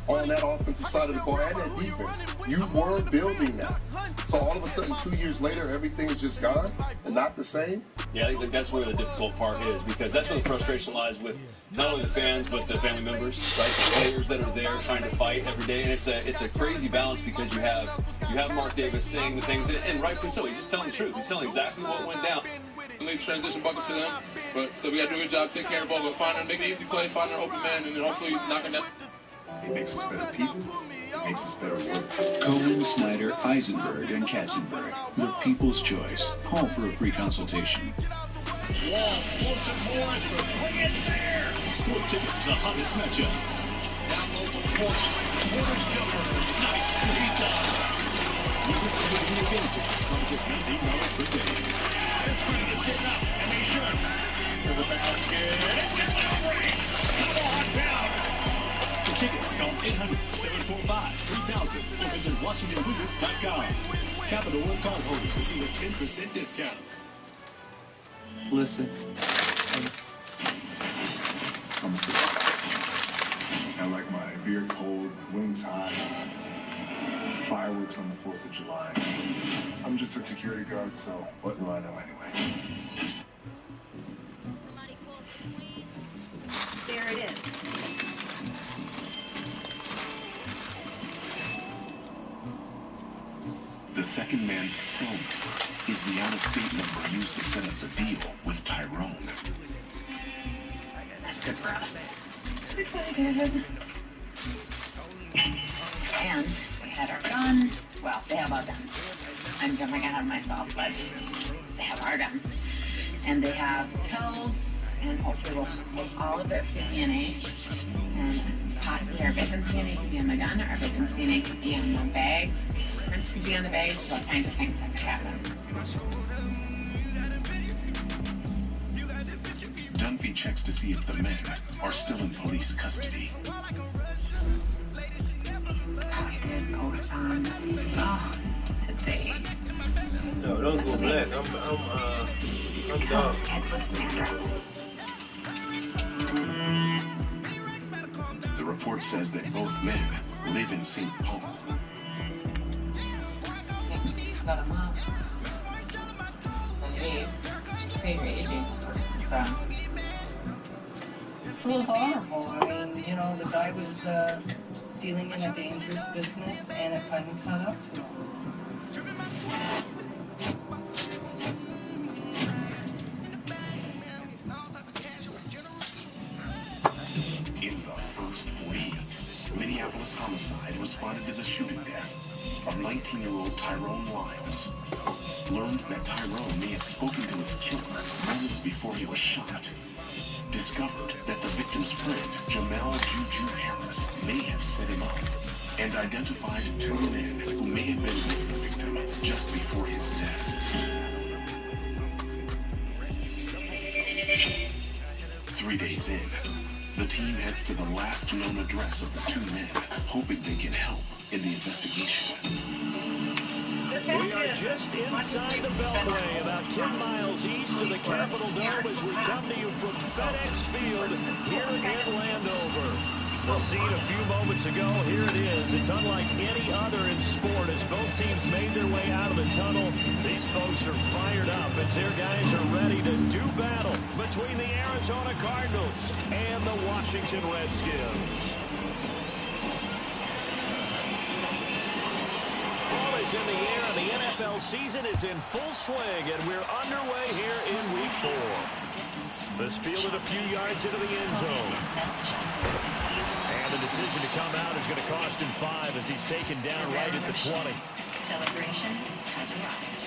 on that offensive side of the ball and that defense. You were building that. So all of a sudden, 2 years later, everything's just gone and not the same. Yeah, I think that's where the difficult part is, because that's where the frustration lies with not only the fans but the family members, right? The players that are there trying to fight every day, and it's a crazy balance because you have Mark Davis saying the things, and rightfully so. He's just telling the truth. He's telling exactly what went down. Make transition buckets to them, but so we got to do a good job taking care of the ball, but make an easy play, find an open man, and then hopefully knock him down. It makes us better people. It makes us better workers. Cohen, Snyder, Eisenberg, and Katzenberg. The People's Choice. Call for a free consultation. Wall, Baltimore is for it's there. Score tickets to the hottest matchups. Download the porch. Porter's jumper. Nice. He does. Wizards are giving you game tickets on just $19 per day. This crowd is getting up, and they should. To the basket. It's a break. Double hot down. For tickets, call 800-745-3000 or visit WashingtonWizards.com. Capital One cardholders receive a 10% discount. Listen. I'm a sister. I like my beer cold, wings hot, fireworks on the 4th of July. I'm just a security guard, so what do I know anyway? There it is. The second man's S.O.C.O.M is the out-of-state number used to set up the deal with Tyrone. That's good for us. Good. And we had our gun. Well, they have our gun. I'm jumping ahead of myself, but they have our gun. And they have pills, and hopefully we'll all of it for DNA. And possibly our victim's DNA could be on the gun, or our victim's DNA could be on the bags. Prints could be on the bags. There's all kinds of things that could happen. Dunphy checks to see if the men are still in police custody. I did postpone. Oh, today. No, don't go black. I'm done. The report says that both men live in St. Paul. Set them up. Hey, just say your AJ's from. It's a little horrible. I mean, you know, the guy was dealing in a dangerous business, and it finally caught up to him. In the first 48, Minneapolis homicide responded to the shooting death of 19-year-old Tyrone Lyles. Learned that Tyrone may have spoken to his killer moments before he was shot. Discovered that the victim's friend, Jamal Juju Harris, may have set him up. And identified 2 men who may have been with the victim just before his death. 3 days in, the team heads to the last known address of the 2 men, hoping they can help in the investigation. We are just inside the Beltway, about 10 miles east of the Capitol Dome as we come to you from FedEx Field here in Landover. The scene a few moments ago, here it is. It's unlike any other in sport as both teams made their way out of the tunnel. These folks are fired up as their guys are ready to do battle between the Arizona Cardinals and the Washington Redskins. Fall is in the air, and the NFL season is in full swing, and we're underway here in Week 4. This fielded a few yards into the end zone. And the decision to come out is going to cost him 5 as he's taken down right at the 20. Celebration has arrived.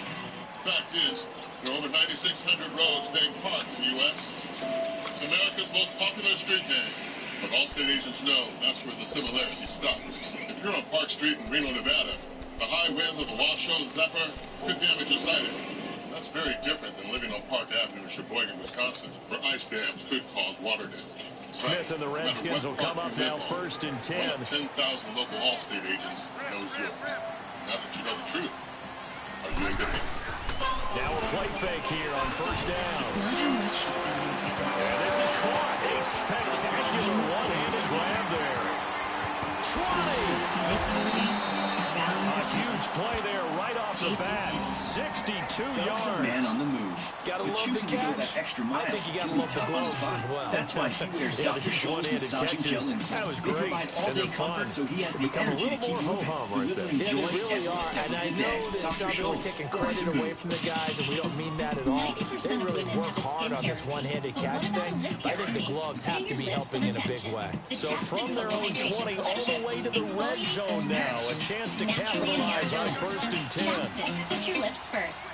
Fact is, there are over 9,600 roads named Park in the U.S. It's America's most popular street name, but all state agents know that's where the similarity stops. If you're on Park Street in Reno, Nevada, the high winds of the Washoe Zephyr could damage your sighting. That's very different than living on Park Avenue in Sheboygan, Wisconsin, where ice dams could cause water damage. Smith and the Redskins will come up now first and 10. One of 10,000 local Allstate agents knows yours. Now that you know the truth, are you in good hands? Now a play fake here on first down. It's not how much you spend on business. And this is caught. A spectacular one-handed grab there. A huge play there right off the bat. 62 yards. A man on the move. Gotta but love choosing the to go catch. that extra mile I think you gotta can be love the tough on his gloves body. as well. That's why he wears Yeah, Dr. these Scholl's one-handed massaging catches, gel insoles. that was They great. provide And all-day they're comfort, fun. so he has the Become a energy little to keep more moving, ho-hum right there. delivering Yeah, joy they really every are, step and of I the know day. that Dr. sounds really Scholl's, taking going credit to away move. from the guys, and we don't mean that at all. They really work hard on this one-handed catch thing. I think the gloves have to be helping in a big way. So from their own 20 all the way to the red zone now. A chance to capitalize on 1st and 10. Put your lips first.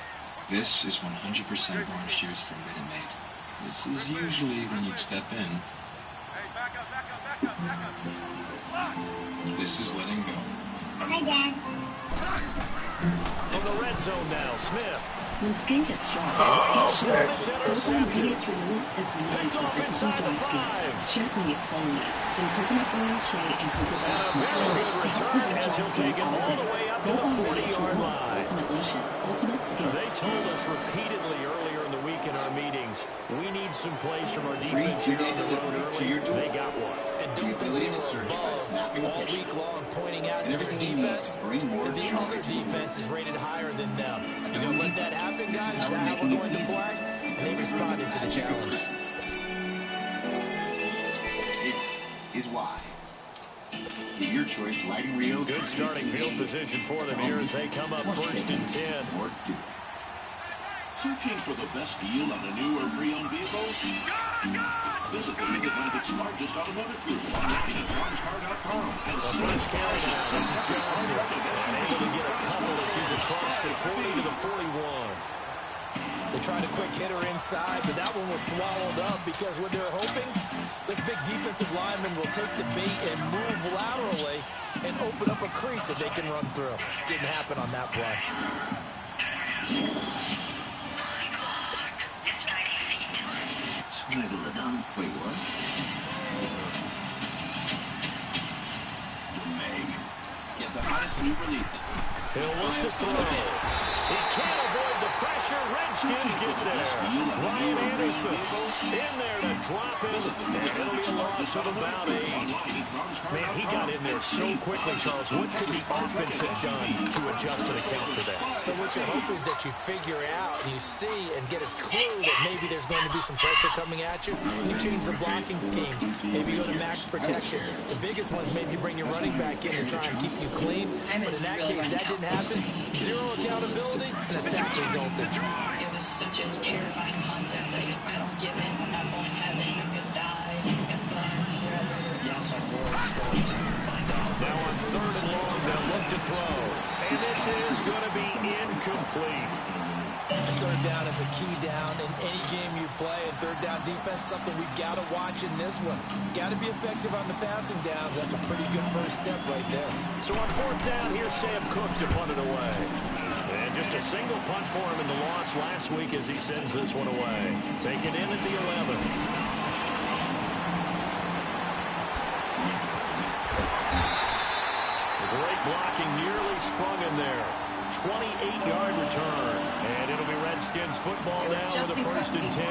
This is 100% orange juice from Minute Maid. This is usually when you'd step in. This is letting go. Hi, Dad. From the red zone now, Smith. When skin gets dry, it's short. Those ingredients remove as nice and visible dry skin. Gently exfoliates. Then coconut oil, shea, and cocoa butter moisturize to help prevent dry skin all day. Go all the way to Ultimate Lotion, Ultimate Skin. They told us repeatedly earlier in the week in our meetings, we need some plays from our defense here on the road early. They got one. And don't think they were above all week long pointing out to the defense that the other defense is rated higher than them. You gonna let that happen, guys? Is that how we're going to play? And they responded to the challenge. This is why. Get your choice, Lighting Rio. Good starting field position for them here as they come up 1st and 10. Searching for the best deal on a new or pre-owned vehicle? Visit the Mid-Atlantic's largest automotive group online at farmscar.com. The first carry now, this is Johnson. Able to get a couple as he's across the 40 to the 41. They tried a quick hitter inside, but that one was swallowed up because what they're hoping, this big defensive lineman will take the bait and move laterally and open up a crease that they can run through. Didn't happen on that play. Wait, what? Meg. Get the hottest new releases. He'll look to throw. He can't avoid the pressure. Redskins get there. Ryan Anderson in there to drop him. And it'll be a loss of about 8. Man, he got in there so quickly, Charles. What could the offense have done to adjust to the count for that? But what you hope is that you figure out and you see and get a clue that maybe there's going to be some pressure coming at you. You change the blocking schemes. Maybe go to max protection. The biggest one is maybe bring your running back in to try and keep you clean. But in that case, that didn't happen. Zero accountability, and a sack resulted. It was such a terrifying concept. Like, if I don't give in, I'm not going to heaven. I'm going to die. I'm going to burn forever. Now on 3rd and long, they'll look to throw. And this is going to be incomplete. Third down is a key down in any game you play, and third down defense, something we've got to watch in this one. Got to be effective on the passing downs. That's a pretty good first step right there. So on 4th down, here's Sam Cook to punt it away. And just a single punt for him in the loss last week as he sends this one away. Taken in at the 11. Great blocking, nearly sprung in there. 28-yard return. And it'll be Redskins football now with a 1st and 10.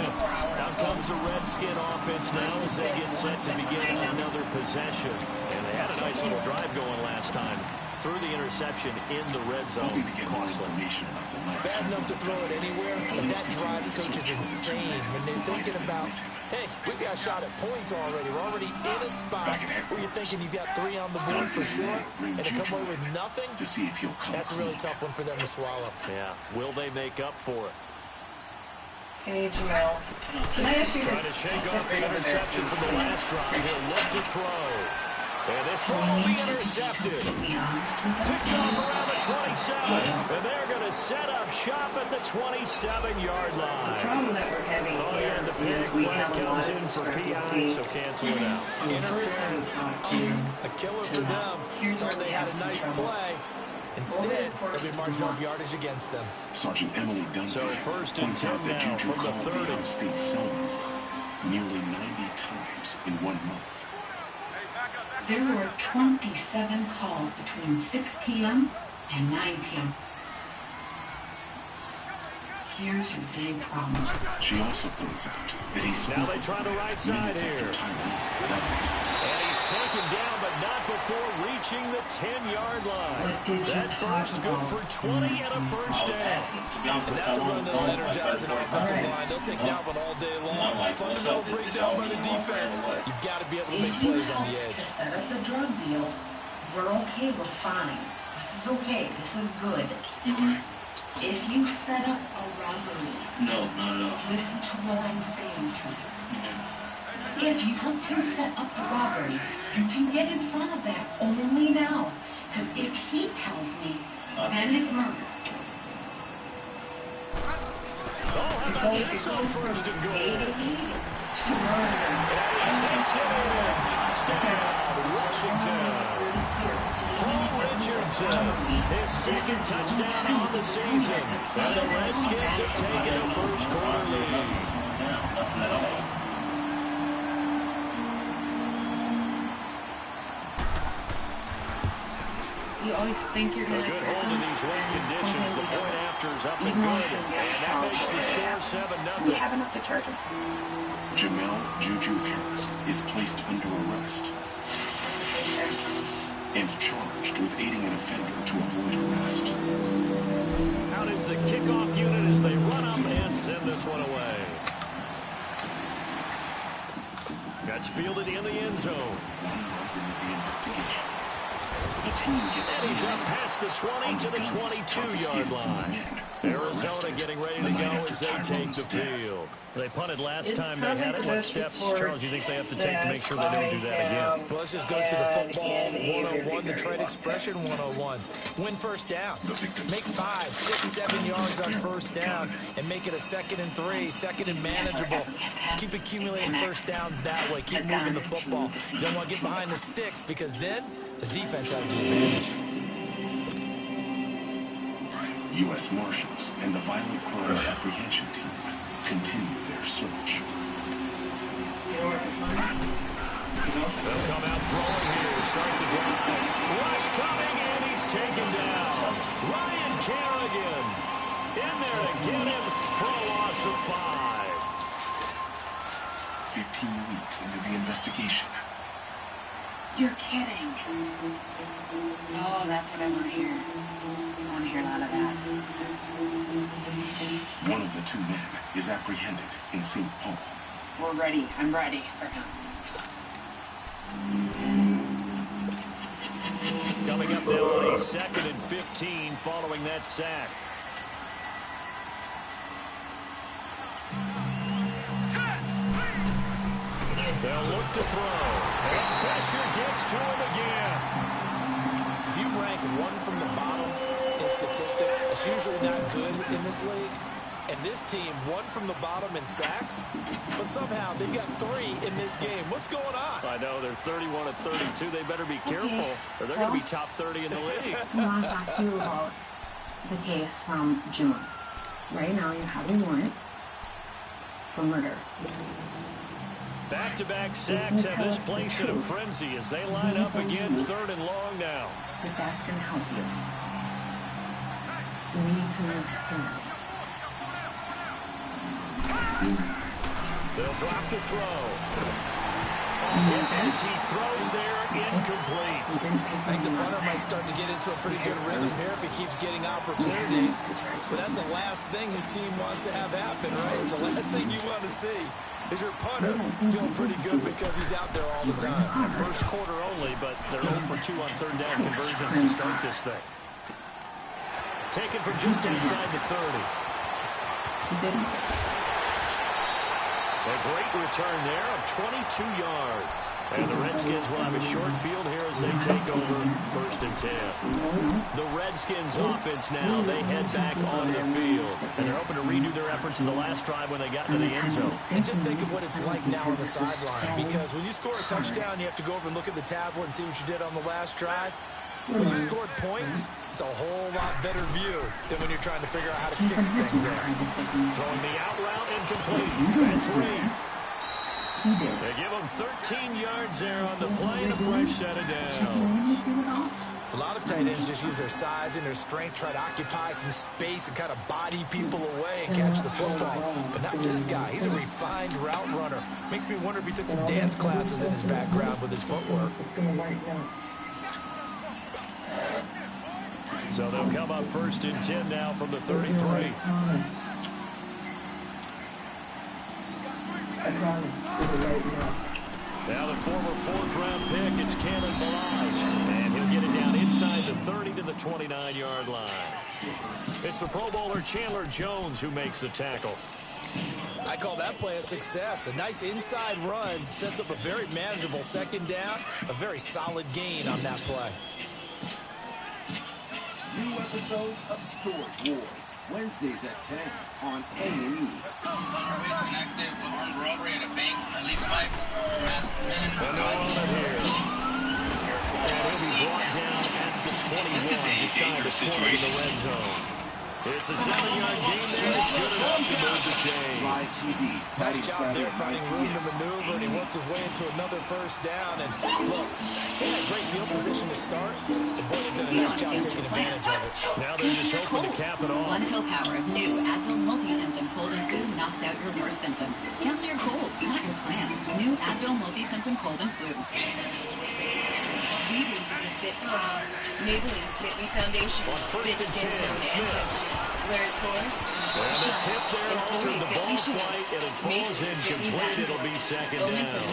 Out comes the Redskin offense now as they get set to begin another possession. And they had a nice little drive going last time. Threw the interception in the red zone. Costly. Bad enough to throw it anywhere, but that drives coaches insane when they're thinking about, hey, we got a shot at points already. We're already in a spot where you're thinking you got 3 on the board for sure, and to come away with nothing, that's a really tough one for them to swallow. Yeah. Will they make up for it? Hey, Jamel. Trying to shake off the interception from the last drive. He'll look to throw. And this throw will be intercepted. Picked off around the 27. And they're going to set up shop at the 27-yard line. The problem that we're having here is we have a lot of discrepancies. So cancel it out. Interference. A killer for them. Thought they had a nice play. Instead, they'll be marching off yardage against them. Sergeant Emily Dunphy so 1st and 10 that now Juju from the called 30. the out-of-state zone nearly 90 times in 1 month. There were 27 calls between 6 p.m. and 9 p.m. Here's your big problem. She also points out that he's now they try the right side here. Tyrone. And he's taken down, but not before reaching the 10-yard line. That burst good for 20 and a first down. And that's a run that'll energize an offensive line. They'll take that one all day long. Fundamental breakdown by the defense. You've got to be able to make plays on the edge. To set up the drug deal, we're okay, we're fine. This is okay, this is good. If you set up a robbery, No, not at all. listen to what I'm saying to you. If you helped him set up the robbery, you can get in front of that only now. Because if he tells me, then it's murder. It goes first and goal. 80 to murder. And he takes it in. Touchdown, Washington. Paul Richardson, his second touchdown on the season. And the Redskins have taken a first quarter lead. You always think you're going to get hold of these wet conditions. The point after is up and good. And that makes the score 7-0. We have enough to charge him. Jamel Juju Harris is placed under arrest and charged with aiding an offender to avoid arrest. Out is the kickoff unit as they run up and send this one away. That's fielded in the end zone. 1 month into the investigation, the team gets and he's up past the 20 to the 22-yard line. Arizona getting ready to go as they take the field. They punted last time they had it. What steps, Charles, do you think they have to take to make sure they don't do that again? Well, let's just go to the football 101, the trade expression 101. Win first down. Make 5, 6, 7 yards on first down and make it a 2nd and 3, 2nd and manageable. Keep accumulating first downs that way. Keep moving the football. You don't want to get behind the sticks because then the defense has the advantage. U.S. Marshals and the Violent Crimes Apprehension Team continue their search. They'll come out throwing here, start the drive. Rush coming, and he's taken down. Ryan Kerrigan in there to get him for a loss of 5. 15 weeks into the investigation. You're kidding. Oh, that's what I want to hear. I want to hear a lot of that. One of the 2 men is apprehended in St. Paul. We're ready. I'm ready for him. Coming up now on a 2nd and 15 following that sack. They'll look to throw. And pressure gets to him again. If you rank 1 from the bottom in statistics, it's usually not good in this league. And this team, 1 from the bottom in sacks, but somehow they've got 3 in this game. What's going on? I know, they're 31 of 32. They better be careful, or they're going to be top 30 in the league. I want to talk to you about the case from June. Right now, you have a warrant for murder. Back-to-back sacks have this place in a frenzy as they line up again 3rd and long now. If that's going to help you, we need to move forward. They'll drop the throw. As he throws there, incomplete. I think the punter might start to get into a pretty good rhythm here if he keeps getting opportunities. But that's the last thing his team wants to have happen, right? The last thing you want to see is your punter feeling pretty good because he's out there all the time. First quarter only, but they're 0 for 2 on 3rd down conversions to start this thing. Taken from just inside the 30. A great return there of 22 yards. And the Redskins will have a short field here as they take over 1st and 10. The Redskins offense now, they head back on the field. And they're hoping to redo their efforts in the last drive when they got into the end zone. And just think of what it's like now on the sideline. Because when you score a touchdown, you have to go over and look at the tablet and see what you did on the last drive. When you scored points, it's a whole lot better view than when you're trying to figure out how to fix things there. Throwing the out route incomplete. That's Reeves. They give him 13 yards there on the play and a fresh set of downs. A lot of tight ends just use their size and their strength, try to occupy some space and kind of body people away and catch the football. But not this guy. He's a refined route runner. Makes me wonder if he took some dance classes in his background with his footwork. So they'll come up 1st and 10 now from the 33. Now the former 4th-round pick, it's Cameron Balaj, and he'll get it down inside the 30 to the 29-yard line. It's the Pro Bowler Chandler Jones who makes the tackle. I call that play a success. A nice inside run sets up a very manageable 2nd down, a very solid gain on that play. New episodes of Storage Wars, Wednesdays at 10 on A&E. On our way to an active armed robbery at a bank, at least 5 masked men. And he'll be brought down at the 21. This is a dangerous situation. In the red zone. It's a 7-yard gain there. It's good enough to move the chain. Nice job there, finding room to maneuver, and he worked his way into another 1st down. And look, they had great field position to start. The boy did a nice job taking advantage of it. Now they're just hoping to cap it off. One pill power of new Advil multi-symptom cold and flu knocks out your worst symptoms. Cancel your cold, not your plans. New Advil multi-symptom cold and flu. We believe in Fit Home. Maybelline's Fit Me Foundation. Fit Skin Zone Antis. Where's Force? And the tip there altered the ball flight, and it falls incomplete. It'll be 2nd down.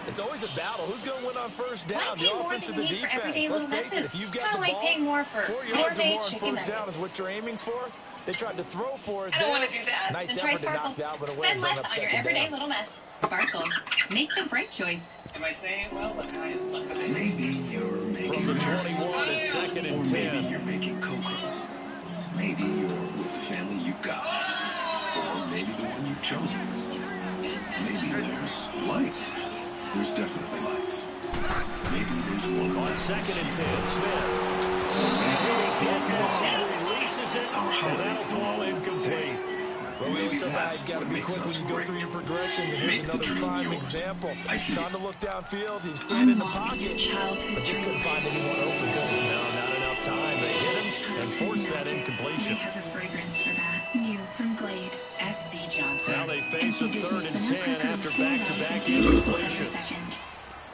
It's always a battle. Who's going to win on 1st down? Why The pay more offense or than the you need for defense? everyday Let's little face it, messes? if you've It's got kind the of like ball, paying more for 4 yards or gourmet more on chicken 1st down nuggets. is what you're aiming for. They tried to throw for it I don't there. want to do that. Nice Then try effort to Sparkle. knock that one away Spend and bring less up on your 2nd everyday down. little mess. Sparkle. Make the right choice. Am I saying well? Look, Maybe you're making From the 21, it's 2nd and 10. Maybe you're making cocoa. Maybe you're with the family you've got. Or maybe the one you've chosen. Maybe there's lights. There's definitely lights. Maybe there's one on 2nd and 10, Smith. He releases it, and that'll fall incomplete. Maybe that's got to be quick when you go through your progressions, and here's another prime example. Trying to look downfield, he was standing in the pocket, but just couldn't find anyone open. No, not enough time. They hit him and forced that incompletion. They have a fragrance for that. New from Glade. S.C. Johnson. Now they face a 3rd and 10 after back-to-back incompletions.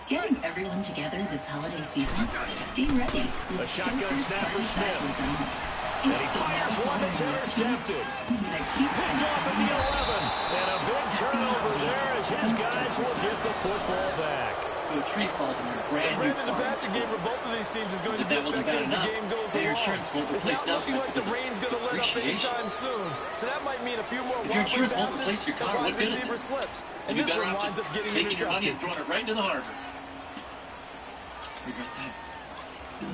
Getting everyone together this holiday season? Be ready. A shotgun snap for Smith. And he fires one that's intercepted. Picked off at the 11. And a big turnover there as his guys will get the football back. So a tree falls in your brand new The passing game for both of these teams is going to be affected as the game goes along. It's not looking like the rain's going to let up anytime soon. So that might mean a few more wobbly passes and wide receiver slips. And this one winds up getting intercepted. Throwing it right into the harbor.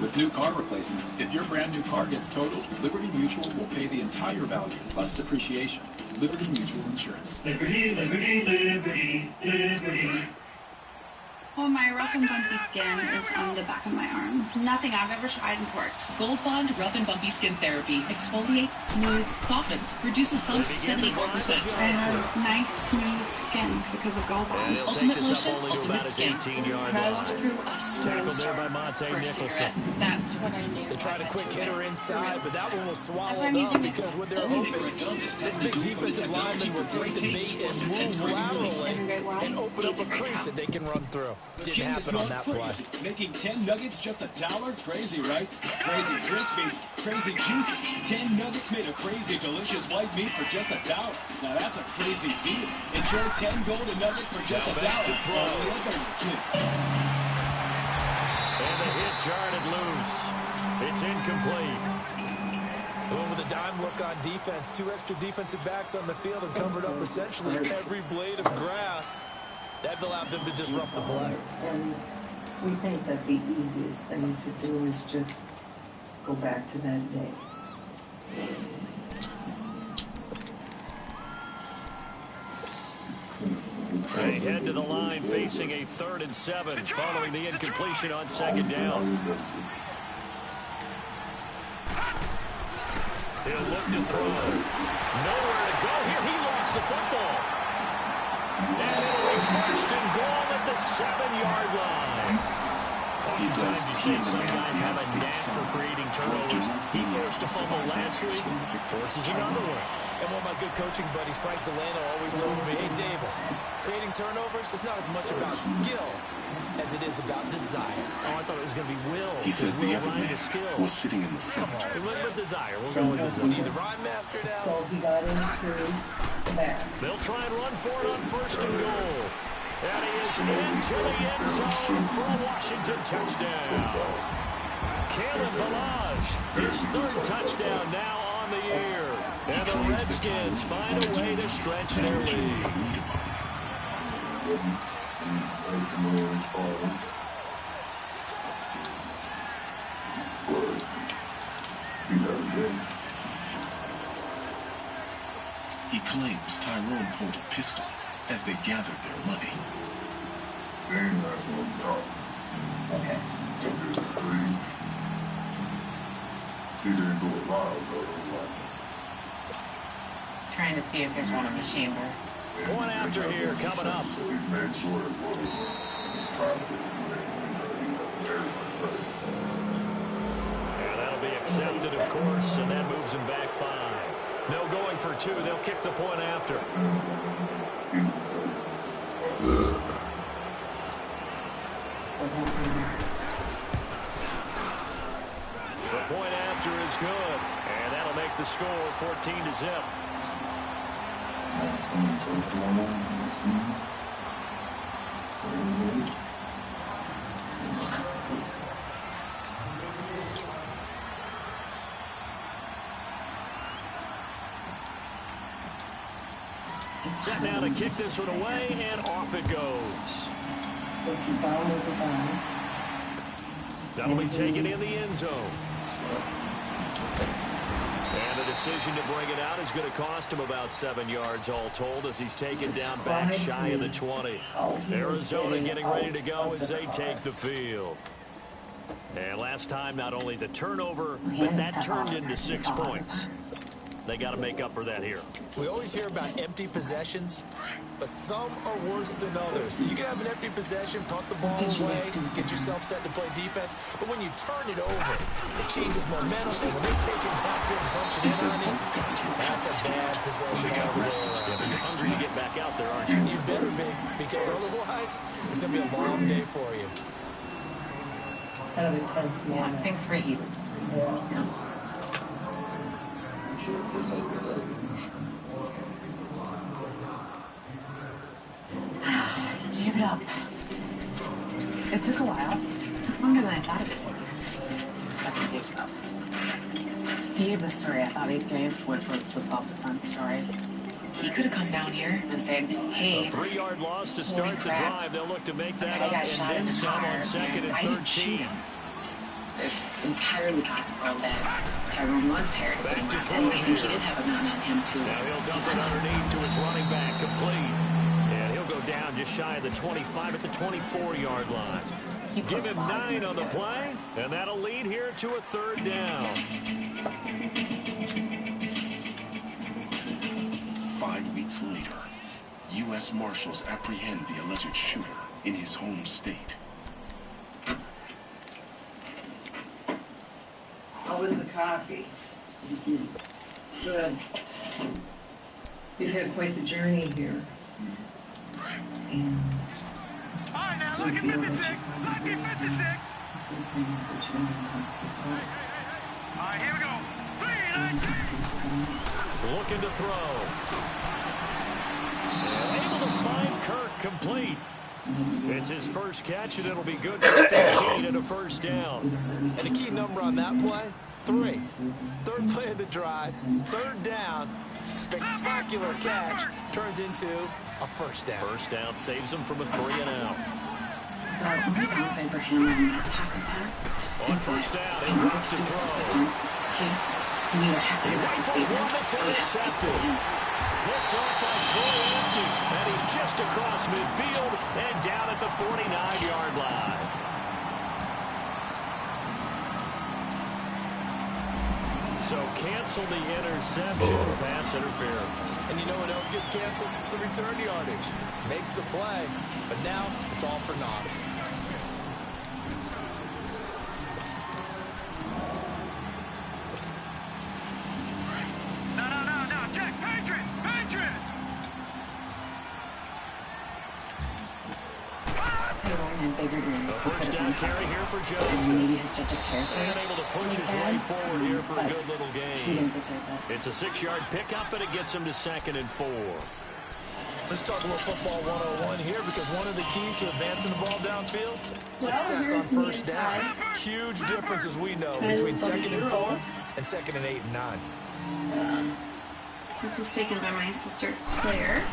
With new car replacement, if your brand new car gets totaled, Liberty Mutual will pay the entire value plus depreciation. Liberty Mutual Insurance. Liberty, liberty, liberty, liberty. Well, my rough and bumpy skin is on the back of my arms. Nothing I've ever tried and worked. Gold Bond Rough and Bumpy Skin Therapy exfoliates, smooths, softens, reduces bumps 74%. I have nice, smooth skin because of Gold Bond. Ultimate Lotion, Ultimate Skin. Travels through a Tackled there by Monte Nicholson. That's what I knew. They tried a quick hitter inside, but that one was swallowed up because what they're hoping, this big defensive lineman will take the bait and move laterally and open up a crease that they can run through. Didn't happen on that play. Making 10 nuggets just $1? Crazy, right? Crazy crispy, crazy juicy. 10 nuggets made of crazy delicious white meat for just $1. Now that's a crazy deal. Enjoy 10 golden nuggets for just $1. And the hit jarred it loose. It's incomplete. Going with a dime look on defense. 2 extra defensive backs on the field and covered up essentially every blade of grass. That allowed them to disrupt the play. And we think that the easiest thing to do is just go back to that day. They head to the line facing a 3rd and 7 following the incompletion on 2nd down. He'll look to throw. Nowhere to go here. He lost the football. And it'll be 1st and goal at the 7-yard line. Oftentimes you see some guys have a knack for creating turnovers. He forced a fumble last week, forces another one. And one of my good coaching buddies, Frank Delano, always told me, hey, Davis, creating turnovers is not as much about skill as it is about desire. Oh, I thought it was going to be will. He says the other man was sitting in the front. Come on, with desire. We'll go with desire. We need the rhyme master now. So he got into there. They'll try and run for it on 1st and goal. And he is into the end zone for a Washington touchdown. Caleb Balaj, his 3rd touchdown now on the year. And the Redskins find a way to stretch their lead. He claims Tyrone pulled a pistol as they gathered their money. Okay. He didn't do it loud, though. Trying to see if there's one in the chamber. One after here coming up. He made sure it was. And that'll be accepted, of course, and that moves him back 5. No going for 2. They'll kick the point after. The point after is good, and that'll make the score 14-0. Set now to kick this one away, and off it goes. That'll be taken in the end zone. And the decision to bring it out is going to cost him about 7 yards all told as he's taken down back shy of the 20. Arizona getting ready to go as they take the field. And last time, not only the turnover, but that turned into 6 points. They got to make up for that here. We always hear about empty possessions, but some are worse than others. You can have an empty possession, punt the ball away, get yourself set to play defense, but when you turn it over, it changes momentum, and when they take it downfield and punch it in on you, that's a bad possession. Yeah, you're hungry to get back out there, aren't you? You better be, because otherwise, it's going to be a long day for you. Kind of intense, yeah. Thanks for eating. Yeah. Gave it up. It took a while. It took longer than I thought it would take. But I gave it up. He gave the story I thought he gave, which was the self-defense story. He could have come down here and said, hey. A 3-yard loss to start the drive. They'll look to make that up and then some on 2nd and 13. It's entirely possible that Tyrone was tired of getting that, and I think he did have a man on him too. Now he'll dump it underneath to his running back, complete. And he'll go down just shy of the 25 at the 24-yard line. Give him 9 on the play, and that'll lead here to a 3rd down. 5 weeks later, U.S. Marshals apprehend the alleged shooter in his home state. How was the coffee? Good. You've had quite the journey here. And all right, now look at 56. Look at 56. All right, here we go. 3, 19. Looking to throw. And able to find Kirk complete. It's his first catch, and it'll be good for 15 and a 1st down. And the key number on that play, 3. 3rd play of the drive, 3rd down, spectacular catch, turns into a 1st down. 1st down saves him from a 3 and out. The only downside for him on that pocket pass on 1st down, he drops to throw. You either have to rifles one that's intercepted. Picked off by Troy Empty, and he's just across midfield and down at the 49-yard line. So cancel the interception, pass interference. And you know what else gets canceled? The return yardage. Makes the play, but now it's all for naught. carry here for and Johnson. maybe his judge of character And able to push was his bad, way forward here for a but good little he gain. didn't deserve this. It's a 6-yard pickup, and it gets him to 2nd and 4. Let's talk a little football 101 here, because one of the keys to advancing the ball downfield, success on first down. Huge difference, as we know, between 2nd and 4 and 2nd and 8 and 9. This was taken by my sister Claire.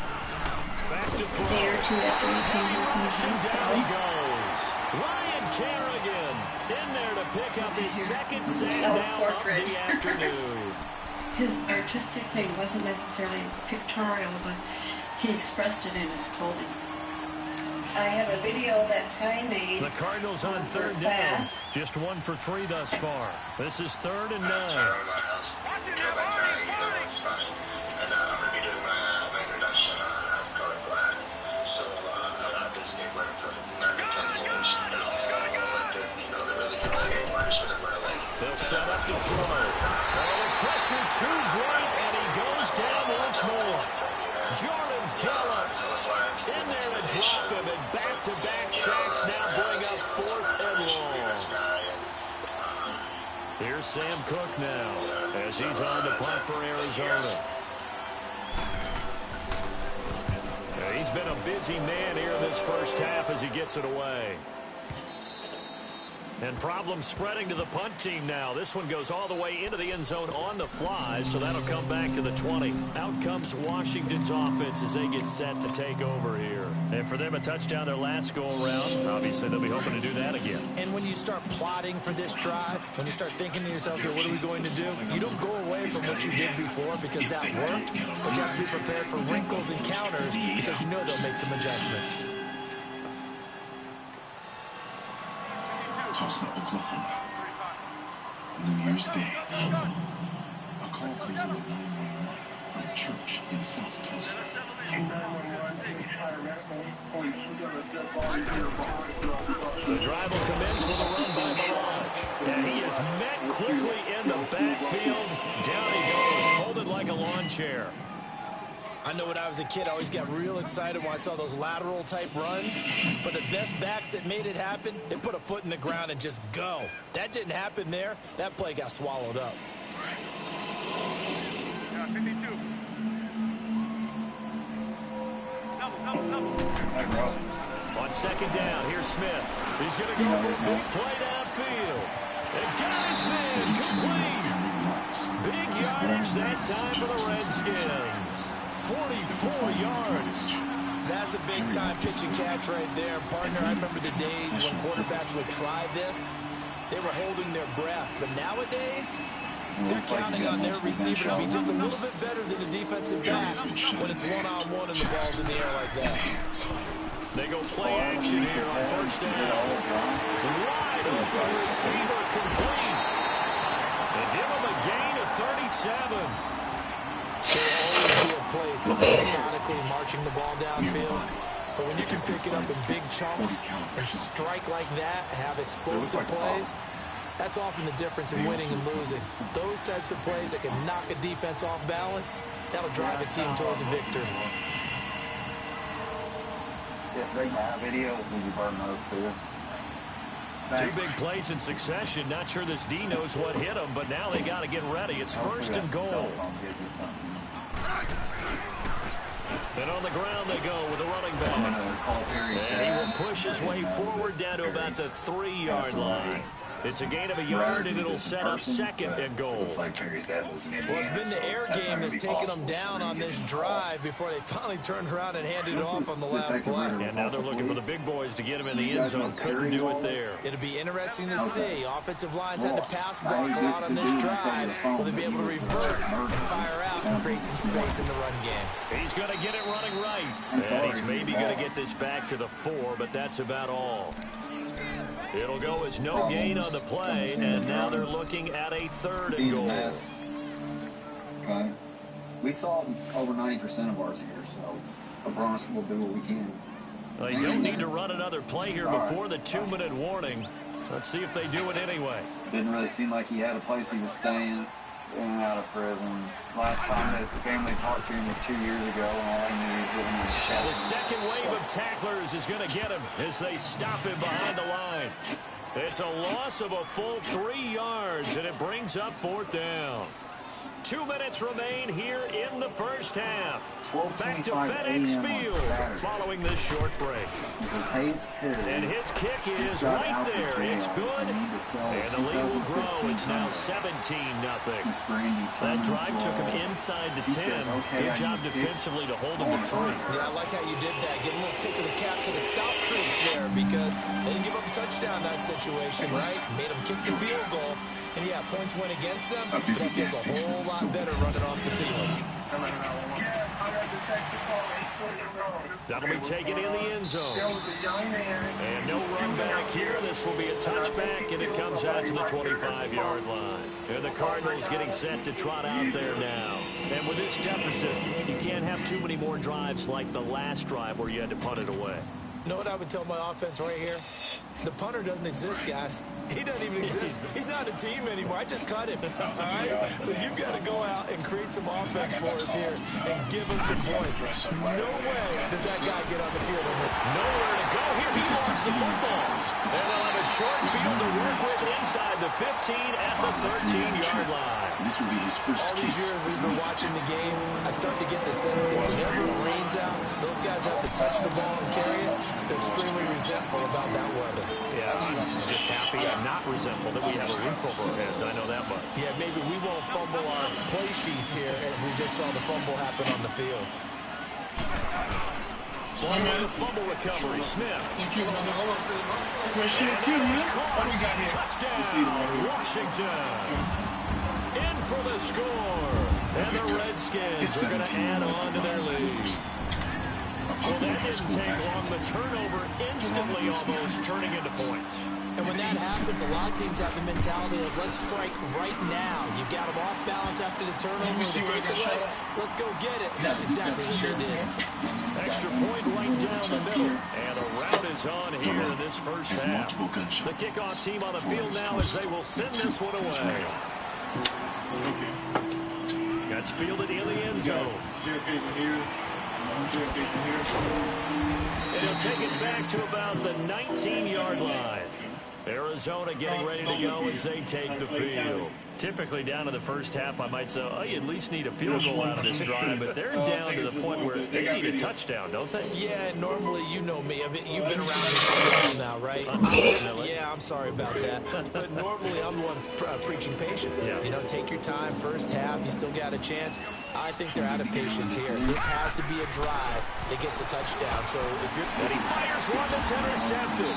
Back to throw. A day or two after we came here from the Down he hospital. goes. Ryan Kerrigan in there to pick up his 2nd sack down of the afternoon. His artistic thing wasn't necessarily pictorial, but he expressed it in his clothing. I have a video that Ty made. The Cardinals on 3rd down. Just 1 for 3 thus far. This is 3rd and 9. They'll set up to throw. Oh, the pressure too great, and he goes down once more. Jordan Phillips in there to drop him, and back-to-back sacks now bring up 4th and long. Here's Sam Cook now as he's on the punt for Arizona. He's been a busy man here in this first half as he gets it away. And problems spreading to the punt team now. This one goes all the way into the end zone on the fly, so that'll come back to the 20. Out comes Washington's offense as they get set to take over here. And for them, a touchdown their last go-around. Obviously, they'll be hoping to do that again. And when you start plotting for this drive, when you start thinking to yourself, okay, what are we going to do? You don't go away from what you did before because that worked, but you have to be prepared for wrinkles and counters because you know they'll make some adjustments. Tulsa, Oklahoma. New Year's Day. A call comes into 911 from a church in South Tulsa. The drive will commence with a run by Mirage. And he is met quickly in the backfield. Down he goes, folded like a lawn chair. I know when I was a kid, I always got real excited when I saw those lateral type runs. But the best backs that made it happen, they put a foot in the ground and just go. That didn't happen there. That play got swallowed up. Yeah, 52. Double. On 2nd down, here's Smith. He's going to go for a big play downfield. And got his man complete. Big yardage that time for the Redskins. 44 yards. That's a big-time pitch and catch right there. Partner, I remember the days when quarterbacks would try this. They were holding their breath. But nowadays, they're counting on their receiver to be just a little bit better than the defensive back when it's one-on-one and the ball's in the air like that. They go play action here on 1st down. Wide open receiver complete. They give him a gain of 37. There'll always be a place methodically marching the ball downfield. But when you can pick it up in big chunks and strike like that, have explosive plays, that's often the difference in winning and losing. Those types of plays that can knock a defense off balance, that'll drive a team towards a victory. Two big plays in succession. Not sure this D knows what hit him, but now they got to get ready. It's 1st and goal. And on the ground they go with the running back. And he will push his way forward down to about the 3-yard line. It's a gain of a yard, and it'll set up 2nd and goal. Well, it's been the air game that's taken them down on this drive before they finally turned around and handed it off on the last play. And now they're looking for the big boys to get him in the end zone. Couldn't do it there. It'll be interesting to see. Offensive lines had to pass block a lot on this drive. Will they be able to revert and fire out and create some space in the run game? He's going to get it running right. And he's maybe going to get this back to the 4, but that's about all. It'll go as no gain on the play, and now they're looking at a 3rd and goal. Okay. We saw over 90% of ours here, so I promise we'll do what we can. They don't need to run another play here before the 2-minute warning. Let's see if they do it anyway. Didn't really seem like he had a place he was staying. In and out of prison. Last time that the family talked to him was 2 years ago, and all I knew he was living in the The second wave of tacklers is going to get him as they stop him behind the line. It's a loss of a full 3 yards, and it brings up 4th down. 2 minutes remain here in the first half. Back to FedEx Field following this short break. This is Hayes Perry. And his kick is right there. It's good. And the lead will grow. It's now 17-0. That drive took him inside the 10. Good job defensively to hold him to 3. Yeah, I like how you did that. Give a little tip of the cap to the stop troops there because they didn't give up a touchdown in that situation, right? Made them kick the field goal. And yeah, points went against them, but that gets a whole lot better running off the field. That'll be taken in the end zone. And no run back here. This will be a touchback, and it comes out to the 25-yard line. And the Cardinals getting set to trot out there now. And with this deficit, you can't have too many more drives like the last drive where you had to punt it away. You know what I would tell my offense right here? The punter doesn't exist, guys. He doesn't even exist. He's not a team anymore. I just cut him. All right? So you've got to go out and create some offense for us here and give us some points. No way does that guy get on the field. Nowhere to go here. He lost the football. And they'll have a short field to work with inside the 15 at the 13-yard line. This will be his first All these years we've been watching the game, I start to get the sense that whenever it rains out, those guys have to touch the ball and carry it. They're extremely resentful about that weather. Yeah, I'm just happy I'm not resentful that we have a roof over our heads. I know that much. Yeah, maybe we won't fumble our play sheets here as we just saw the fumble happen on the field. Flying fumble recovery, Smith. Thank you. Appreciate you, man. What do we got here? Touchdown, Washington. In for the score. And the Redskins are going to add on to their lead. Well, that didn't take long. The turnover instantly almost turning into points. And when that happens, a lot of teams have the mentality of let's strike right now. You've got them off balance after the turnover. To take away, let's go get it. And that's exactly what they did. Extra point right down the middle. And a route is on here in this first half. The kickoff team on the field now as they will send this one away. That's fielded in the end zone. And he'll take it back to about the 19-yard line. Arizona getting ready to go as they take the field. Typically down to the first half, I might say, oh, you at least need a field goal out of this drive, but they're down to the point where they need a touchdown, don't they? Yeah, normally, you know me. I mean, you've been around me for a while now, right? Unfortunately. Yeah, I'm sorry about that. But normally, I'm the one preaching patience. Yeah. You know, take your time. First half, you still got a chance. I think they're out of patience here. This has to be a drive that gets a touchdown. So if you're... And he fires one that's intercepted.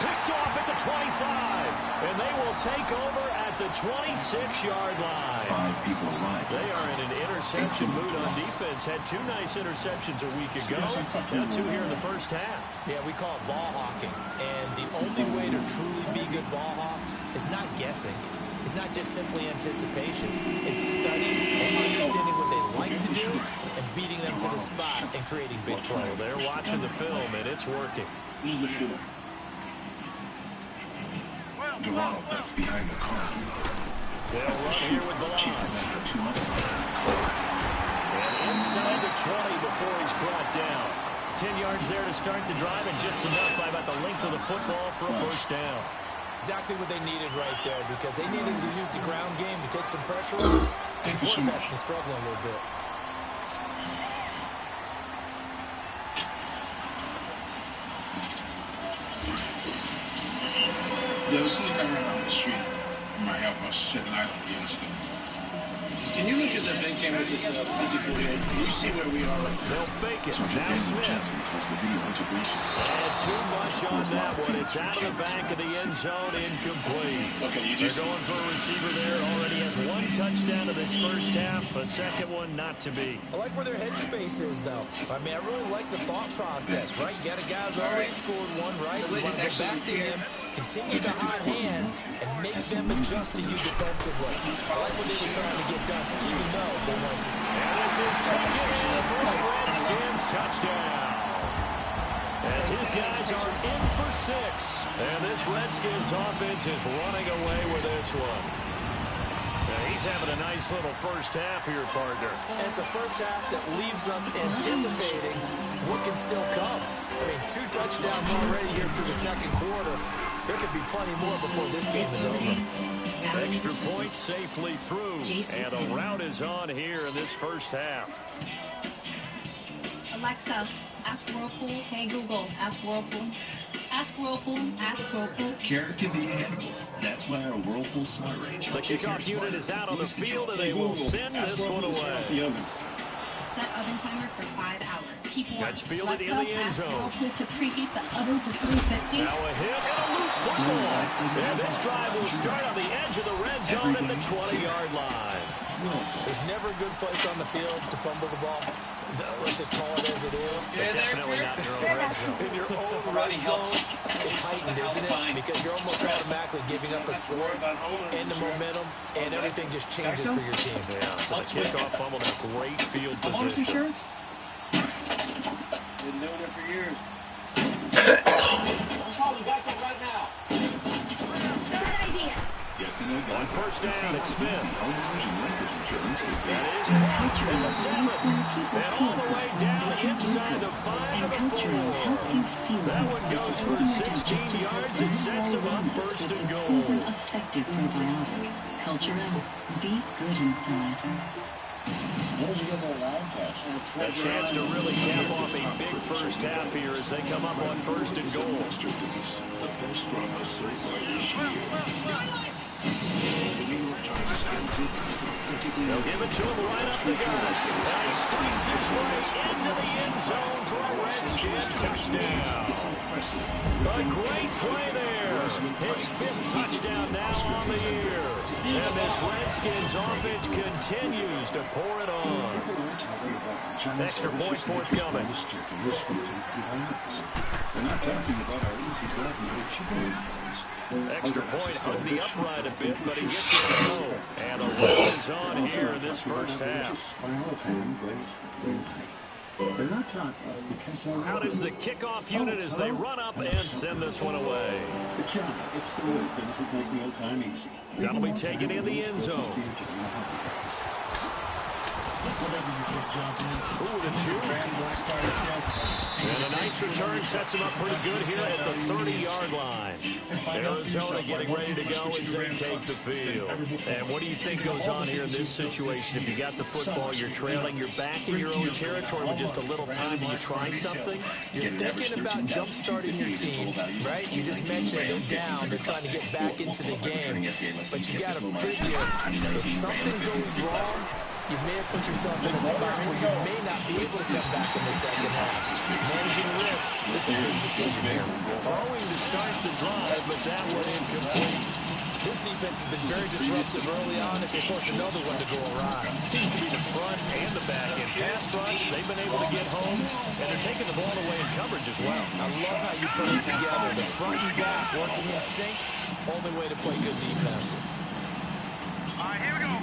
Picked off at the 25, and they will take over at the 26-yard line. 5 people alive. They are in an interception mood on defense. Had 2 nice interceptions a week ago. Now 2 here in the first half. Yeah, we call it ball hawking. And the only way to truly be good ball hawks is not guessing. It's not just simply anticipation. It's studying and understanding what they like to do and beating them to the spot and creating big plays. Well, they're watching the film, and it's working. Dorado that's behind the car. They'll run here with the line. Chases after 2 other players. And inside the 20 before he's brought down. 10 yards there to start the drive, and just enough by about the length of the football for a first down. Exactly what they needed right there, because they needed to use the ground game to take some pressure off. The quarterback's been struggling a little bit. Yeah, we'll see if I run on the street. It might help us shed light on the incident. Can you look at the big camera with this 50-48? Can you see where we are? They'll fake it. Sergeant Now Daniel Smith. Jensen calls the video integrations. And too much on that one. It's out of the back of the end zone, incomplete. Okay, They're going for a receiver there. Already has 1 touchdown in this first half. A second one not to be. I like where their headspace is, though. I mean, I really like the thought process, right? You got a guy who's already scored 1, right? You want to go back to him, continue the hot hand, and make them adjust to you defensively. I like what they were trying to get done, even though they want to... And this is taken in for the Redskins touchdown. As his guys are in for 6. And this Redskins offense is running away with this one. Now he's having a nice little first half here, partner. And it's a first half that leaves us anticipating what can still come. I mean, 2 touchdowns already here through the second quarter. There could be plenty more before this game is over. Extra point safely through, and a rout is on here in this first half. Alexa, ask Whirlpool. Hey Google, ask Whirlpool. Ask Whirlpool. Ask Whirlpool. Care can be a handful. That's why our Whirlpool Smart Range. The kickoff unit is out on the field, and they will send this one away. Set oven timer for 5 hours. Keep warm. That's fielded in the end zone. Whirlpool to preheat the oven to 350. Now a hit and a loose football. And this drive will start on the edge of the red zone at the 20-yard line. There's never a good place on the field to fumble the ball. Let's just call it as it is. But definitely not in your own red zone. In your own red zone, it's heightened, isn't it? Because you're almost automatically giving up a score and the momentum, and everything just changes for your team. Yeah, so the kickoff fumble in a great field position. Insurance? Been doing it for years. On first down, it's Smith. That is caught in the 7. And all the way down inside the 5 of the 4. That one goes for 16 yards. It sets him up first and goal. Proven effective probiotic. Culture L. Be good inside. A chance to really cap off a big first half here as they come up on first and goal. They'll give it to him right up the gut. And he fights his way into the end zone for a Redskin touchdown. A great play there. His 5th touchdown now on the year. And this Redskins offense continues to pour it on. Extra point forthcoming. Extra point hugged the upright a bit, but he gets it to go. And a roll is on here in this first half. Out is the kickoff unit as they run up and send this one away. That'll be taken in the end zone. Ooh, the juke. And a nice return sets him up pretty good here at the 30-yard line. Arizona getting ready to go as they take the field. And what do you think goes on here in this situation? If you got the football, you're trailing, you're back in your own territory with just a little time, do you try something? You're thinking about jump-starting your team, right? You just mentioned they're down, they're trying to get back into the game. But you got to figure, if something goes wrong, you may have put yourself in a spot where you may not be able to come back in the second half. Managing risk is a big decision here. Throwing to start the drive, but that one incomplete. This defense has been very disruptive early on as they force another one to go awry. Seems to be the front and the back end. Pass rush, they've been able to get home, and they're taking the ball away in coverage as well. I love how you put it together. The front and back working in sync, only way to play good defense. All right, here we go.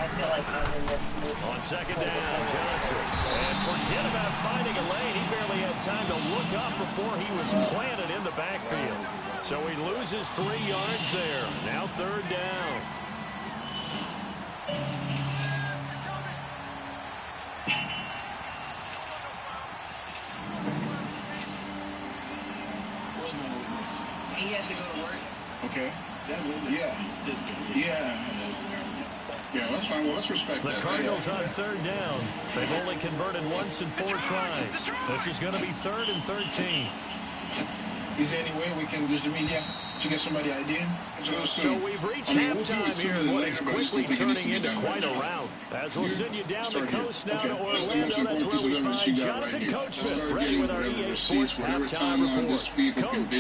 I feel like I'm in this movie. On second down, Johnson. And forget about finding a lane. He barely had time to look up before he was planted in the backfield. So he loses 3 yards there. Now third down. He has to go to work. Okay. Yeah, that's fine. Well, let's respect that. The Cardinals on third down. They've only converted once in 4 tries. This is going to be 3rd and 13. Is there any way we can use the media to get somebody idea? So we've reached halftime here, and what is quickly turning into quite a rout. As we'll send you down the coast now to Orlando, that's where we find Jonathan Coachman, ready with our EA Sports halftime report. Coach.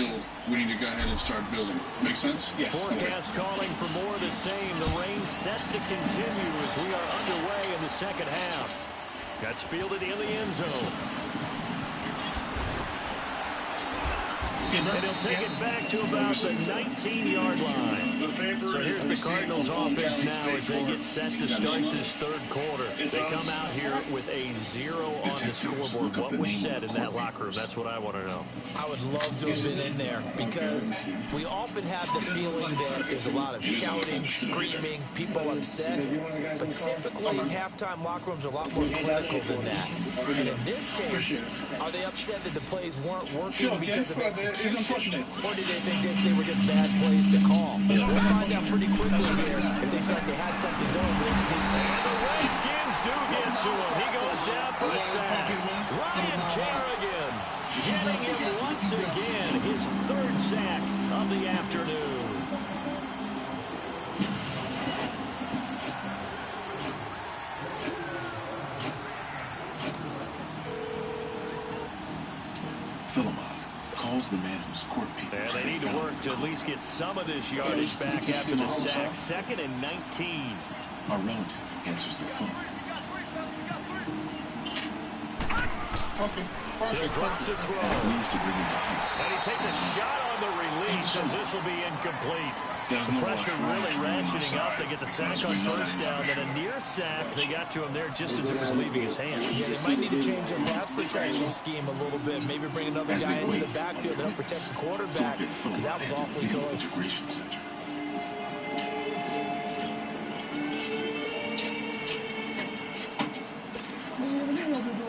We need to go ahead and start building. Make sense? Yes. Forecast calling for more of the same. The rain set to continue as we are underway in the second half. That's fielded in the end zone. And he'll take it back to about the 19-yard line. So here's the Cardinals offense now as they get set to start this third quarter. They come out here with a 0 on the scoreboard. What was said in that locker room? That's what I want to know. I would love to have been in there because we often have the feeling that there's a lot of shouting, screaming, people upset. But typically, halftime locker rooms are a lot more clinical than that. And in this case, Are they upset that the plays weren't working because of execution, or did they think they were just bad plays to call? We'll find out pretty quickly here if they felt they had something going, but they just need... And the Redskins do get to him. He goes down for a sack. Ryan Kerrigan getting him once again, his third sack of the afternoon. Philemon calls the man whose court papers they need to work to at least get some of this yardage back after the sack. 2nd and 19. A relative answers the phone. He'll drop to throw. Needs to bring him to house. And he takes a shot on the release as this will be incomplete. The pressure really ratcheting up. They get the sack on first down, then a near sack. They got to him there just as it was leaving his hand. Yeah, they might need to change their pass protection scheme a little bit. Maybe bring another guy into the backfield to help protect the quarterback, because that was awfully close.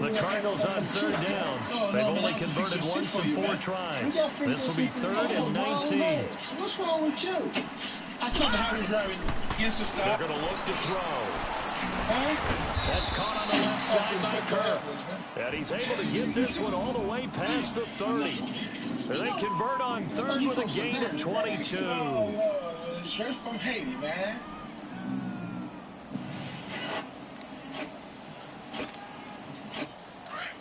The Cardinals on 3rd down. They've only converted once in 4 tries. This will be 3rd and 19. What's wrong with you? I told him how he's driving against the stop. They're going to look to throw. That's caught on the left side by Kirk. And he's able to get this one all the way past the 30. They convert on 3rd with a gain of 22. Shirts from Haiti, man.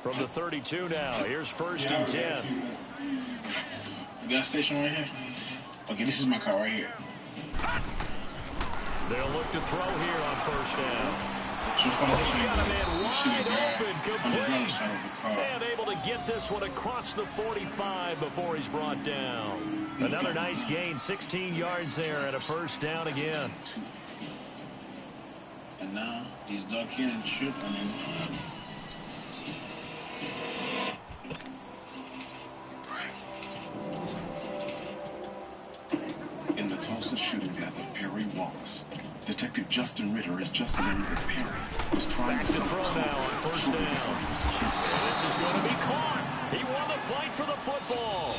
From the 32 now, here's 1st and 10. You got a station right here? Okay, this is my car right here. They'll look to throw here on 1st down. He's got a man wide open, complete. And able to get this one across the 45 before he's brought down. Another nice gain, 16 yards there and a 1st down again. And now he's ducking and shooting. In the Tulsa shooting death of Perry Wallace, Detective Justin Ritter is just learning that Perry was trying to throw now on 1st down. This is going to be caught. He won the fight for the football.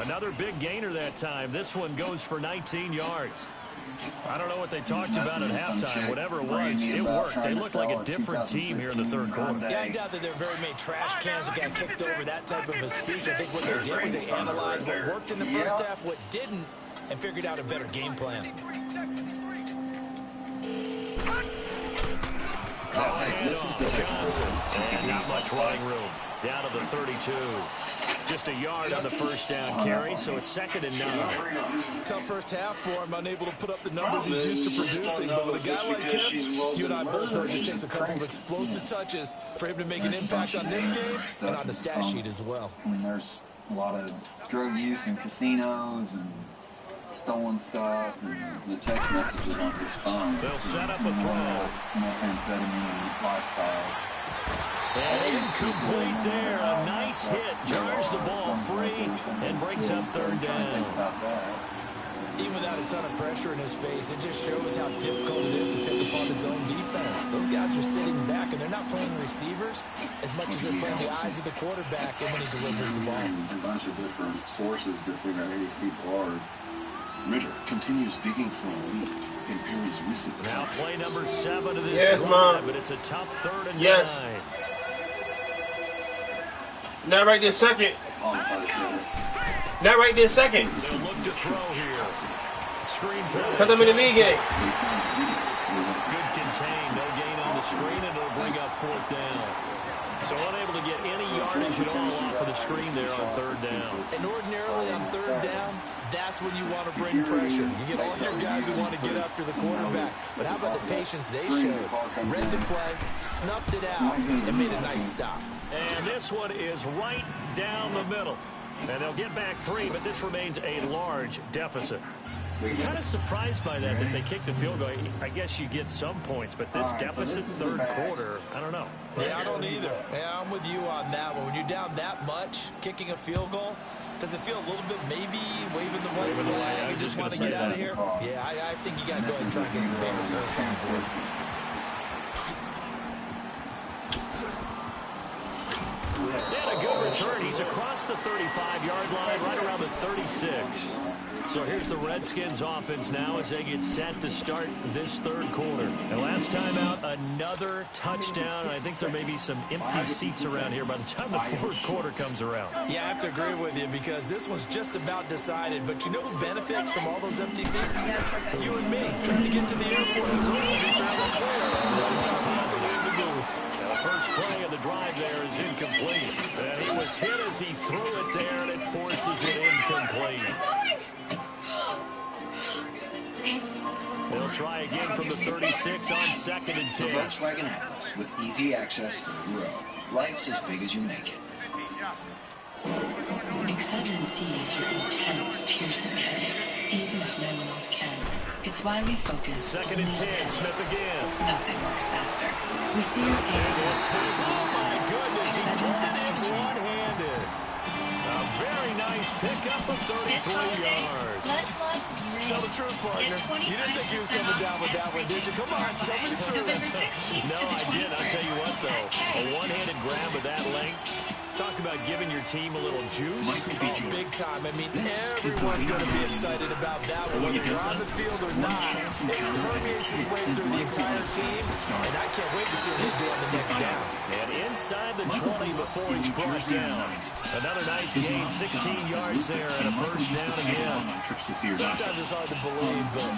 Another big gainer that time. This one goes for 19 yards. I don't know what they talked about at halftime. Whatever it was, it worked. They looked like a different team here in the 3rd quarter. Yeah, I doubt that there are very many trash cans that got kicked over that type of a speech. I think what they did was they analyzed what worked in the first half, what didn't, and figured out a better game plan. This is Johnson. And not much running room. Down to the 32. Just a yard on the 1st down carry, so it's 2nd and 9. Tough first half for him, unable to put up the numbers he's used to producing. But with a guy like him, you and I both know it just takes a couple of explosive touches for him to make an impact on this game and on the stat sheet as well. I mean, there's a lot of drug use in casinos and stolen stuff, and the text messages on his phone. They'll set up a throw. Methamphetamine lifestyle. And incomplete there. A nice hit. Jars the ball free and brings up 3rd down. Even without a ton of pressure in his face, it just shows how difficult it is to pick up on his own defense. Those guys are sitting back, and they're not playing receivers as much as they're playing the eyes of the quarterback and when he delivers the ball. A bunch of different sources to figure out who these people are. Ritter continues digging for a lead in Perry's recent. Now play number 7 of this drive, but it's a tough 3rd and 9. Not right this second. Not right this second. They'll look to throw here. Screen play. Because I'm in the league game. Good contain. No gain on the screen, and it'll bring up 4th down. So unable to get any yardage at all off of the screen there on 3rd down. And ordinarily on 3rd down, that's when you want to bring pressure. You get all your guys who want to get after the quarterback. But how about the patience they showed? Read the play, snuffed it out, and made a nice stop. And this one is right down the middle. And they'll get back 3, but this remains a large deficit. I'm kind of surprised by that they kicked the field goal. I guess you get some points, but this deficit 3rd quarter, I don't know. Yeah, I don't either. Yeah, I'm with you on that one. When you're down that much, kicking a field goal, does it feel a little bit maybe waving the white flag and just want to get out of here? Yeah, I think you got to go ahead and try and get some bigger points on the board. And a good return. He's across the 35-yard line, right around the 36. So here's the Redskins offense now as they get set to start this third quarter. And last time out, another touchdown. I think there may be some empty seats around here by the time the fourth quarter comes around. Yeah, I have to agree with you because this one's just about decided. But you know who benefits from all those empty seats? You and me. Trying to get to the airport results to be fairly clear. Leave the booth. And the first play of the drive there is incomplete. And he was hit as he threw it there, and it forces it incomplete. They'll try again from the 36 on 2nd and 10. The Volkswagen Atlas with easy access through the road. Life's as big as you make it. Excedrin sees your intense, piercing headache, even if no one else can. It's why we focus. 2nd and 10, Smith again. Nothing works faster. We see your aim as possible. Oh my goodness, he Excedrin pulled extra it in strong. one-handed. A very nice pickup of 33 yards. Tell the truth, partner. You didn't think he was coming down with that one, did you? Come on, tell me the truth. No, I didn't. I'll tell you what, though. A one-handed grab of that length. Talk about giving your team a little juice. Oh, big time. I mean, everyone's going to be excited about that one, whether you're on the field or not. It permeates its way through the entire team, and I can't wait to see what they do on the next down. And inside the 20 before he's brought down. Another nice gain, 16 yards there, and a first down again. Sometimes it's hard to believe, but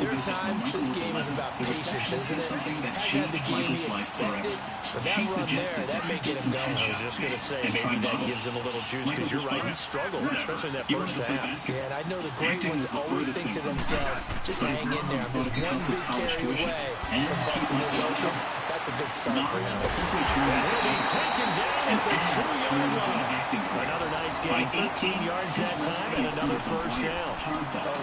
there are times this game is about patience, isn't it? Hasn't had the game he expected, but that run there, that may get him going. I was just going to say, maybe that gives him a little juice, because you're right, he struggled, especially in that first half. Yeah, and I know the great ones always think to themselves, just hang in there. I'm just one big carry away from busting this open. That's a good start for him. He'll be taken down at the 2-yard line. Another nice gain, 13 yards that time, and another first down.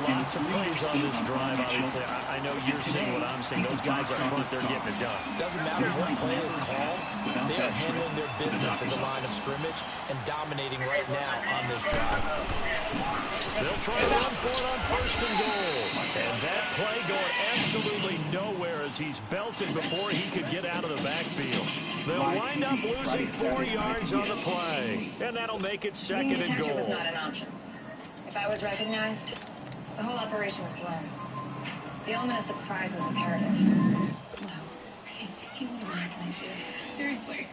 Lots of plays on this drive, obviously. I know you're seeing what I'm seeing. Those guys up front, they're getting it done. Doesn't matter what play is called. They are handling their business in the line of scrimmage and dominating right now on this drive. They'll try to run for it on 1st and goal. And that play going absolutely nowhere as he's belted before he could get out of the backfield. They'll wind up losing 4 yards on the play. And that'll make it 2nd and Detection goal. was not an option. If I was recognized, the whole operation was blown. The element of surprise was imperative. Wow. He would have recognized you. Seriously.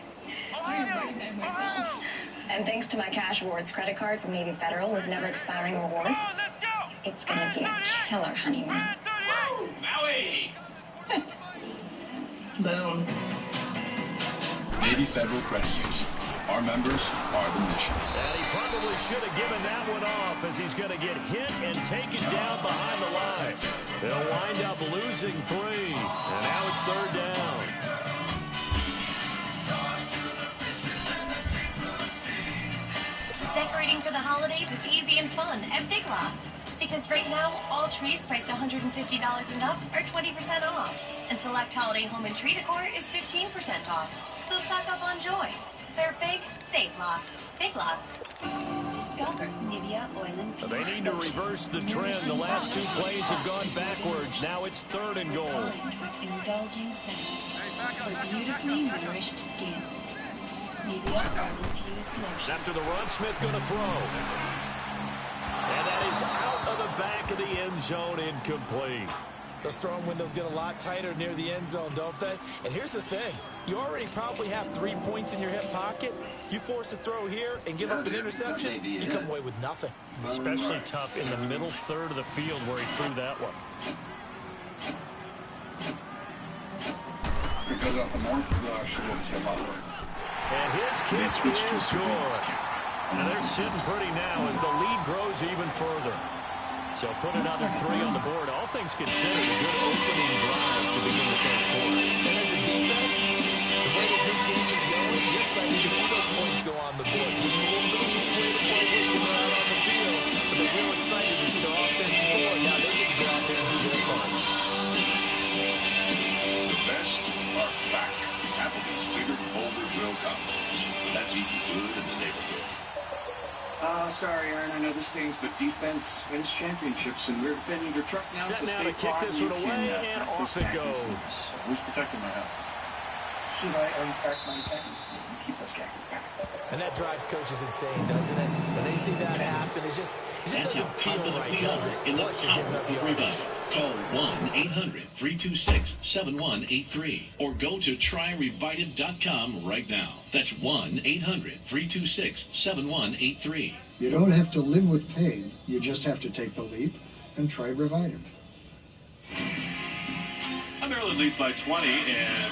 I would recognize myself. And thanks to my Cash Rewards credit card from Navy Federal with never expiring rewards, it's gonna be a killer honeymoon. Woo! Maui! Boom. Navy Federal Credit Union. Our members are the mission. And he probably should have given that one off as he's going to get hit and taken down behind the line. They'll wind up losing 3. And now it's 3rd down. Decorating for the holidays is easy and fun at Big Lots. Because right now, all trees priced $150 and up are 20% off. And select holiday home and tree decor is 15% off. So stock up on joy. Serve big, save lots. Big Lots. Discover Nivea Oil and Peace. They need to reverse the trend. The last 2 plays have gone backwards. Now it's 3rd and goal. Indulging scents for beautifully nourished skin. Nivea Oil-infused lotion. After the run, Smith going to throw. And that is out of the back of the end zone, incomplete. Those throwing windows get a lot tighter near the end zone, don't they? And here's the thing. You already probably have 3 points in your hip pocket. You force a throw here and give up an interception, you come away with nothing. Especially tough in the middle third of the field where he threw that one. Because of the Morph, and his kick is good. And they're sitting pretty now as the lead grows even further. So put another 3 on the board. All things considered, a good opening drive to begin the 3rd quarter. And as a defense, the way that this game is going, you're excited to see those points go on the board. Gives them a little bit of leeway to play with when they're out on the field. But they're real excited to see their offense score. Now they just go out there and do their part. The best are back. Applebee's bigger, bolder grill combos. That's eating good in the neighborhood. Sorry, Aaron, I know this stings, but defense wins championships, and we're defending your truck now. Set now to kick this one away, and off it goes. Who's protecting my house? Should I unpack my khakis? Keep those khakis packed. And that drives coaches insane, doesn't it? When they see that happen, it just doesn't feel right, does it? Plus, you're giving up yardage. Call 1-800-326-7183 or go to tryrevited.com right now. That's 1-800-326-7183. You don't have to live with pain. You just have to take the leap and try Revited. Maryland leads by 20, and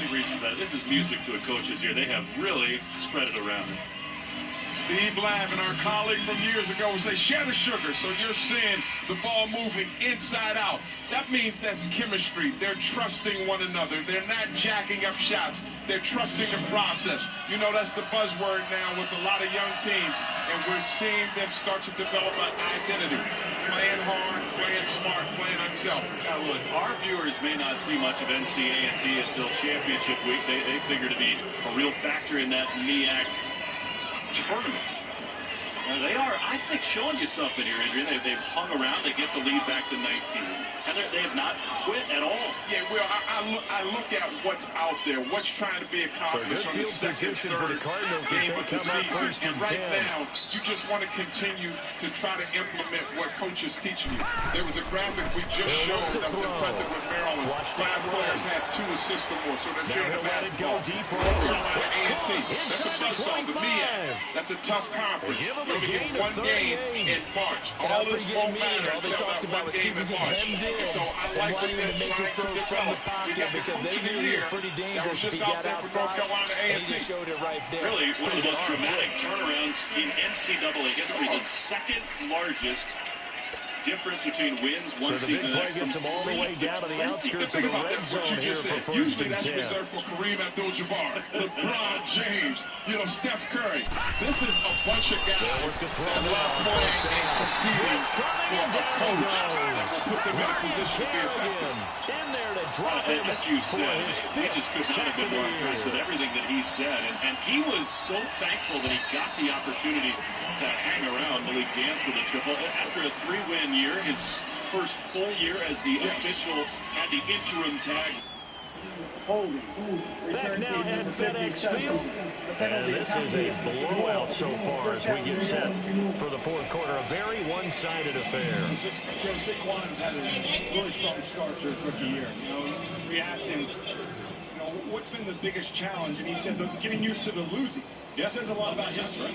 the reason for that, this is music to a coach's ear. They have really spread it around. Steve Lavin, our colleague from years ago, would say, share the sugar. So you're seeing the ball moving inside out. That means that's chemistry. They're trusting one another. They're not jacking up shots. They're trusting the process. You know, that's the buzzword now with a lot of young teams. And we're seeing them start to develop an identity. Playing hard, playing smart, playing unselfish. Now, look, our viewers may not see much of NCAA until championship week. They figure to be a real factor in that MEAC tournament. They are, I think, showing you something here, Adrian. They've hung around. They get the lead back to 19. And they have not quit at all. Yeah, well, I look at what's out there, what's trying to be accomplished on the second, third game of the season. And right now, you just want to continue to try to implement what Coach is teaching you. There was a graphic we just showed that was impressive with Maryland. 5 players had 2 assists or more, so they're sharing the basketball. North Carolina A&T, that's a buzzsaw. The MEAC, that's a tough conference. You only get 1 game in March. All this won't matter until that 1 game in March. So I like what they're trying to develop. We got the coach of the year that was just out there for North Carolina A&T. Really, one of the most dramatic turnarounds in NCAA history. The second largest difference between wins one season and next. Gets them all the way down to the outskirts of the red zone here for first Usually and 10. that's reserved for Kareem Abdul-Jabbar, LeBron James, Steph Curry. This is a bunch of guys that love playing and competing for a coach that will put them in a position to be effective. In there to drop him. As you said, he just could not have been more impressed with everything that he said. And he was so thankful that he got the opportunity to hang around Malik Gantz with a triple. After a 3-win year, his first full year as the official, had the interim tag. Holding. Back now at FedEx Field. And this is a blowout so far as we get set for the fourth quarter. A very one-sided affair. Saquon's had a really strong start to his rookie year. We asked him, what's been the biggest challenge? And he said, getting used to the losing. That says a lot about him, right?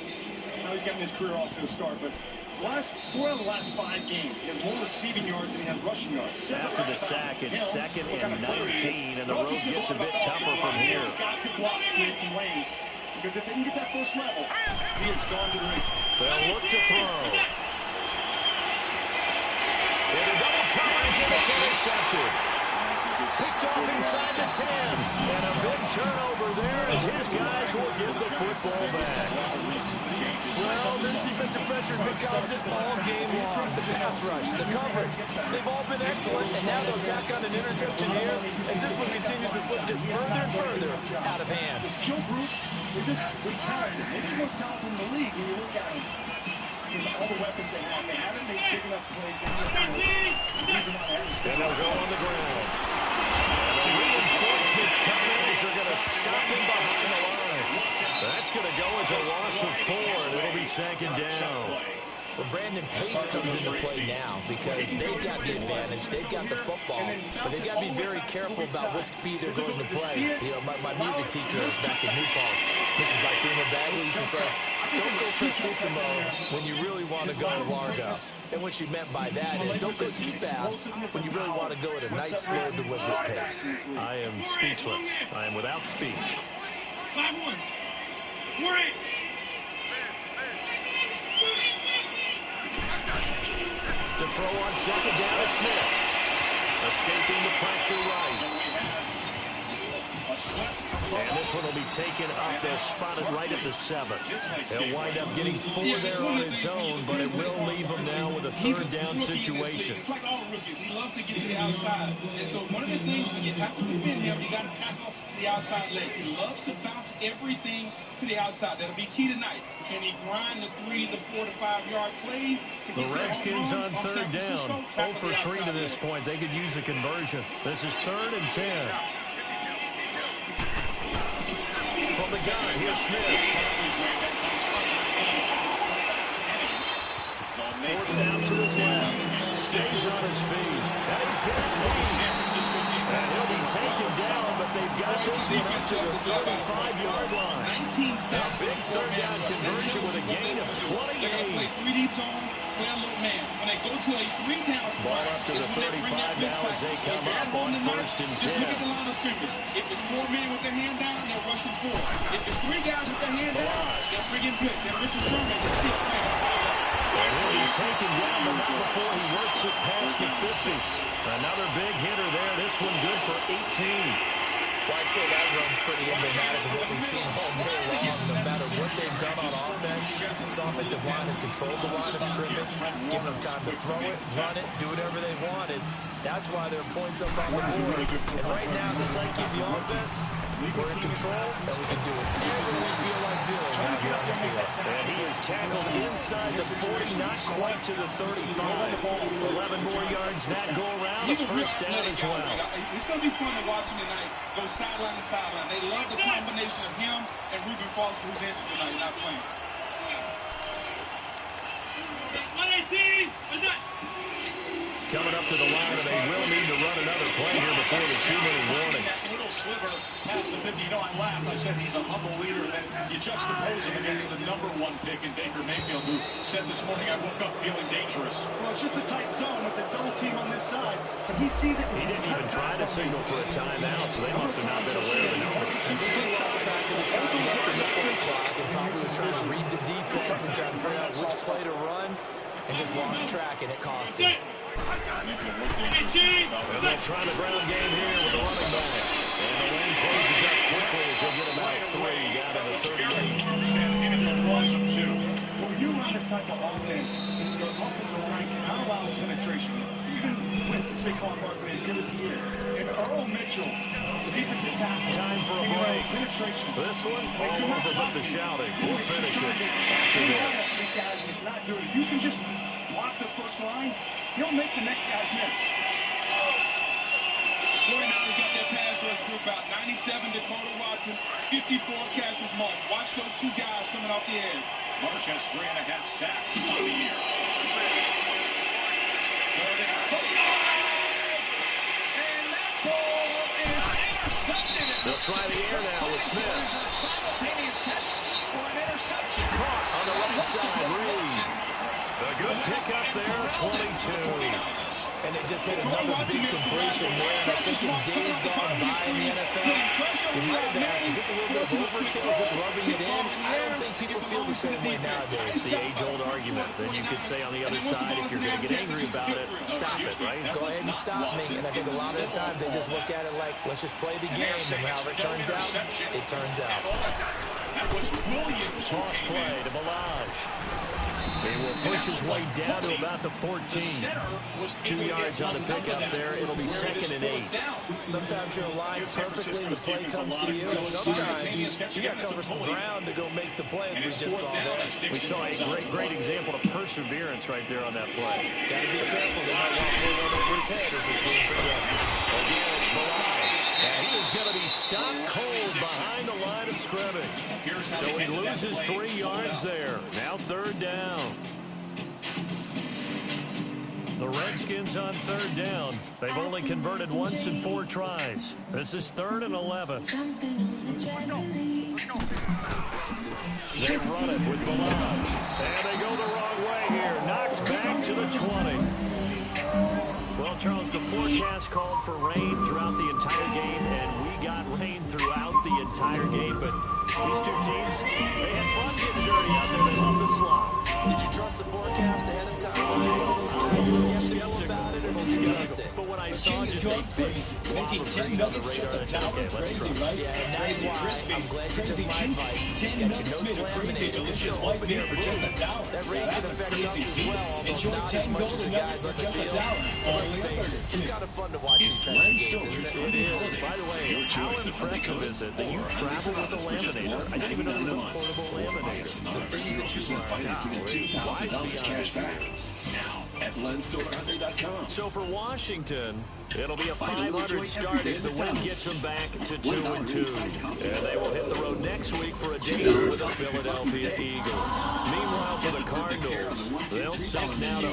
Now he's gotten his career off to a start, but 4 of the last 5 games, he has more receiving yards than he has rushing yards. After the sack, it's 2nd and 19, and the road gets a bit tougher from here. Got to block, create some lanes, because if they can get that first level, he is gone to the races. They'll look to throw. Into double coverage, and it's intercepted. Picked off inside the 10, and a big turnover there as his guys will get the football back. Well, this defensive pressure has been constant all game long. The pass rush, the coverage, they've all been excellent, and now they'll tack on an interception here as this one continues to slip just further and further out of hand. The skill group, they're talented. Maybe the most talented in the league when you look at them. Because all the weapons they haven't made big enough plays. And they'll go on the ground. And the reinforcements coming as they're going to stop him behind the line. That's going to go as a loss of 4, and it'll be 2nd down. Well, Brandon, pace comes into play now because they've got the advantage. They've got the football, but they've got to be very careful about what speed they're going to play. My music teacher back in New Paltz, Mrs. Bathema Bagley, used to say, don't go prestissimo when you really want to go largo. And what she meant by that is don't go too fast when you really want to go at a nice, slow, deliberate pace. I am speechless. I am without speech. 5-1. 4-8. To throw on 2nd down is Smith. Escaping the pressure right. And this one will be taken up. They'll spot it right at the 7. He'll wind up getting 4 there on his own, but it will leave him now with a 3rd down situation. It's like all rookies. He loves to get to the outside. And so one of the things when you have to defend him, you got to tackle the outside leg. He loves to bounce everything to the outside. That'll be key tonight. Can he grind the 3, the 4 to 5 yard plays? The Redskins on 3rd down. 0 for 3 to this point. They could use a conversion. This is 3rd and 10. the gun. Here's Smith. Forced out to his left. Stays on his feet. Now he's getting beat. And he'll be taken down, but they've got this one up to the 35-yard line. A big third down conversion with a gain of 28. Ball up to the 35 now as they come up on 1st and 10. Just look at the line of scrimmage. If it's 4 men with their hand down, they're rushing 4. If it's 3 guys with their hand down, they're bringing blitz. And Richard Sherman is still playing. And he'll be taken down, but not before he works it past the 50. Another big hitter there. This one good for 18. Well, I'd say that run's pretty emblematic of what we've seen all day long. No matter what they've done on offense, this offensive line has controlled the line of scrimmage, giving them time to throw it, run it, do whatever they wanted. That's why there are points up on the board. And right now, the psyche of the offense, we're in control, and we can do whatever we feel like doing out here on the field. And he is tackled inside the 40, not quite to the 35. 11 more yards that go around. A first down as well. It's going to be fun to watch him tonight. Go sideline to sideline. They love the combination of him and Reuben Foster, who's injured tonight, not playing. 118! Coming up to the line, and they will need to run another play here before the 2-minute warning. That little sliver past the 50. You know, I laughed. I said he's a humble leader. And then you juxtapose him against the #1 pick in Baker Mayfield, who said this morning, I woke up feeling dangerous. Well, it's just a tight zone with this double team on this side. But he sees it. He didn't even try to signal for a timeout, so they must have not been aware of the numbers. I think he lost track of the time left in the play clock and probably was trying to read the defense and trying to figure out which play to run and just lost track, and it cost him. And they'll try the ground game here with the running back. And the lane closes up quickly as they get about 3 down to the 38. And it's awesome, too. When you run this type of offense, your offensive line cannot allow penetration, even with Saquon Barkley as good as he is. And Earl Mitchell, the defensive tackle. Time for a break. Penetration. This one, all over but the shouting. We'll finish it after this. These guys cannot do it. You can just block the first line. He'll make the next guys miss. 49ers got their pass rush group out. 97 Dakota Watson, 54 Cassius Marsh. Watch those 2 guys coming off the edge. Marsh has 3.5 sacks on the year. And that ball is intercepted. They'll try the air now with Smith. There's a simultaneous catch for an interception. Caught on the right side, Reed. A good pickup there, 22. And they just hit another big completion there. And I think in days gone by in the NFL, you might have asked, is this a little bit of overkill? Is this rubbing it in? I don't think people feel the same way nowadays. It's the age-old argument. Then you could say on the other side, if you're going to get angry about it, stop it, right? Go ahead and stop me. And I think a lot of the time they just look at it like, let's just play the game. And however it turns out, it turns out. That was Williams. Toss play to Balaj. He will push his way down to about the 14. 2 yards on the pickup there. It'll be 2nd and 8. Sometimes you're aligned perfectly, the play comes to you, and sometimes you got to cover some ground to go make the play, as we just saw there. We saw a great example of perseverance right there on that play. Got to be careful. They might want to play one over his head as this game progresses. Again, it's Balaj. And he is going to be stopped cold behind the line of scrimmage. So he loses 3 yards there. Now 3rd down. The Redskins on 3rd down. They've only converted once in 4 tries. This is 3rd and 11. They run it with Balaj. And they go the wrong way here. Knocked back to the 20. Well, Charles, the forecast called for rain throughout the entire game, and we got rain throughout the entire game. But these 2 teams, they had fun getting dirty out there. They love the slop. Did you trust the forecast ahead of time? About it, or did you trust it? But when I saw just a big making 10 nuggets just a dollar, crazy, right? Yeah, crazy crispy, crazy juicy. 10 nuggets made a crazy delicious white beer for just $1. That's a crazy deal. Enjoy 10 golden nuggets for just $1. It's kind of fun to watch these types of games, isn't it? It is. By the way, how impressive is it that you travel with a laminator? I didn't even know there was a portable laminator. $2,000 cash back. Now, at LensDollarHunter.com. So for Washington, it'll be a 500 start as the win gets them back to 2-2. And they will hit the road next week for a date with the Philadelphia Eagles. Meanwhile, for the Cardinals, they'll sink now to 0-4.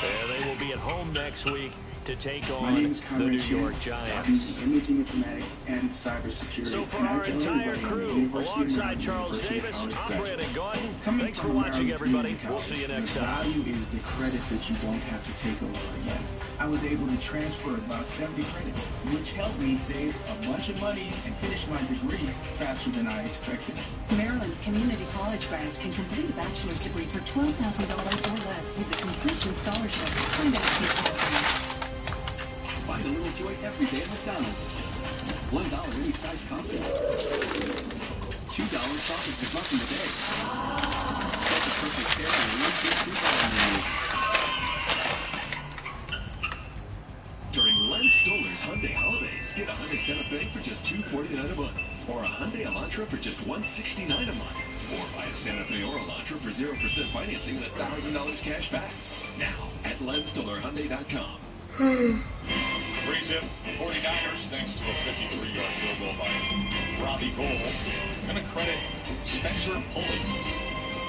And they will be at home next week to take on the New York Giants. Imaging informatics and cybersecurity. So for our entire crew, alongside Charles Davis, I'm Brandon Gordon. Thanks for watching, everybody. We'll see you next time. The value is the credits that you won't have to take over again. I was able to transfer about 70 credits, which helped me save a bunch of money and finish my degree faster than I expected. Maryland community college grads can complete a bachelor's degree for $12,000 or less with the completion scholarship. Find out if you're qualified. Find a little joy every day at McDonald's. $1 any size coffee. $2 sausage is much in the day. That's a perfect pair of $1 menu. During Len Stoller's Hyundai Holidays, get a Hyundai Santa Fe for just $249 a month, or a Hyundai Elantra for just $169 a month, or buy a Santa Fe or Elantra for 0% financing with $1,000 cash back. Now at LensDollarHyundai.com. 3-zip 49ers, thanks to a 53-yard field goal by Robbie Gould. I'm going to credit Spencer Pulley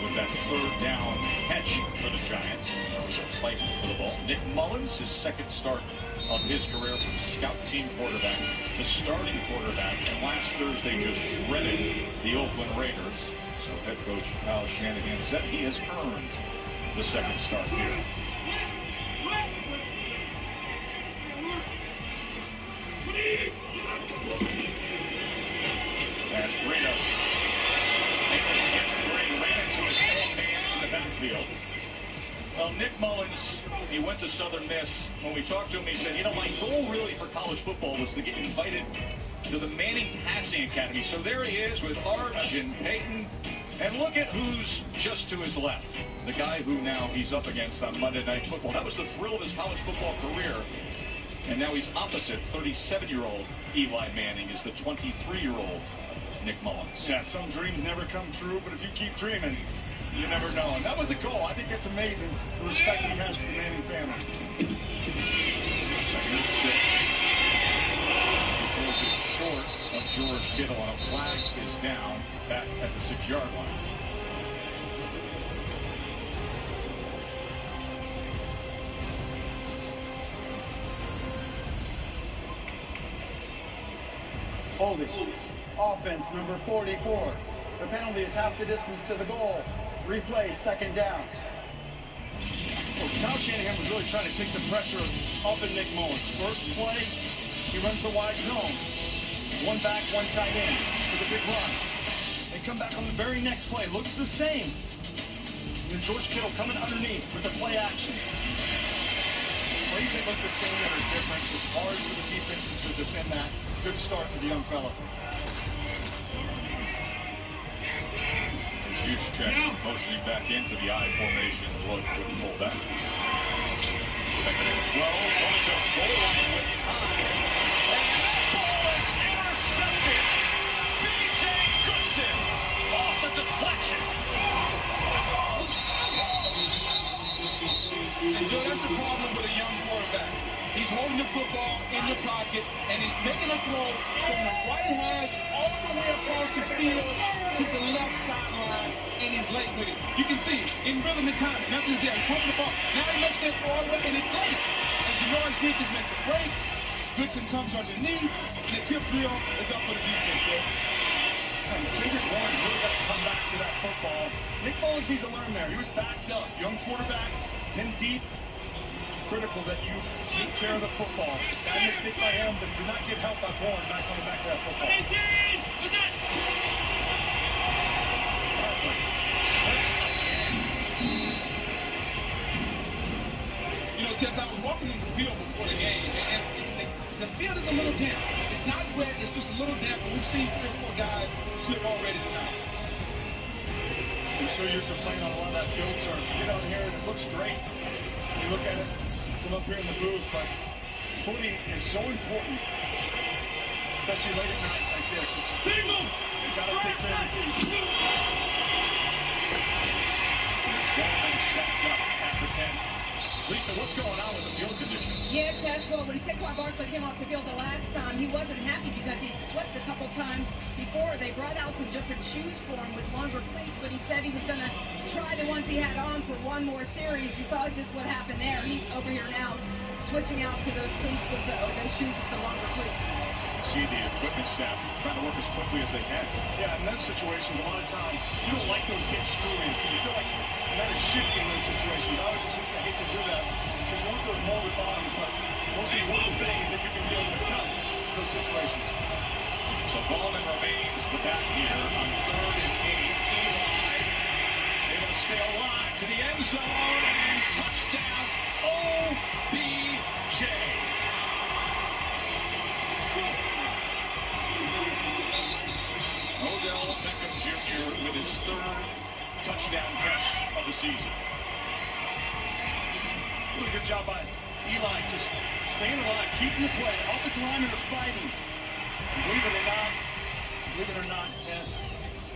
with that third down catch for the Giants. There was a fight for the ball. Nick Mullins, his second start of his career from scout team quarterback to starting quarterback. And last Thursday just shredded the Oakland Raiders. So head coach Kyle Shanahan said he has earned the second start here. That's Breda. Ran into his own man in the backfield. Well, Nick Mullins, he went to Southern Miss. When we talked to him, he said, you know, my goal really for college football was to get invited to the Manning Passing Academy. So there he is with Arch and Peyton. And look at who's just to his left. The guy who now he's up against on Monday Night Football. That was the thrill of his college football career. And now he's opposite 37-year-old Eli Manning is the 23-year-old Nick Mullins. Yeah, some dreams never come true, but if you keep dreaming, you never know. And that was a goal. I think that's amazing, the respect he has for the Manning family. Second and 6. As he throws it short of George Kittle, and a flag is down back at the 6-yard line. Holding. Offense number 44. The penalty is half the distance to the goal. Replay, second down. Well, Kyle Shanahan was really trying to take the pressure off of Nick Mullins. First play, he runs the wide zone. One back, one tight end for the big run. They come back on the very next play. Looks the same. And then George Kittle coming underneath with the play action. Plays that look the same that are different. It's hard for the defenses to defend that. Good start for the young fella. Juszczyk motioning back into the I formation. Look with the fullback. Second and 12. Goes up goal line with time. And that ball is intercepted. B.J. Goodson off the deflection. And Joe, that's the problem with a young quarterback. He's holding the football in the pocket, and he's making a throw from the right hash all the way across the field to the left sideline, and he's late with it. You can see it in rhythm and timing. Nothing's there. He's pumping the ball. Now he makes that throw all the way, and it's late. And Janoris Jenkins makes a break. Goodson comes underneath. The tip drill is up for the defense, bro. Kendrick Warren really got to come back to that football. Nick Mullins needs to learn there. He was backed up. Young quarterback, then deep. Critical that you take care of the football. Bad mistake by him, but do not get help by Bourne not coming back to that football. You know, Tess, I was walking in the field before the game, and the field is a little damp. It's not wet, it's just a little damp, but we've seen 3 or 4 guys slip already tonight. I'm so used to playing on a lot of that field turf. You get out here and it looks great. You look at it from up here in the booth, but footing is so important, especially late at night like this. It's single. You gotta take care of your feet. There's Gorman snapped up at the 10. Lisa, what's going on with the field conditions? Yeah, Tess, well, when Saquon Barkley came off the field the last time, he wasn't happy because he slipped a couple times before. They brought out some different shoes for him with longer cleats, but he said he was going to try the ones he had on for one more series. You saw just what happened there. He's over here now switching out to those cleats with those shoes with the longer cleats. See the equipment staff trying to work as quickly as they can. Yeah, in those situations, a lot of time, you don't like those big screw-ins because you feel like you got to shift in those situations. I would just hate to do that because you want those molded bottoms, but the most important thing is that you can be able to cut those situations. So Ballman remains the back here on 3rd and 8. Eli able to stay alive to the end zone and touchdown OBJ. Odell Beckham Jr. with his 3rd touchdown catch of the season. Really good job by Eli, just staying alive, keeping the play. Offensive linemen are fighting. Believe it or not, Tess,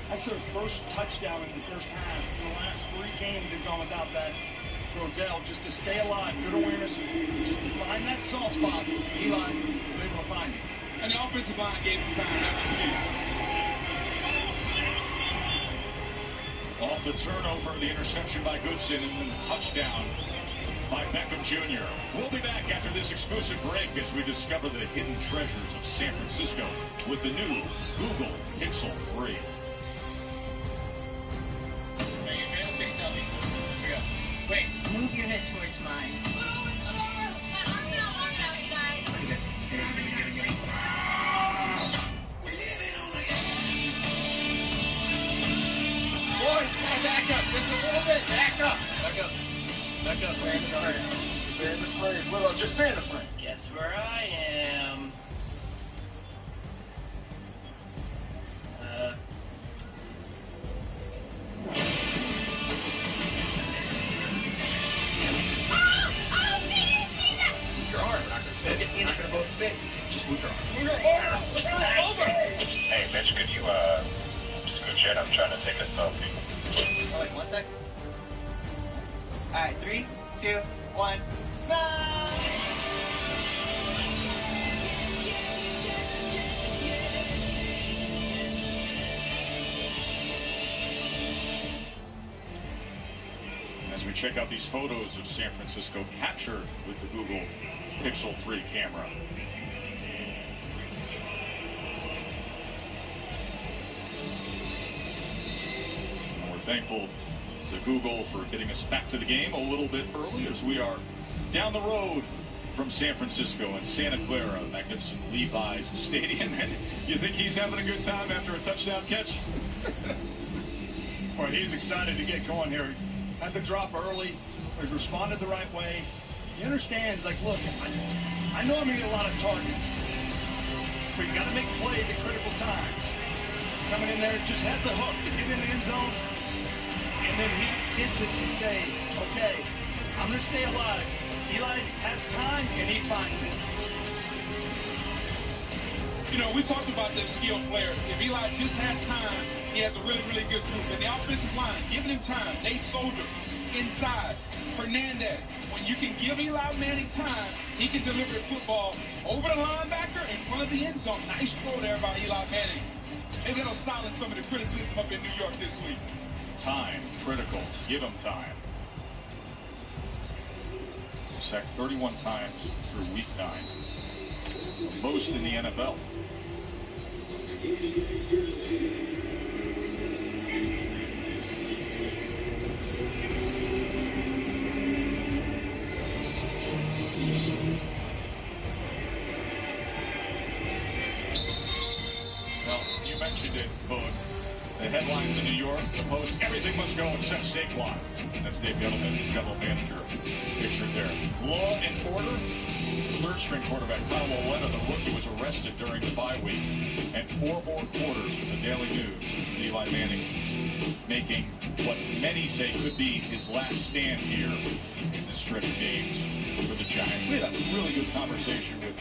that's their first touchdown in the first half. In the last 3 games, they've gone without that for Odell, just to stay alive, good awareness, just to find that soft spot. Eli was able to find it. And the offensive line gave him time. That was key. Off the turnover, the interception by Goodson, and then the touchdown by Beckham Jr. We'll be back after this exclusive break as we discover the hidden treasures of San Francisco with the new Google Pixel 3. Wait, move your head towards mine. Boy, back up just a little bit. Back up. Back up. Back up. Stand in the frame. Stand in the frame. Willow, just stand in the frame. Guess where I am. Move your arm. We're not going to fit. We're not going to both fit. Just move your arm. Move your arm. Just move over. Hey, Mitch, could you, just go chat? I'm trying to take a selfie. Oh, wait, 1 sec. Alright, 3, 2, 1. Smile! As we check out these photos of San Francisco captured with the Google Pixel 3 camera. And we're thankful to Google for getting us back to the game a little bit early as we are down the road from San Francisco and Santa Clara, magnificent Levi's Stadium. And you think he's having a good time after a touchdown catch? Well, he's excited to get going here. Had the drop early, has responded the right way. He understands, like, look, I know I'm going to get a lot of targets, but you got to make plays at critical times. He's coming in there, just has the hook to get in the end zone, and then he gets it to say, okay, I'm going to stay alive. Eli has time, and he finds it. You know, we talked about the skilled players. If Eli just has time, he has a really, really good group. And the offensive line, giving him time. Nate Soldier, inside. Hernandez. When you can give Eli Manning time, he can deliver the football over the linebacker in front of the end zone. Nice throw there by Eli Manning. Maybe that'll silence some of the criticism up in New York this week. Time, critical. Give him time. Sacked 31 times through week 9. The most in the NFL. Well, you mentioned it, Boone. The headlines in New York, the Post, everything must go except Saquon. That's Dave Gettleman, general manager, pictured there. Law and order. Third-string quarterback Kyle Waletta, the rookie, was arrested during the bye week. And 4 more quarters from the Daily News. Eli Manning making what many say could be his last stand here in this stretch of games for the Giants. We had a really good conversation with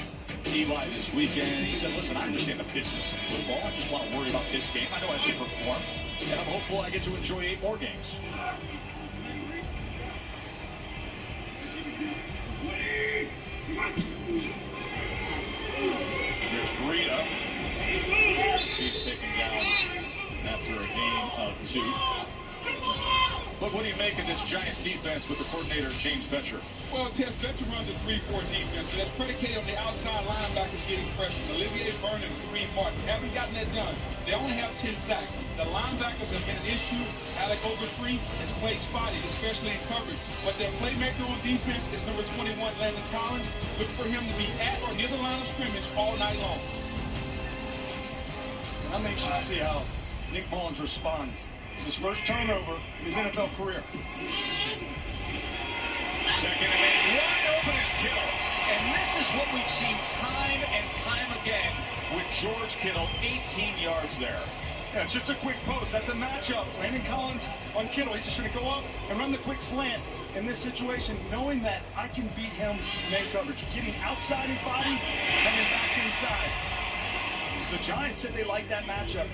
Eli this weekend. He said, listen, I understand the business of football. I just want to worry about this game. I know I can perform, and I'm hopeful I get to enjoy 8 more games. Here's Breida. She's taken down after a gain of 2. But what do you make of this Giants defense with the coordinator, James Betcher? Well, Tess, Betcher runs a 3-4 defense, so that's predicated on the outside linebackers getting pressure. Olivier Vernon and Kareem Martin haven't gotten that done. They only have 10 sacks. The linebackers have been an issue. Alec Ogletree has played spotty, especially in coverage. But their playmaker on defense is number 21, Landon Collins. Look for him to be at or near the line of scrimmage all night long. I'm anxious to see how Nick Mullins responds. It's his first turnover in his NFL career. Second and 8, wide open is Kittle. And this is what we've seen time and time again with George Kittle, 18 yards there. Yeah, it's just a quick post. That's a matchup. Landon Collins on Kittle. He's just going to go up and run the quick slant in this situation, knowing that I can beat him in man coverage. Getting outside his body, coming back inside. The Giants said they like that matchup,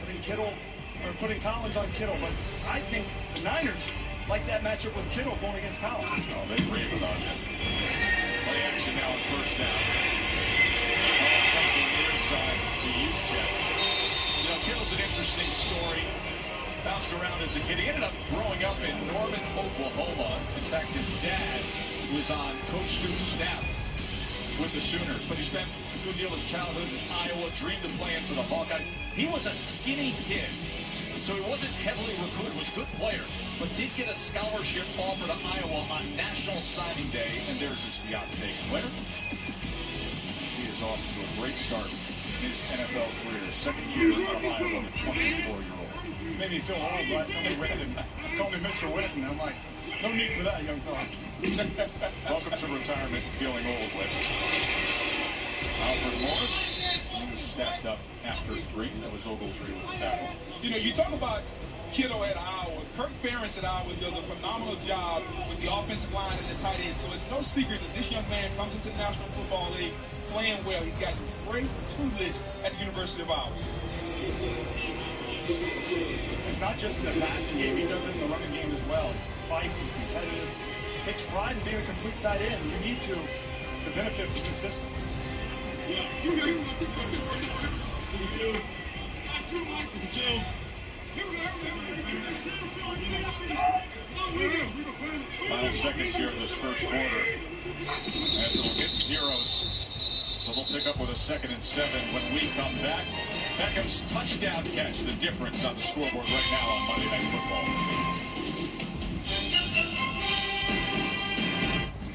putting Collins on Kittle, but I think the Niners like that matchup with Kittle going against Collins. Oh, they rave about him. Play action now on first down. Collins comes to the near side to Juszczyk. You know, Kittle's an interesting story. Bounced around as a kid. He ended up growing up in Norman, Oklahoma. In fact, his dad was on Coach Stu's staff with the Sooners, but he spent a good deal of his childhood in Iowa, dreamed of playing for the Hawkeyes. He was a skinny kid, so he wasn't heavily recruited, was a good player, but did get a scholarship offer to Iowa on National Signing Day, and there's his fiancée, Claire. He is off to a great start in his NFL career. Second year out of Iowa, the 24-year-old. Made me feel old last time we read him. Called me Mr. Whitten. I'm like, no need for that, young fella. Welcome to retirement, feeling old with. Alfred Morris, who stepped up after 3. That was Ogletree with the tackle. You know, you talk about Kittle at Iowa. Kirk Ferentz at Iowa does a phenomenal job with the offensive line and the tight end. So it's no secret that this young man comes into the National Football League playing well. He's got great tutelage at the University of Iowa. It's not just in the passing game. He does it in the running game as well. He fights, he's competitive. Takes pride in being a complete tight end. You need to benefit from the system. Final seconds here of this first quarter. As it'll get zeros. So they'll pick up with a 2nd and 7 when we come back. Beckham's touchdown catch, the difference on the scoreboard right now on Monday Night Football.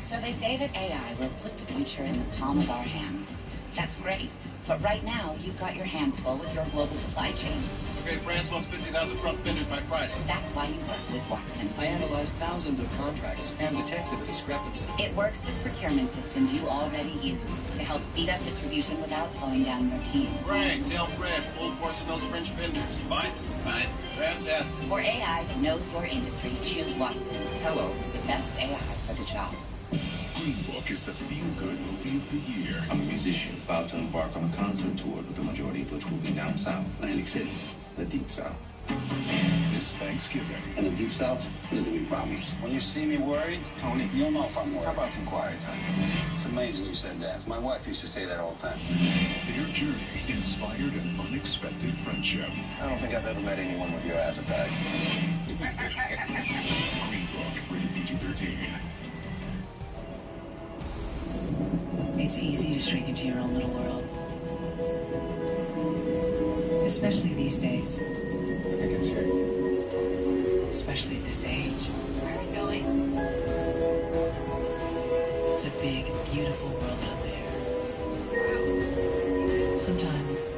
So they say that AI will put the future in the palm of our hands. That's great. But right now, you've got your hands full with your global supply chain. Okay, France wants 50,000 front vendors by Friday. That's why you work with Watson. I analyzed thousands of contracts and detected a discrepancy. It works with procurement systems you already use to help speed up distribution without slowing down your team. Right, tell Fred, full course of those French vendors. Fine. Fine. Fantastic. For AI that knows your industry, choose Watson. Hello. The best AI for the job. Green Book is the feel-good movie of the year. I'm a musician about to embark on a concert tour, with the majority of which will be down south, Atlantic City, the Deep South. This Thanksgiving. And the Deep South, little we promise. When you see me worried, Tony, you'll know if I'm worried. How about some quiet time? It's amazing you said that. My wife used to say that all the time. Their journey inspired an unexpected friendship. I don't think I've ever met anyone with your appetite. Green Book, rated PG-13. It's easy to shrink into your own little world. Especially these days. I think it's here. Especially at this age. Where are we going? It's a big, beautiful world out there. Sometimes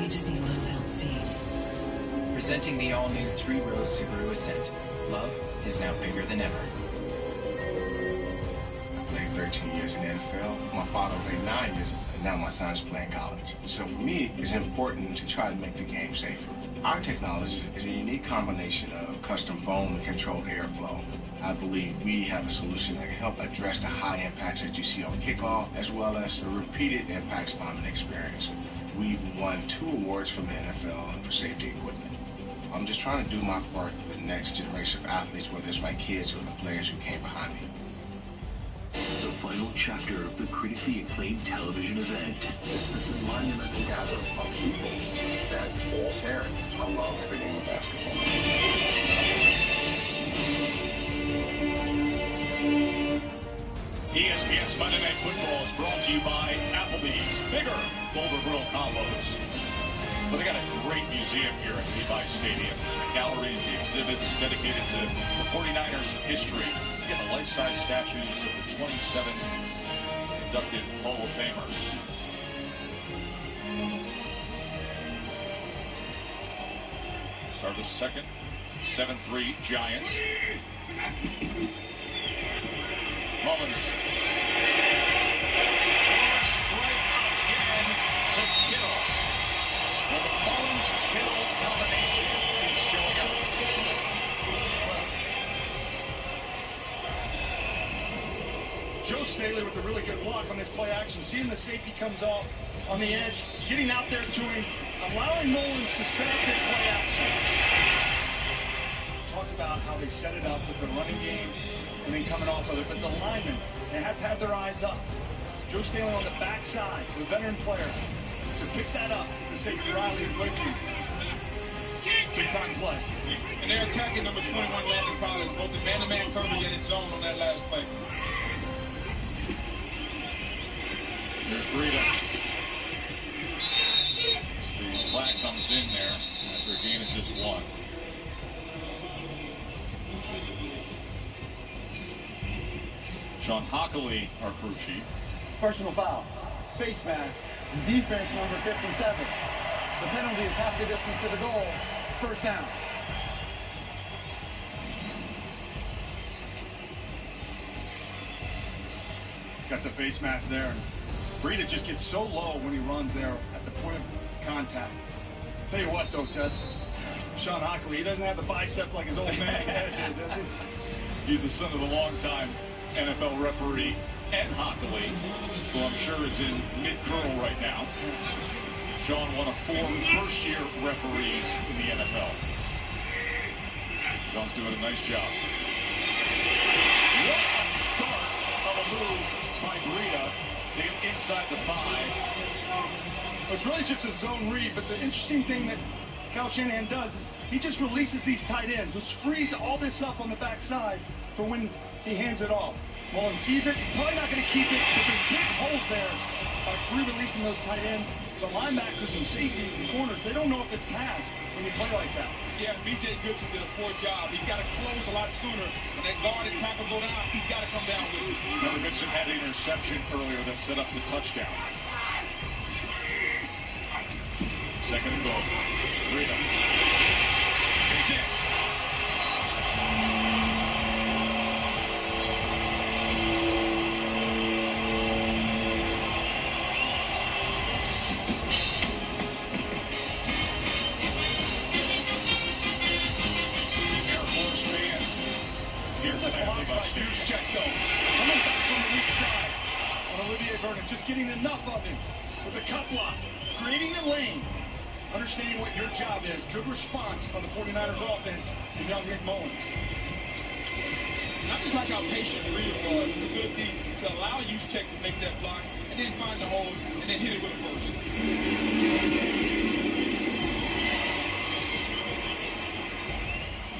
you just need a little help seeing. Presenting the all-new 3-row Subaru Ascent. Love is now bigger than ever. 13 years in the NFL. My father played 9 years, and now my son's playing college. So for me, it's important to try to make the game safer. Our technology is a unique combination of custom foam and controlled airflow. I believe we have a solution that can help address the high impacts that you see on kickoff, as well as the repeated impacts bombing experience. We won 2 awards from the NFL for safety equipment. I'm just trying to do my part for the next generation of athletes, whether it's my kids or the players who came behind me. The final chapter of the critically acclaimed television event. It's this monumental gathering of people that all share a love for the game of basketball. ESPN's Monday Night Football is brought to you by Applebee's. Bigger Boulder Grill combos. But they got a great museum here at Levi Stadium. The galleries, the exhibits dedicated to the 49ers history. You get the life-size statues of the 27 inducted Hall of Famers. Start the second. 7-3 Giants. Mullins. Strike again to Kittle. Well, the Mullins-Kittle combination is showing up. Joe Staley with a really good block on this play action. Seeing the safety comes off on the edge, getting out there to him, allowing Mullins to set up his play action. Talked about how they set it up with the running game and then coming off of it. But the linemen, they have to have their eyes up. Joe Staley on the backside, the veteran player, to pick that up. The safety Riley blitzing. Big time play. And they're attacking number 21, Landon Collins, both the man-to-man coverage and its zone on that last play. There's Breida. The flag comes in there after a gain of just one. Sean Hockley, our crew chief. Personal foul. Face mask. Defense number 57. The penalty is half the distance to the goal. First down. Got the face mask there. Breida just gets so low when he runs there at the point of contact. Tell you what, though, Tess. Sean Hockley, he doesn't have the bicep like his old man did, does he? He's the son of the longtime NFL referee Ed Hockley, who I'm sure is in mid-curl right now. Sean, one of 4 first-year referees in the NFL. Sean's doing a nice job. What a dart of a move by Breida to get inside the 5. It's really just a zone read, but the interesting thing that Kyle Shanahan does is he just releases these tight ends, which frees all this up on the backside for when he hands it off. Mullins sees it, he's probably not going to keep it, but there's big holes there by re-releasing those tight ends. The linebackers and safeties and corners, they don't know if it's passed when you play like that. Yeah, B.J. Goodson did a poor job. He's got to close a lot sooner. When that guard and tackle go down, he's got to come down with it. Remember, Goodson had an interception earlier that set up the touchdown. Second and goal. Breida. It's in. Just getting enough of him with the cut block, creating a lane, understanding what your job is. Good response on the 49ers offense and young Nick Mullins. I just like how patient Breida was. His ability to allow Juszczyk to make that block and then find the hole and then hit it with a burst.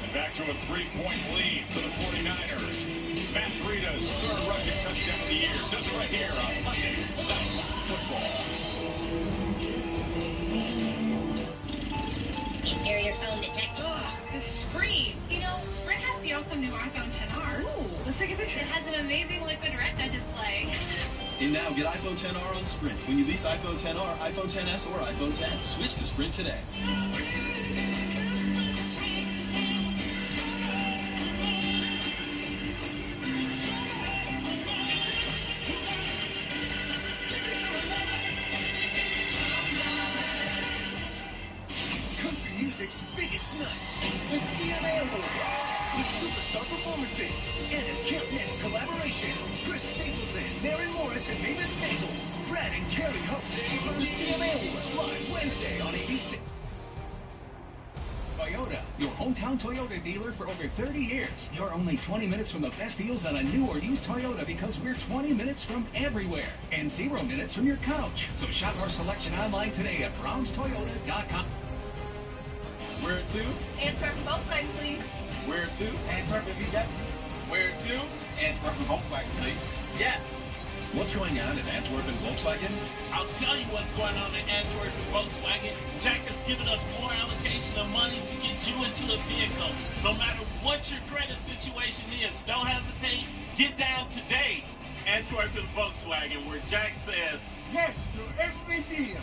And back to a 3-point lead for the 49ers. Matt Breida's 3rd rushing touchdown of the year. Does it right here on Monday Night Football. Hear your phone detecting. The screen. You know, Sprint has the awesome new iPhone XR. Ooh, let's take a picture. It has an amazing liquid retina display. And now get iPhone XR on Sprint. When you lease iPhone XR, iPhone XS, or iPhone X, switch to Sprint today. Music's biggest night, the CMA Awards, with superstar performances and a can't-miss collaboration. Chris Stapleton, Maren Morris, and Mavis Staples, Brad and Carrie host from the CMA Awards live Wednesday on ABC. Toyota, your hometown Toyota dealer for over 30 years. You're only 20 minutes from the best deals on a new or used Toyota because we're 20 minutes from everywhere and 0 minutes from your couch. So shop our selection online today at brownstoyota.com. Where to? Antwerp Volkswagen, please. Where to? Antwerp VW. Where to? Antwerp Volkswagen, please. Yes. What's going on at Antwerp and Volkswagen? I'll tell you what's going on at Antwerp and Volkswagen. Jack has given us more allocation of money to get you into a vehicle. No matter what your credit situation is, don't hesitate. Get down today. Antwerp and Volkswagen, where Jack says yes to every deal.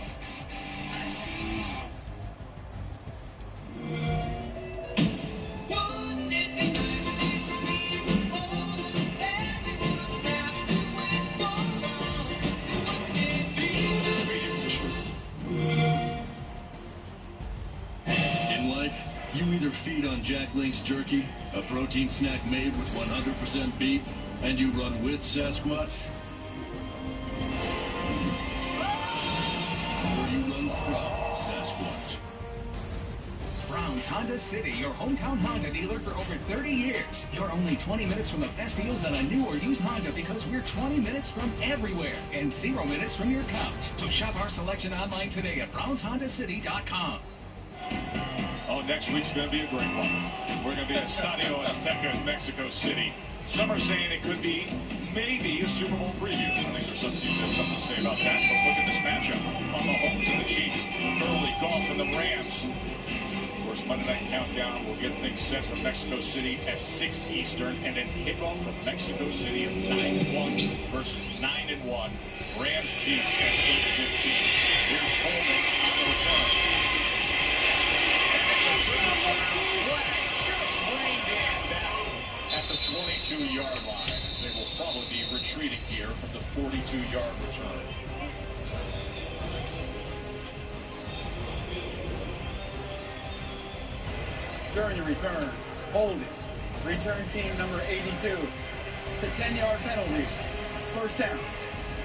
In life, you either feed on Jack Link's jerky, a protein snack made with 100% beef, and you run with Sasquatch, or you run from Sasquatch. Brown's Honda City, your hometown Honda dealer for over 30 years. You're only 20 minutes from the best deals on a new or used Honda because we're 20 minutes from everywhere and 0 minutes from your couch. So shop our selection online today at brownshondacity.com. Oh, next week's going to be a great one. We're going to be at Estadio Azteca in Mexico City. Some are saying it could be maybe a Super Bowl preview. I think there's some teams that have something to say about that. But look at this matchup on the Mahomes and the Chiefs. Early Goff and the Rams. Of course, Monday Night Countdown will get things set for Mexico City at 6 Eastern. And then kickoff from Mexico City at 9-1 versus 9-1. Rams, Chiefs at 8:15. Here's Coleman on the return. Just rained in down at the 22-yard line as they will probably be retreating here from the 42-yard return. During your return, holding. Return team number 82. The 10-yard penalty. First down.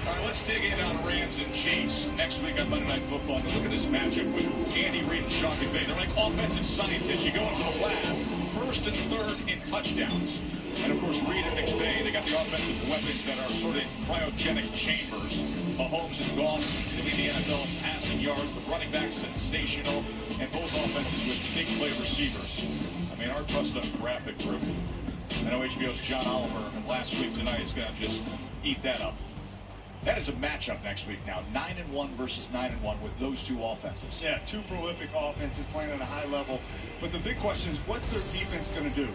All right, let's dig in on Rams and Chiefs next week on Monday Night Football. And look at this matchup with Andy Reid and Sean McVay. They're like offensive scientists. You go into the lab, first and third in touchdowns. And, of course, Reid and McVay, they got the offensive weapons that are sort of cryogenic chambers. Mahomes and Goff leading the NFL in passing yards. The running back sensational. And both offenses with big play receivers. I mean, our trust on graphic group. I know HBO's John Oliver, and last week tonight is going to just eat that up. That is a matchup next week now. 9-1 versus 9-1 with those two offenses. Yeah, two prolific offenses playing at a high level. But the big question is, what's their defense going to do?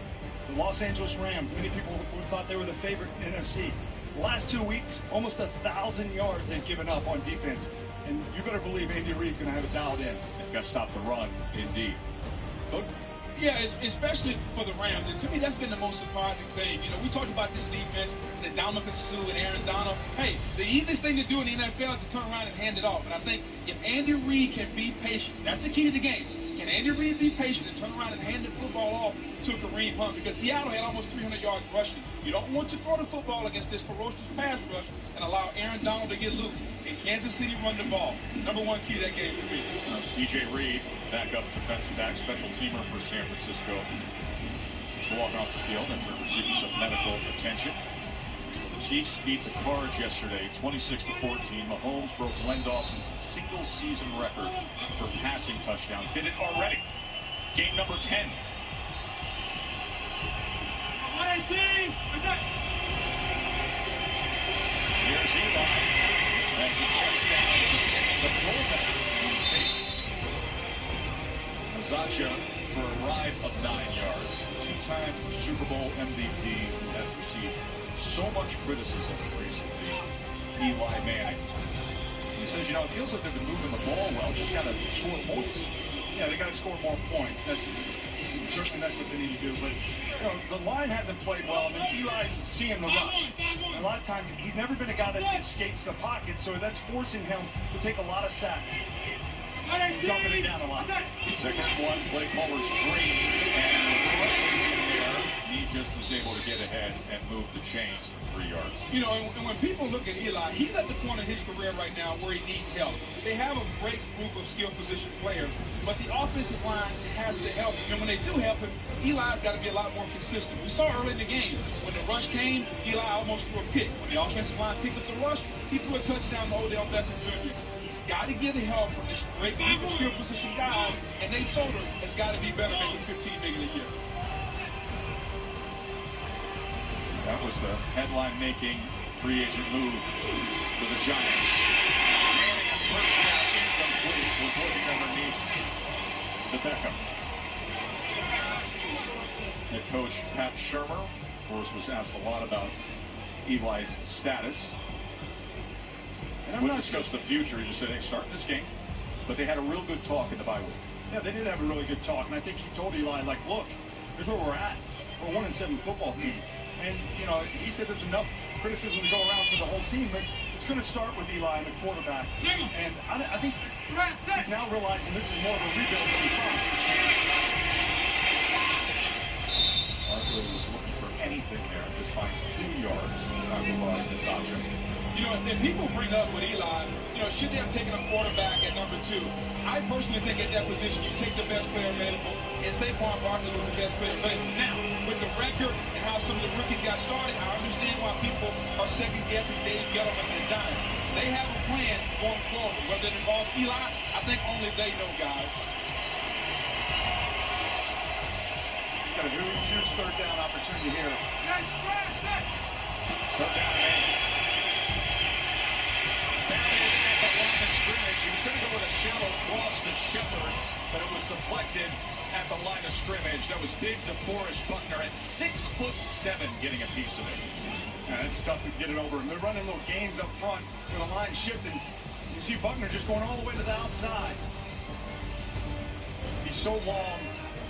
The Los Angeles Rams, many people thought they were the favorite in NFC. The last 2 weeks, almost 1,000 yards they've given up on defense. And you better believe Andy Reid's going to have it dialed in. They've got to stop the run, indeed. But yeah, especially for the Rams. And to me, that's been the most surprising thing. You know, we talked about this defense, and Ndamukong Suh and Aaron Donald. Hey, the easiest thing to do in the NFL is to turn around and hand it off. And I think if Andy Reid can be patient, that's the key to the game. Can Andy Reid be patient and turn around and hand the football off to Kareem Hunt? Because Seattle had almost 300 yards rushing. You don't want to throw the football against this ferocious pass rush and allow Aaron Donald to get loose. And Kansas City run the ball. Number one key to that game for me. DJ Reed, backup defensive back, special teamer for San Francisco. He's walking off the field after receiving some medical attention. The Chiefs beat the Cards yesterday, 26-14. Mahomes broke Len Dawson's single-season record for passing touchdowns. Did it already. Game number 10. Here's Eli as he checks down the fullback in case. Azacha for a ride of 9 yards. Two-time Super Bowl MVP has received so much criticism recently. Eli Manning. He says, you know, it feels like they've been moving the ball well, just got to score points. Yeah, they got to score more points. Certainly that's what they need to do. But you know, the line hasn't played well. I mean, Eli's seeing the rush. And a lot of times he's never been a guy that escapes the pocket, so that's forcing him to take a lot of sacks. Dumping it down a lot. Second and one, play caller's green, and there needs just was able to get ahead and move the chains for 3 yards. You know, and when people look at Eli, he's at the point in his career right now where he needs help. They have a great group of skill position players, but the offensive line has to help him. And when they do help him, Eli's got to be a lot more consistent. We saw early in the game, when the rush came, Eli almost threw a pick. When the offensive line picked up the rush, he threw a touchdown to Odell Beckham Jr. He's got to get help from this great group of skill position guys, and Nate Solder has got to be better, making $15 million a year. That was the headline-making free agent move for the Giants. First down incomplete, was looking underneath to Beckham. Head coach Pat Shermer, of course, was asked a lot about Eli's status. And I'm not discuss the future. He just said, hey, start this game. But they had a real good talk in the bye week. Yeah, they did have a really good talk, and I think he told Eli, like, look, here's where we're at. We're a 1-7 football team. And, you know, he said there's enough criticism to go around for the whole team, but it's going to start with Eli and the quarterback. And I think he's now realizing this is more of a rebuild than he thought. Arthur was looking for anything there. Just finds 2 yards. Tackled by Zacha. You know, if people bring up with Eli, you know, should they have taken a quarterback at number 2? I personally think at that position, you take the best player available, and Saquon Barkley was the best player available. Now, with the record and how some of the rookies got started, I understand why people are second-guessing Dave Gettleman and the Giants. They have a plan going forward. Whether it involves Eli, I think only they know, guys. He's got a huge third down opportunity here. Third down and 8. Batted at the line of scrimmage. He was going to go with a shallow cross to Shepard, but it was deflected at the line of scrimmage. That was big DeForest Buckner at 6'7", getting a piece of it. Yeah, it's tough to get it over. And they're running little games up front with the line shifting. You see Buckner just going all the way to the outside. He's so long,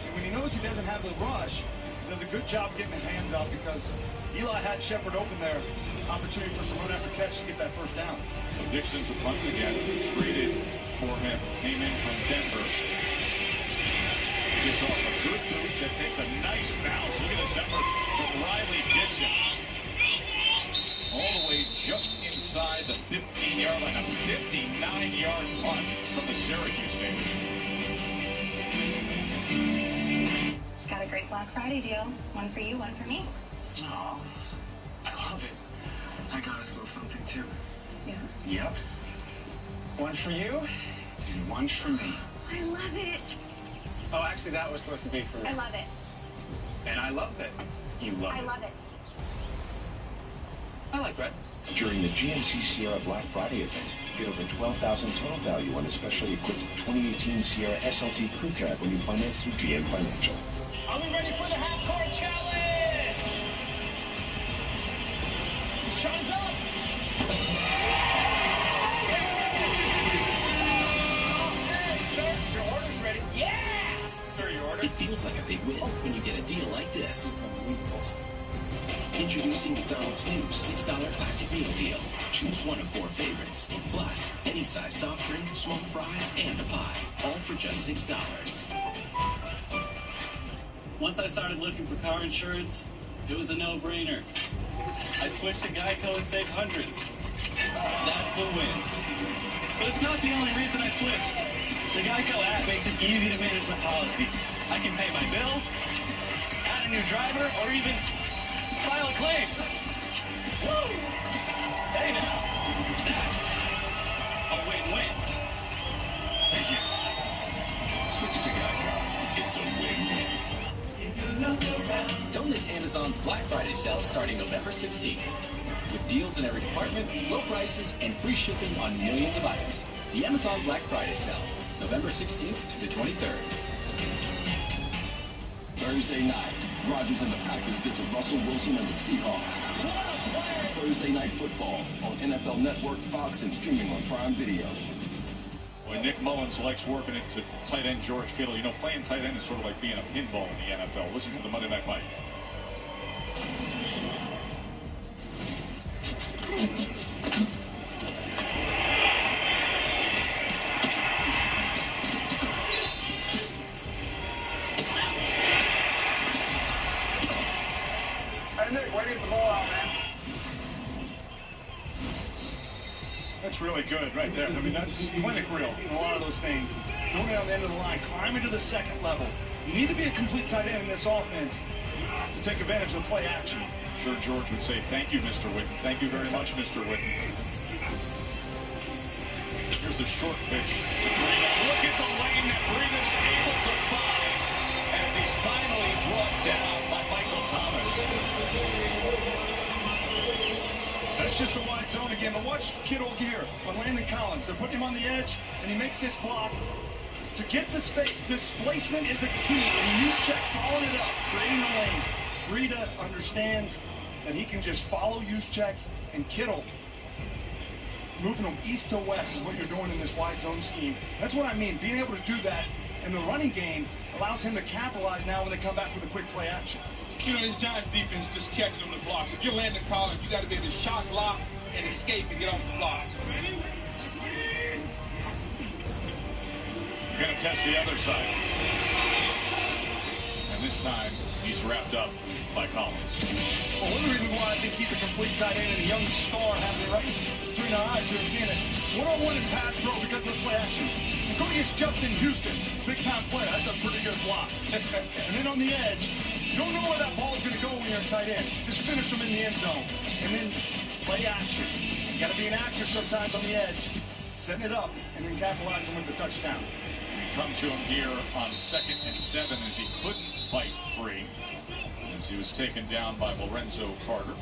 and when he knows he doesn't have the rush, he does a good job getting his hands out because Eli had Shepard open there. Opportunity for some run after catch to get that first down. So Dixon's a punt again. Traded for him. Came in from Denver. He gets off a good boot that takes a nice bounce. Look at this effort from Riley Dixon. All the way just inside the 15-yard line. A 59-yard punt from the Syracuse native. Got a great Black Friday deal. One for you, one for me. Oh, I love it. I got us a little something too. Yeah. Yep. One for you, and one for me. I love it. Oh, actually, that was supposed to be for me. I love it. And I love it. You love it. I love it. I like red. During the GMC Sierra Black Friday event, get over $12,000 total value on a specially equipped 2018 Sierra SLT Crew Cab when you finance through GM Financial. Are we ready for the half-court challenge? Sean's up. Hey, sir, your order's ready. Yeah! Sir, your order. It feels like a big win when you get a deal like this. Introducing McDonald's new $6 classic meal deal. Choose one of 4 favorites. Plus, any size soft drink, small fries, and a pie. All for just $6. Once I started looking for car insurance, it was a no-brainer. I switched to Geico and saved hundreds. That's a win. But it's not the only reason I switched. The Geico app makes it easy to manage my policy. I can pay my bill, add a new driver, or even file a claim. Woo! Hey now, that's a win-win. Thank you. Switch to Geico. It's a win-win. Don't miss Amazon's Black Friday sale starting November 16th. With deals in every department, low prices, and free shipping on millions of items. The Amazon Black Friday sale, November 16th to the 23rd. Thursday night, Rodgers and the Packers visit Russell Wilson and the Seahawks. Thursday Night Football on NFL Network, Fox, and streaming on Prime Video. When Nick Mullins likes working it to tight end George Kittle, you know, playing tight end is sort of like being a pinball in the NFL. Listen to the Monday Night Fight. good right there. I mean, that's clinic real in a lot of those things. Going down the end of the line, climbing to the second level. You need to be a complete tight end in this offense to take advantage of the play action. I'm sure George would say, thank you, Mr. Witten. Thank you very much, Mr. Witten. Here's the short pitch to Breida. Look at the lane that Breida's able to find as he's finally brought down by Michael Thomas. That's just the wide zone again. But watch Kittle here on Landon Collins. They're putting him on the edge, and he makes this block. To get the space, displacement is the key. And Juszczyk following it up, creating the lane. Breida understands that he can just follow Juszczyk, and Kittle moving them east to west is what you're doing in this wide zone scheme. That's what I mean. Being able to do that in the running game allows him to capitalize now when they come back with a quick play action. You know, this Giants defense just catches on the blocks. If you're Landon Collins, you got to be able to shot, lock, and escape and get off the block. Going to test the other side. And this time, he's wrapped up by Collins. Well, one of the reasons why I think he's a complete tight end and a young star happening right between our eyes here, seeing it one-on-one in pass pro because of the play action. He's going against Justin Houston, big-time player. That's a pretty good block. And then on the edge, you don't know where that ball is going to go when you're a tight end. Just finish him in the end zone. And then play action. You got to be an actor sometimes on the edge. Setting it up and then capitalizing with the touchdown. Come to him here on 2nd and 7 as he couldn't fight free as he was taken down by Lorenzo Carter.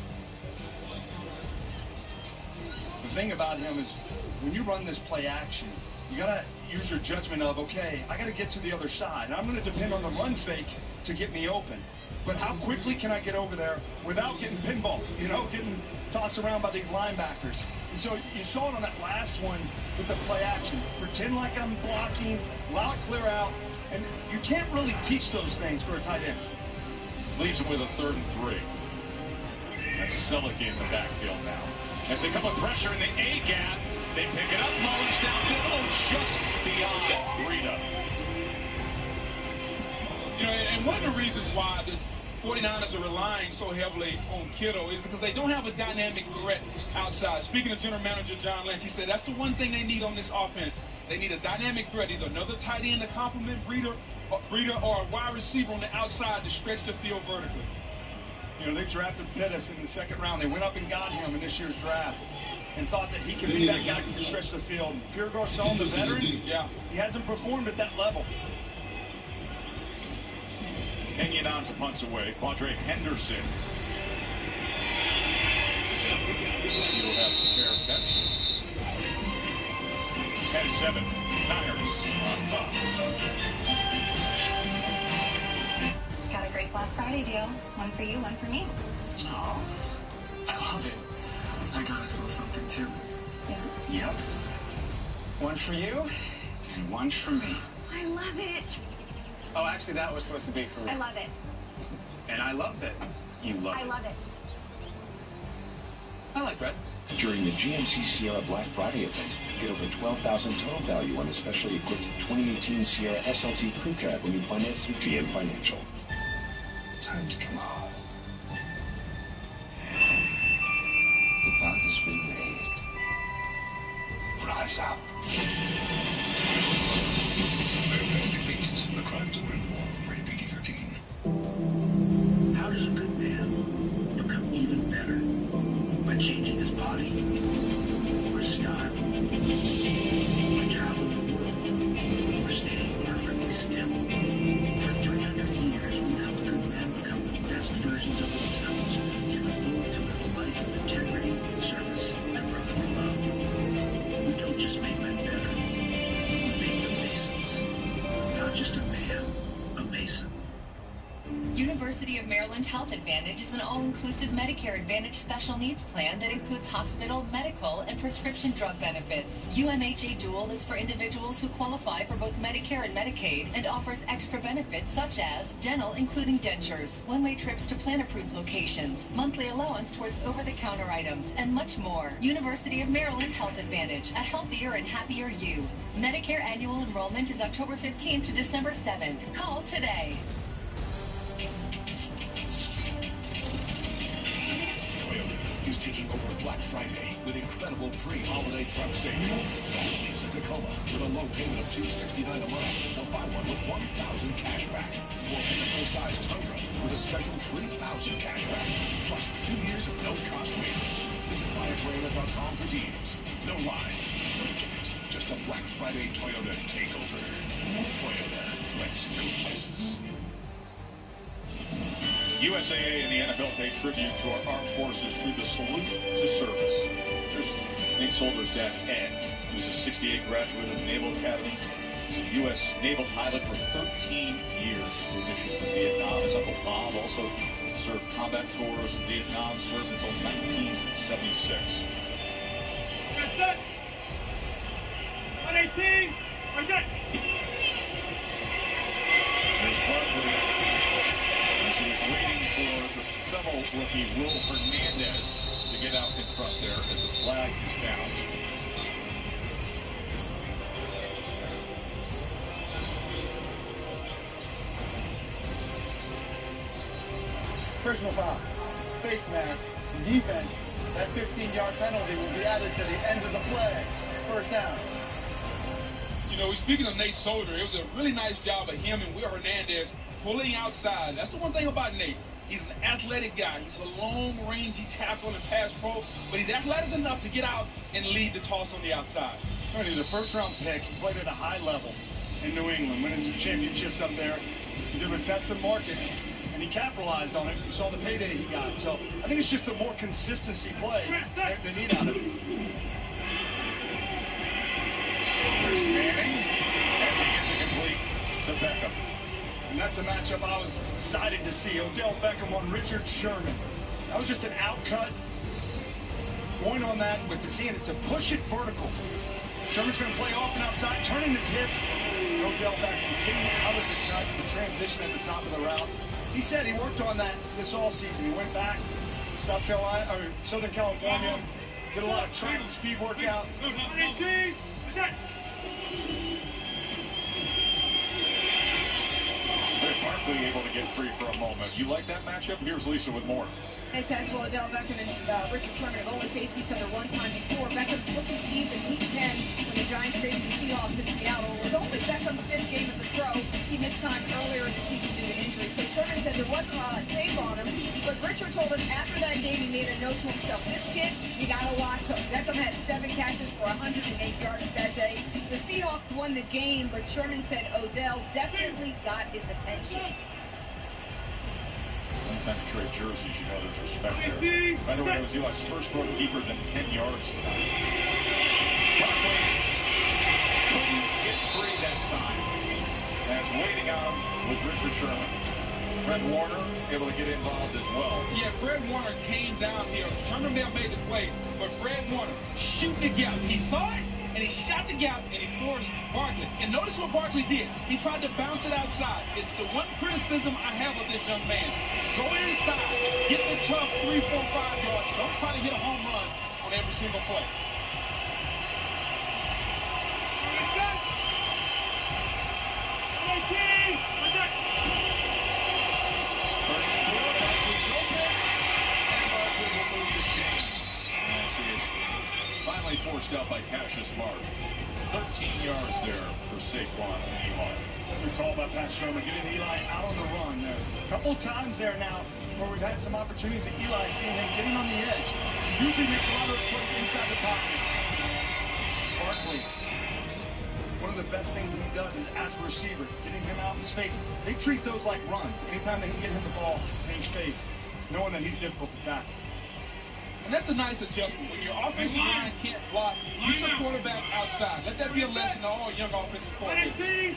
The thing about him is when you run this play action, you got to use your judgment of, okay, I got to get to the other side. And I'm going to depend on the run fake to get me open. But how quickly can I get over there without getting pinballed, you know, getting tossed around by these linebackers? And so you saw it on that last one with the play action. Pretend like I'm blocking, allow it clear out, and you can't really teach those things for a tight end. Leaves him with a 3rd and 3. That's S.O.C.O.M in the backfield now. As they come with pressure in the A gap, they pick it up. Mullins downfield, just beyond Breida. You know, and one of the reasons why the 49ers are relying so heavily on Kittle is because they don't have a dynamic threat outside. Speaking of General Manager John Lynch, he said that's the one thing they need on this offense. They need a dynamic threat, either another tight end to complement Breida or a wide receiver on the outside to stretch the field vertically. You know, they drafted Pettis in the 2nd round. They went up and got him in this year's draft and thought that he could be that guy who could stretch the field. Pierre Garçon, the veteran, yeah, he hasn't performed at that level. Hanging on to punts away, Quadre Henderson. He will have a fair catch. 10-7, Niners on top. Got a great Black Friday deal. One for you, one for me. Oh, I love it. I got us a little something too. Yeah. Yep. One for you and one for me. I love it. Oh, actually, that was supposed to be for me. I love it. And I love it. You love it. I love it. I like bread. During the GMC Sierra Black Friday event, get over $12,000 total value on the specially equipped 2018 Sierra SLT Crew Cab when you finance through GM Financial. Time to come home. The path has been laid. Rise up. Fantastic Beasts, The Crimes of Grindelwald, rated PG-13. How does a good man become even better? By changing his body or his style? By traveling the world or staying perfectly still? For 300 years, we've helped good men become the best versions of themselves through the move to live a life of integrity, service, and brotherly love. We don't just make men better. We make them Masons. Not just a man, a Mason. University of Maryland Health Advantage is an all-inclusive Medicare Advantage special needs plan that includes hospital, medical, and prescription drug benefits. UMHA Dual is for individuals who qualify for both Medicare and Medicaid and offers extra benefits such as dental, including dentures, one-way trips to plan-approved locations, monthly allowance towards over-the-counter items, and much more. University of Maryland Health Advantage, a healthier and happier you. Medicare annual enrollment is October 15th to December 7th. Call today. Toyota is is taking over Black Friday with incredible pre-holiday truck savings. Lease a Tacoma with a low payment of $269 a month, or buy one with $1,000 cash back. Or pick a full-size Tundra with a special $3,000 cash back. Plus 2 years of no-cost maintenance. Visit buyatoyota.com for deals. No lines, no gimmicks. Just a Black Friday Toyota takeover. Toyota, let's go places. USAA and the NFL pay tribute to our armed forces through the Salute to Service. There's Nate Solder's dad, Ed, who's a 68 graduate of the Naval Academy. He's a U.S. naval pilot for 13 years. Flew mission from Vietnam. His uncle Bob also served combat tours in Vietnam, served until 1976. That's it. 118. We're good. There's Barkley as he's waiting for the fellow rookie Will Hernandez to get out in front there as the flag is down. Personal foul, face mask, defense. That 15-yard penalty will be added to the end of the play. First down. You know, speaking of Nate Solder, it was a really nice job of him and Will Hernandez pulling outside. That's the one thing about Nate. He's an athletic guy. He's a long-rangey tackle and pass pro, but he's athletic enough to get out and lead the toss on the outside. He's a first-round pick. He played at a high level in New England, winning some championships up there. He's able to test the market, and he capitalized on it. You saw the payday he got. So I think it's just a more consistency play they need out of him. There's Manning as he gets it complete to Beckham. And that's a matchup I was excited to see. Odell Beckham on Richard Sherman. That was just an outcut. Going on that with the seeing it to push it vertical. Sherman's going to play off and outside, turning his hips. Odell Beckham getting out of the cut, the transition at the top of the route. He said he worked on that this offseason. He went back to Southern California, did a lot of track and speed workout. Barkley able to get free for a moment. You like that matchup? Here's Lisa with more. Hey, Tess, well, Odell Beckham and Richard Sherman have only faced each other one time before. Beckham's rookie season, Week 10, when the Giants faced the Seahawks in Seattle. It was only Beckham's 5th game as a pro. He missed time earlier in the season due to injury. So Sherman said there wasn't a lot of tape on him. But Richard told us after that game he made a note to himself. This kid, you got to watch him. Beckham had 7 catches for 108 yards that day. The Seahawks won the game, but Sherman said Odell definitely got his attention. Anytime you trade jerseys, you know there's respect there. By the way, that was Eli's first throw deeper than 10 yards tonight. Barkley couldn't get free that time. As waiting on was Richard Sherman. Fred Warner able to get involved as well. Yeah, Fred Warner came down here. Sherman made the play, but Fred Warner shooting the gap. He saw it, and he shot the gap, and he forced Barkley. And notice what Barkley did. He tried to bounce it outside. It's the one criticism I have of this young man. Go inside, get the tough 3, 4, 5 yards. Don't try to hit a home run on every single play. Finally forced out by Cassius Marsh. 13 yards there for Saquon and Eli. Good call by Pat Sherman, getting Eli out on the run there. A couple times there now where we've had some opportunities that Eli's seen him getting on the edge. He usually makes a lot of those plays inside the pocket. Barkley, one of the best things he does is as a receiver, getting him out in space. They treat those like runs. Anytime they can get him the ball in space, knowing that he's difficult to tackle. And that's a nice adjustment. When your offensive line can't block, get your quarterback outside. Let that be a lesson to all young offensive coordinators.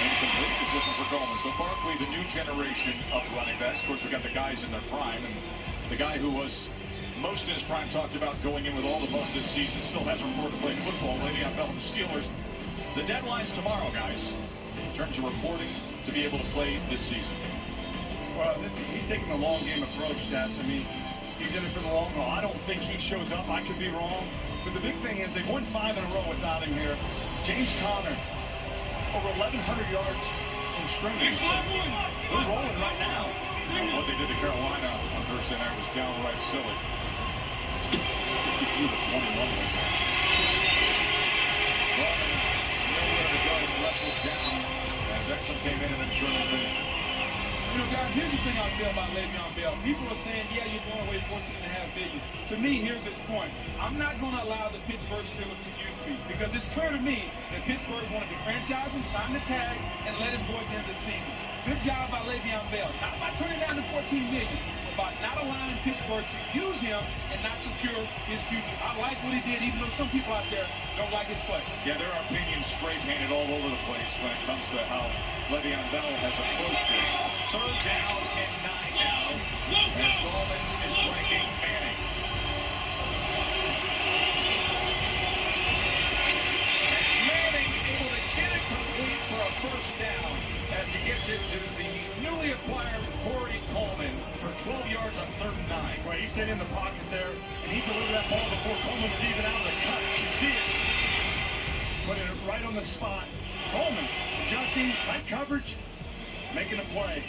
Incomplete is looking for Goldman. So Barkley, the new generation of running backs. Of course, we've got the guys in their prime. And the guy who was most in his prime talked about going in with all the buzz this season. Still hasn't reported to play football. Le'Veon Bell and the Steelers. The deadline's tomorrow, guys, in terms of reporting to be able to play this season. Well, he's taking the long game approach, Tess. I mean, he's in it for the long haul. I don't think he shows up. I could be wrong. But the big thing is they've won 5 in a row without him here. James Conner, over 1,100 yards from scrimmage. They're rolling right now. What they did to Carolina on Thursday night was downright silly. 52-21 right now. Roman, nowhere to go, wrestled down as S.O.C.O.M came in and then Sherman finished it. You know, guys, here's the thing I'll say about Le'Veon Bell. People are saying, yeah, you're throwing away $14.5 billion. To me, here's his point. I'm not going to allow the Pittsburgh Steelers to use me because it's clear to me that Pittsburgh wanted to franchise him, sign the tag, and let him go at the end of the season. Good job by Le'Veon Bell. Not by turning down the $14 million, but by not allowing Pittsburgh to use him and not secure his future. I like what he did, even though some people out there don't like his play. Yeah, there are opinions spray-painted all over the place when it comes to how Le'Veon Bell has approached this. Third down and 9 now as Roman is flanking Manning. And Manning able to get it complete for a first down as he gets it to the newly acquired Corey Coleman for 12 yards on 3rd and 9. Right, he stayed in the pocket there, and he delivered that ball before Coleman was even out of the cut. You see it. Put it right on the spot. Coleman adjusting, tight coverage, making a play.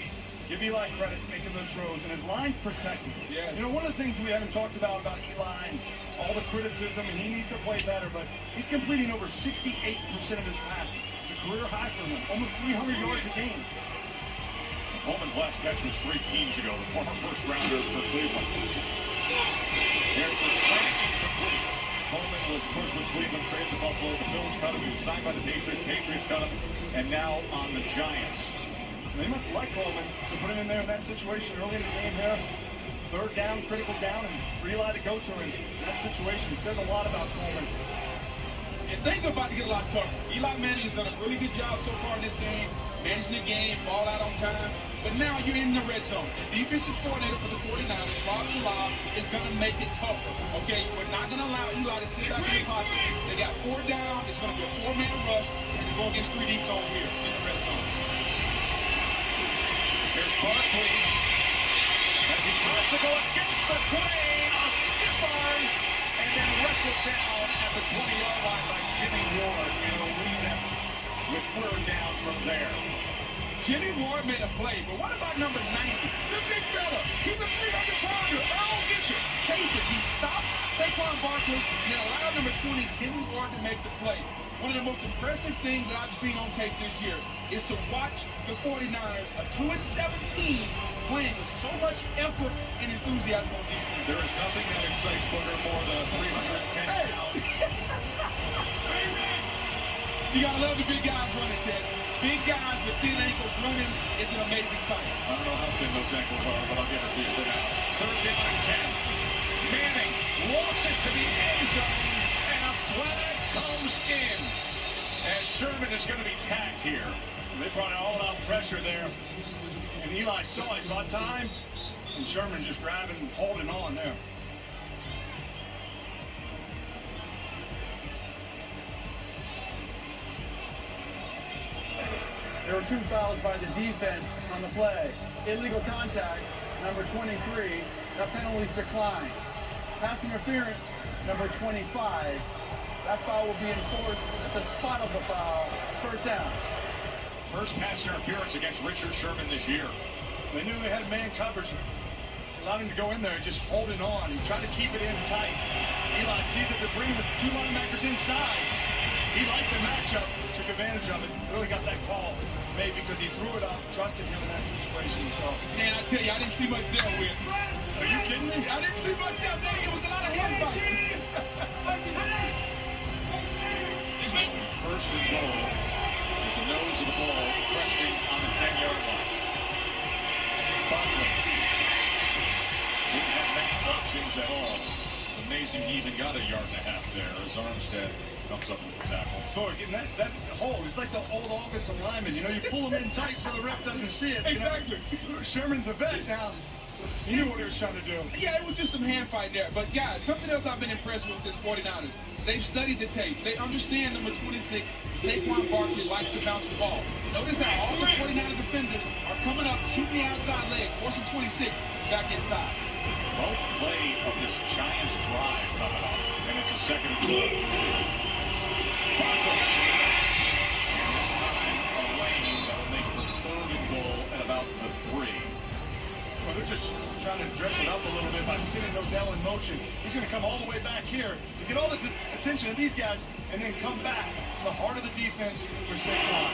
Give Eli credit making those throws, and his line's protected. Yes. You know, one of the things we haven't talked about Eli and all the criticism, and he needs to play better, but he's completing over 68% of his passes. It's a career high for him, almost 300 yards a game. Coleman's last catch was 3 teams ago, the former first-rounder for Cleveland. Here's the slant incomplete. Coleman was pushed with Cleveland, traded to Buffalo. The Bills cut him. He was signed by the Patriots. Patriots cut him. And now on the Giants. They must like Coleman to put him in there in that situation early in the game here. 3rd down, critical down, and for Eli to go to him in that situation. It says a lot about Coleman. And things are about to get a lot tougher. Eli Manning has done a really good job so far in this game, managing the game, ball out on time. But now you're in the red zone. The defensive coordinator for the 49ers, Rob Saleh, is going to make it tougher. Okay, we're not going to allow Eli to sit back in the pocket. They got 4 down. It's going to be a 4-man rush. And go against 3 deep zone here in the red zone. Here's Barkley as he tries to go against the grain, a stiff arm, and then wrestled down at the 20-yard line by Jimmy Ward, and will lead them with 3rd down from there. Jimmy Ward made a play, but what about number 90? The big fella. He's a 300-pounder. Earl Mitchell. Chase it. He stopped Saquon Barkley and then allowed number 20, Jimmy Ward, to make the play. One of the most impressive things that I've seen on tape this year is to watch the 49ers, a 2-17, playing with so much effort and enthusiasm on defense. There is nothing that excites Booger more than a 310 pound. You gotta love the big guys running, Tess. Big guys with thin ankles running, it's an amazing sight. I don't know how thin those ankles are, but I'll give it to you for now. 3rd down and 10. Manning walks it to the end zone, and a flag comes in as Sherman is going to be tagged here. They brought an all-out pressure there, and Eli saw it, bought time, and Sherman just grabbing and holding on there. There were 2 fouls by the defense on the play. Illegal contact, number 23. That penalty's declined. Pass interference, number 25. That foul will be enforced at the spot of the foul. 1st down. First pass interference against Richard Sherman this year. They knew they had man coverage. Allowed him to go in there, just holding on. He tried to keep it in tight. Eli sees it, they're bringing the 2 linebackers inside. He liked the matchup, took advantage of it, really got that call made because he threw it up, trusted him in that situation. So. Man, I tell you, I didn't see much there, Will. Are you kidding me? I didn't see much there. It was a lot of hand fighting. 1st and goal with the nose of the ball resting on the 10-yard line. Barkley didn't have many options at all. It's amazing he even got 1.5 yards there as Armstead comes up with the tackle. Boy, getting that hold, it's like the old offensive lineman. You know, you pull him in tight so the ref doesn't see it. Exactly. Know? Sherman's a vet now. He knew what he was trying to do. Yeah, it was just some hand fight there. But, guys, something else I've been impressed with this 49ers. They've studied the tape. They understand number 26, Saquon Barkley, likes to bounce the ball. Notice how all the 49er defenders are coming up, shooting the outside leg, forcing 26 back inside. 12th play of this Giants drive coming up, and it's a 2nd and goal. Barkley. And this time, a lane that will make for they're just trying to dress it up a little bit by sending Odell in motion. He's going to come all the way back here to get all this attention of these guys and then come back to the heart of the defense with Saquon.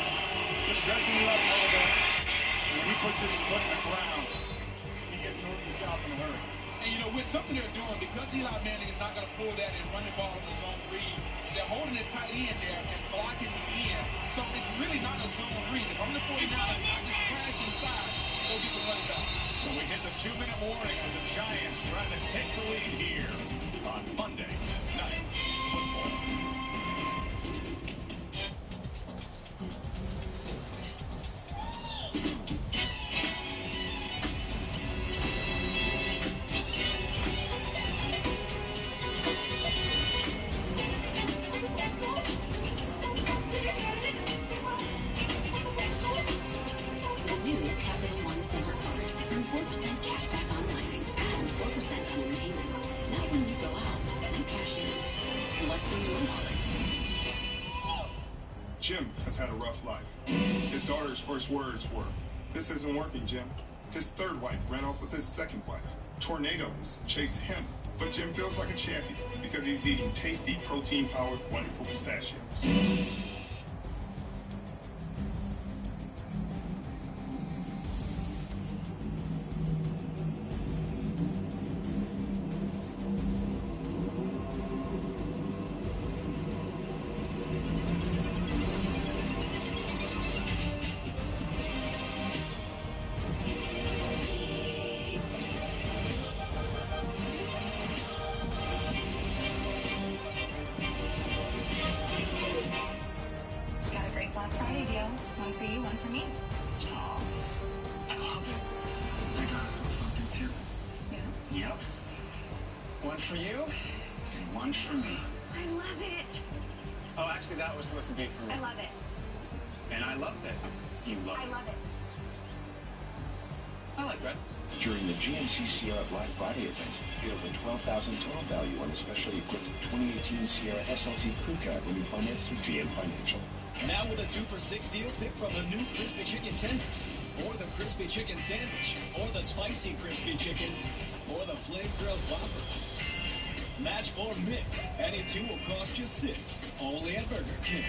Just dressing it up a little bit. And when he puts his foot in the ground, he gets north and south in a hurry. And you know, with something they're doing, because Eli Manning is not going to pull that and run the ball on his own read, they're holding the tight end there and blocking the end. So it's really not a zone read. If I'm the 49ers, I just crash inside and go get the running back. So we hit the 2-minute warning on the Giants trying to take the lead here on Monday Night Football. Jim has had a rough life. His daughter's first words were, "This isn't working, Jim." His third wife ran off with his second wife. Tornadoes chase him, but Jim feels like a champion because he's eating tasty, protein-powered, wonderful pistachios. Black Friday deal. One for you, one for me. Oh, I love it. I got us all something too. Yeah? Yep. One for you, and one for me. I love it. Oh, actually, that was supposed to be for me. I love it. And I loved it. You love it. I love it. I like red. During the GMC Sierra Black Friday event, get over $12,000 total value on the specially equipped 2018 Sierra SLT Crew Cab when you finance through GM Financial. Now with a 2 for $6 deal, pick from the new Crispy Chicken Tenders, or the Crispy Chicken Sandwich, or the Spicy Crispy Chicken, or the Flame Grilled Whopper. Match or mix, any two will cost you $6, only at Burger King.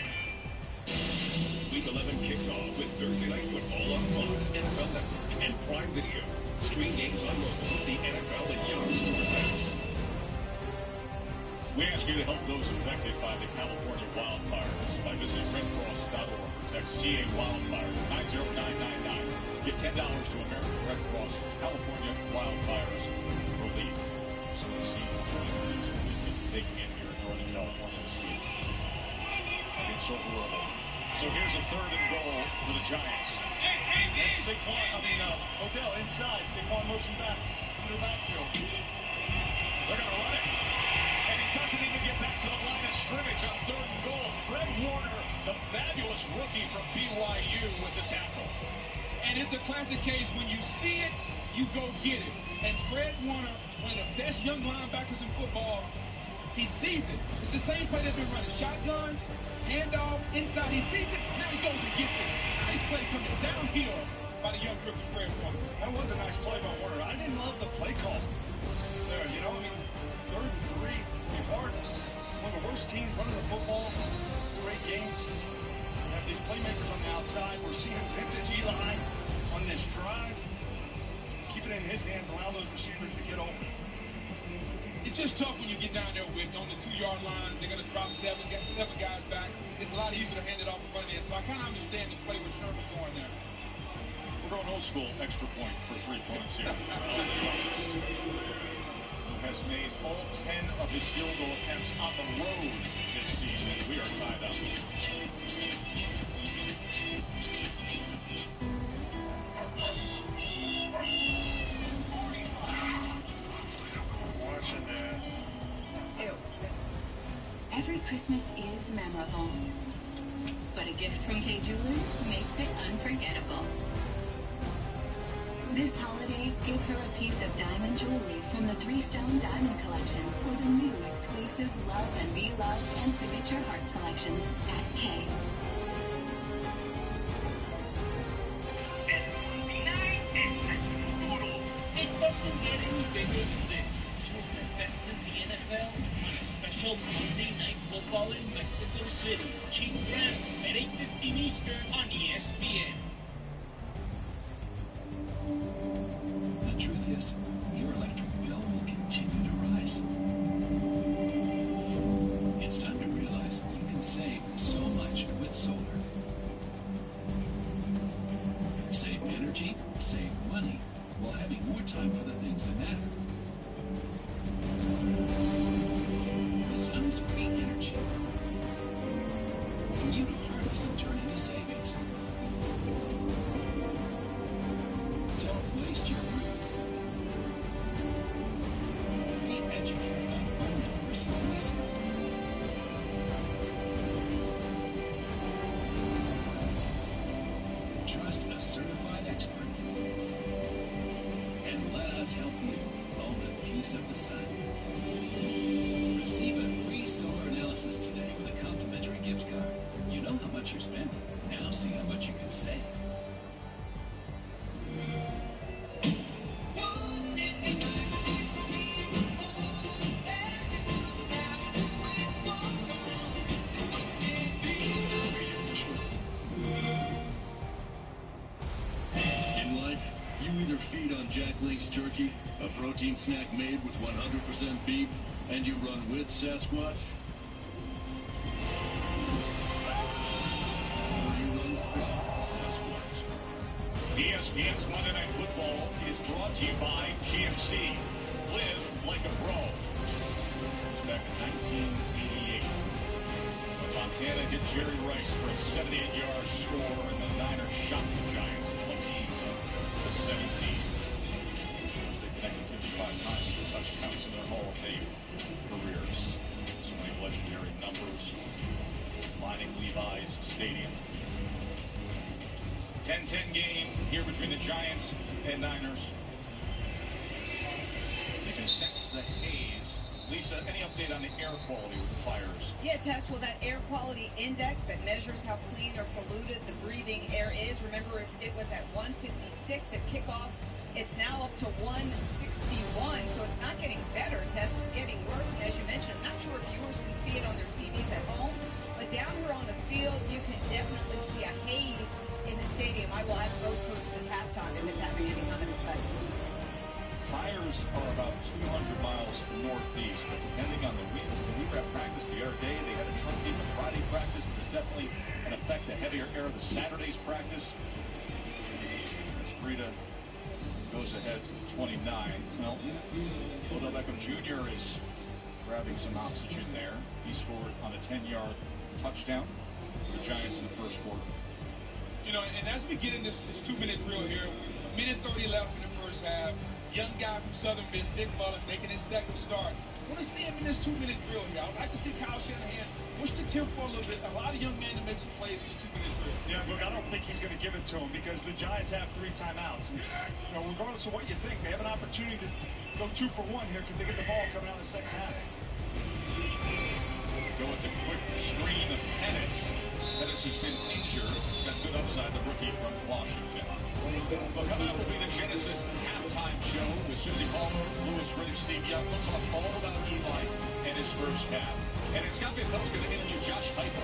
Week 11 kicks off with Thursday Night Football on Fox, NFL Network, and Prime Video. Stream games on mobile, the NFL and Yahoo Sports apps. We ask you to help those affected by the California wildfires by visiting redcross.org. Text CA Wildfires 90999. Get $10 to American Red Cross California Wildfires Relief. Some of the scenes we've taking in here in Northern California this week. It's so horrible. So here's a 3rd and goal for the Giants. That's Saquon, Odell inside. Saquon motion back into the backfield. They're going to run it. And he doesn't even get back to the line of scrimmage on 3rd and goal. Fred Warner, the fabulous rookie from BYU with the tackle. And it's a classic case when you see it, you go get it. And Fred Warner, one of the best young linebackers in football, he sees it. It's the same play they've been running. Shotgun, handoff, inside. He sees it, now he goes and gets it. Nice play coming downhill by the young rookie Fred Warner. That was a nice play by Warner. I didn't love the play call there, 3rd and 3, be hard. One of the worst teams running the football. Great games. We have these playmakers on the outside. We're seeing vintage Eli on this drive. Keep it in his hands, allow those receivers to get open. It's just tough when you get down there with on the 2-yard line. They're going to drop seven guys back. It's a lot easier to hand it off in front of there. So I kind of understand the play with Sherman's going there. We're going old school, extra point for 3 points here. Has made all 10 of his field goal attempts on the road this season. We are tied up. Watching that. Ew. Every Christmas is memorable, but a gift from Kay Jewelers makes it unforgettable. This holiday, give her a piece of diamond jewelry from the 3-Stone Diamond Collection or the new exclusive Love and Be Loved and Signature Heart Collections at Kay. It favorite fix to best in the NFL on a special Monday Night Football in Mexico City. Chiefs Rams at 8:15 Eastern on ESPN. The truth is, your electric bill will continue to rise. It's time to realize you can save so much with solar. Save energy, save money, while having more time for the things that matter. The sun is free energy for you to harness and turn into savings. Don't waste your youth. Be educated on owning versus leasing. Trust a certified expert. And let us help you own a piece of the sun. Receive a free solar analysis today with a complimentary gift card. You know how much you're spending. Now see how much you can save. In life, you either feed on Jack Link's jerky, a protein snack made with 100% beef, and you run with Sasquatch, or you run from Sasquatch. ESPN's Monday Night Football is brought to you by GMC. Live like a pro. Back in 1988, when Montana hit Jerry Rice for a 78-yard score, and the Niners shot the Giants 20-17. They connected 55 times with touchdowns in their Hall of Fame careers. So many legendary numbers lining Levi's Stadium. 10-10 game here between the Giants and Niners. You can sense the haze. Lisa, any update on the air quality with the Flyers? Yeah, Tess, well, that air quality index that measures how clean or polluted the breathing air is, remember it was at 156 at kickoff. It's now up to 161, so it's not getting better, Tess. It's getting worse, and as you mentioned, I'm not sure if viewers can see it on their TVs at home, but down here on the field, you can definitely see a haze in the stadium. I will ask both coaches at halftime if it's having any kind of effect. Flyers are about 200 miles northeast, but depending on the winds, when we were at practice the other day, they had a truncate the Friday practice. There's definitely an effect to heavier air of the Saturday's practice. As Brita goes ahead to 29. Well, Odell Beckham Jr. is grabbing some oxygen there. He scored on a 10-yard touchdown for the Giants in the first quarter. You know, and as we get in this 2-minute drill here, a minute 30 left in the first half. Young guy from Southern Miss, Nick Mullen, making his second start. I want to see him in this 2-minute drill here. I would like to see Kyle Shanahan push the tempo a little bit. A lot of young men to make some plays in the 2-minute drill. Yeah, look, I don't think he's going to give it to him because the Giants have 3 timeouts. And, you know, regardless of what you think, they have an opportunity to go 2 for 1 here because they get the ball coming out in the second half. Go with a quick screen of Pettis. Pettis has been injured. He's got good upside, the rookie from Washington. Well, coming up will be the Genesis halftime show with Susie Palmer, Louis Riddick, Steve Young. We'll talk all about Eli and his first half. And Scott Van Pelt's going to interview Josh Heupel,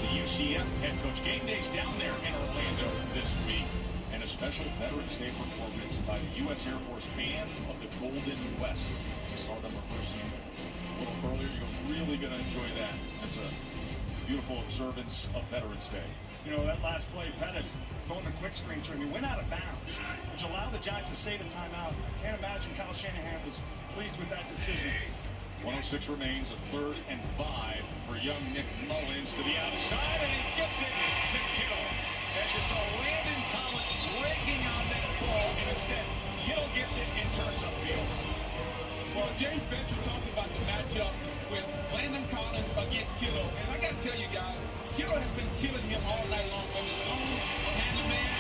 the UCF head coach. Game day's down there in Orlando this week. And a special Veterans Day performance by the U.S. Air Force Band of the Golden West. We saw them rehearsing a little earlier. You're really going to enjoy that. That's a beautiful observance of Veterans Day. You know, that last play, Pettis going the quick screen to him. He went out of bounds, which allowed the Giants to save a timeout. Can't imagine Kyle Shanahan was pleased with that decision. 106 remains, a 3rd and 5 for young Nick Mullins to the outside, and he gets it to Kittle. As you saw, Landon Collins breaking on that ball, and instead, Kittle gets it and turns upfield. Well, James Bencher talked about the matchup with Landon Collins against Kittle. And I got to tell you guys, Kittle has been killing him all night long on his own, hand-to-man.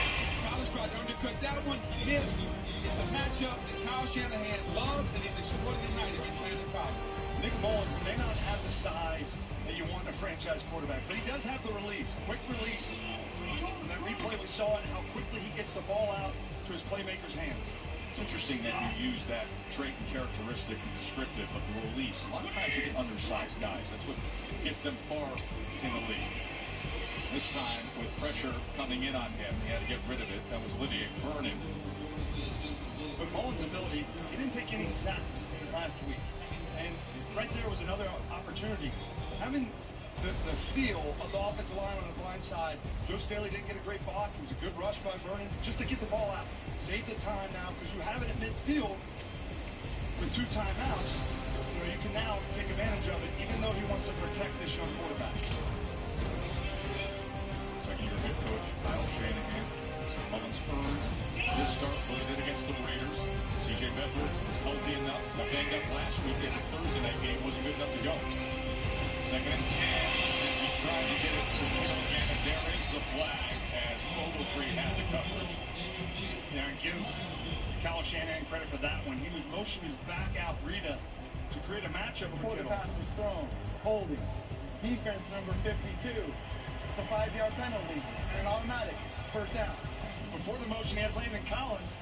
Collins tried to undercut that one, missed. It's a matchup that Kyle Shanahan loves, and he's exploiting tonight against Landon Collins. Nick Mullins may not have the size that you want in a franchise quarterback, but he does have the release, quick release. In that replay we saw it, how quickly he gets the ball out to his playmaker's hands. It's interesting that you use that trait and characteristic and descriptive of the release. A lot of times you get undersized guys. That's what gets them far in the league. This time, with pressure coming in on him, he had to get rid of it. That was Olivier Vernon. But Mullins' ability, he didn't take any sacks last week. And right there was another opportunity. Having the feel of the offensive line on the blind side, Joe Staley didn't get a great block. It was a good rush by Vernon just to get the ball out. Save the time now because you have it at midfield with 2 timeouts. You know, you can now take advantage of it, even though he wants to protect this young quarterback. Second-year head coach Kyle Shanahan. Mullins earned this start, put it against the Raiders. C.J. Beathard was healthy enough, banged up last week in the Thursday night game, wasn't good enough to go. Second and 10, as he tried to get it to Hill again, and there is the flag as Ogletree had the coverage. Yeah, and give Kyle Shanahan credit for that one. He was motioning his back out Rita to create a matchup before the pass was thrown. Holding. Defense number 52. It's a 5-yard penalty and an automatic first down. Before the motion, he had Landon Collins.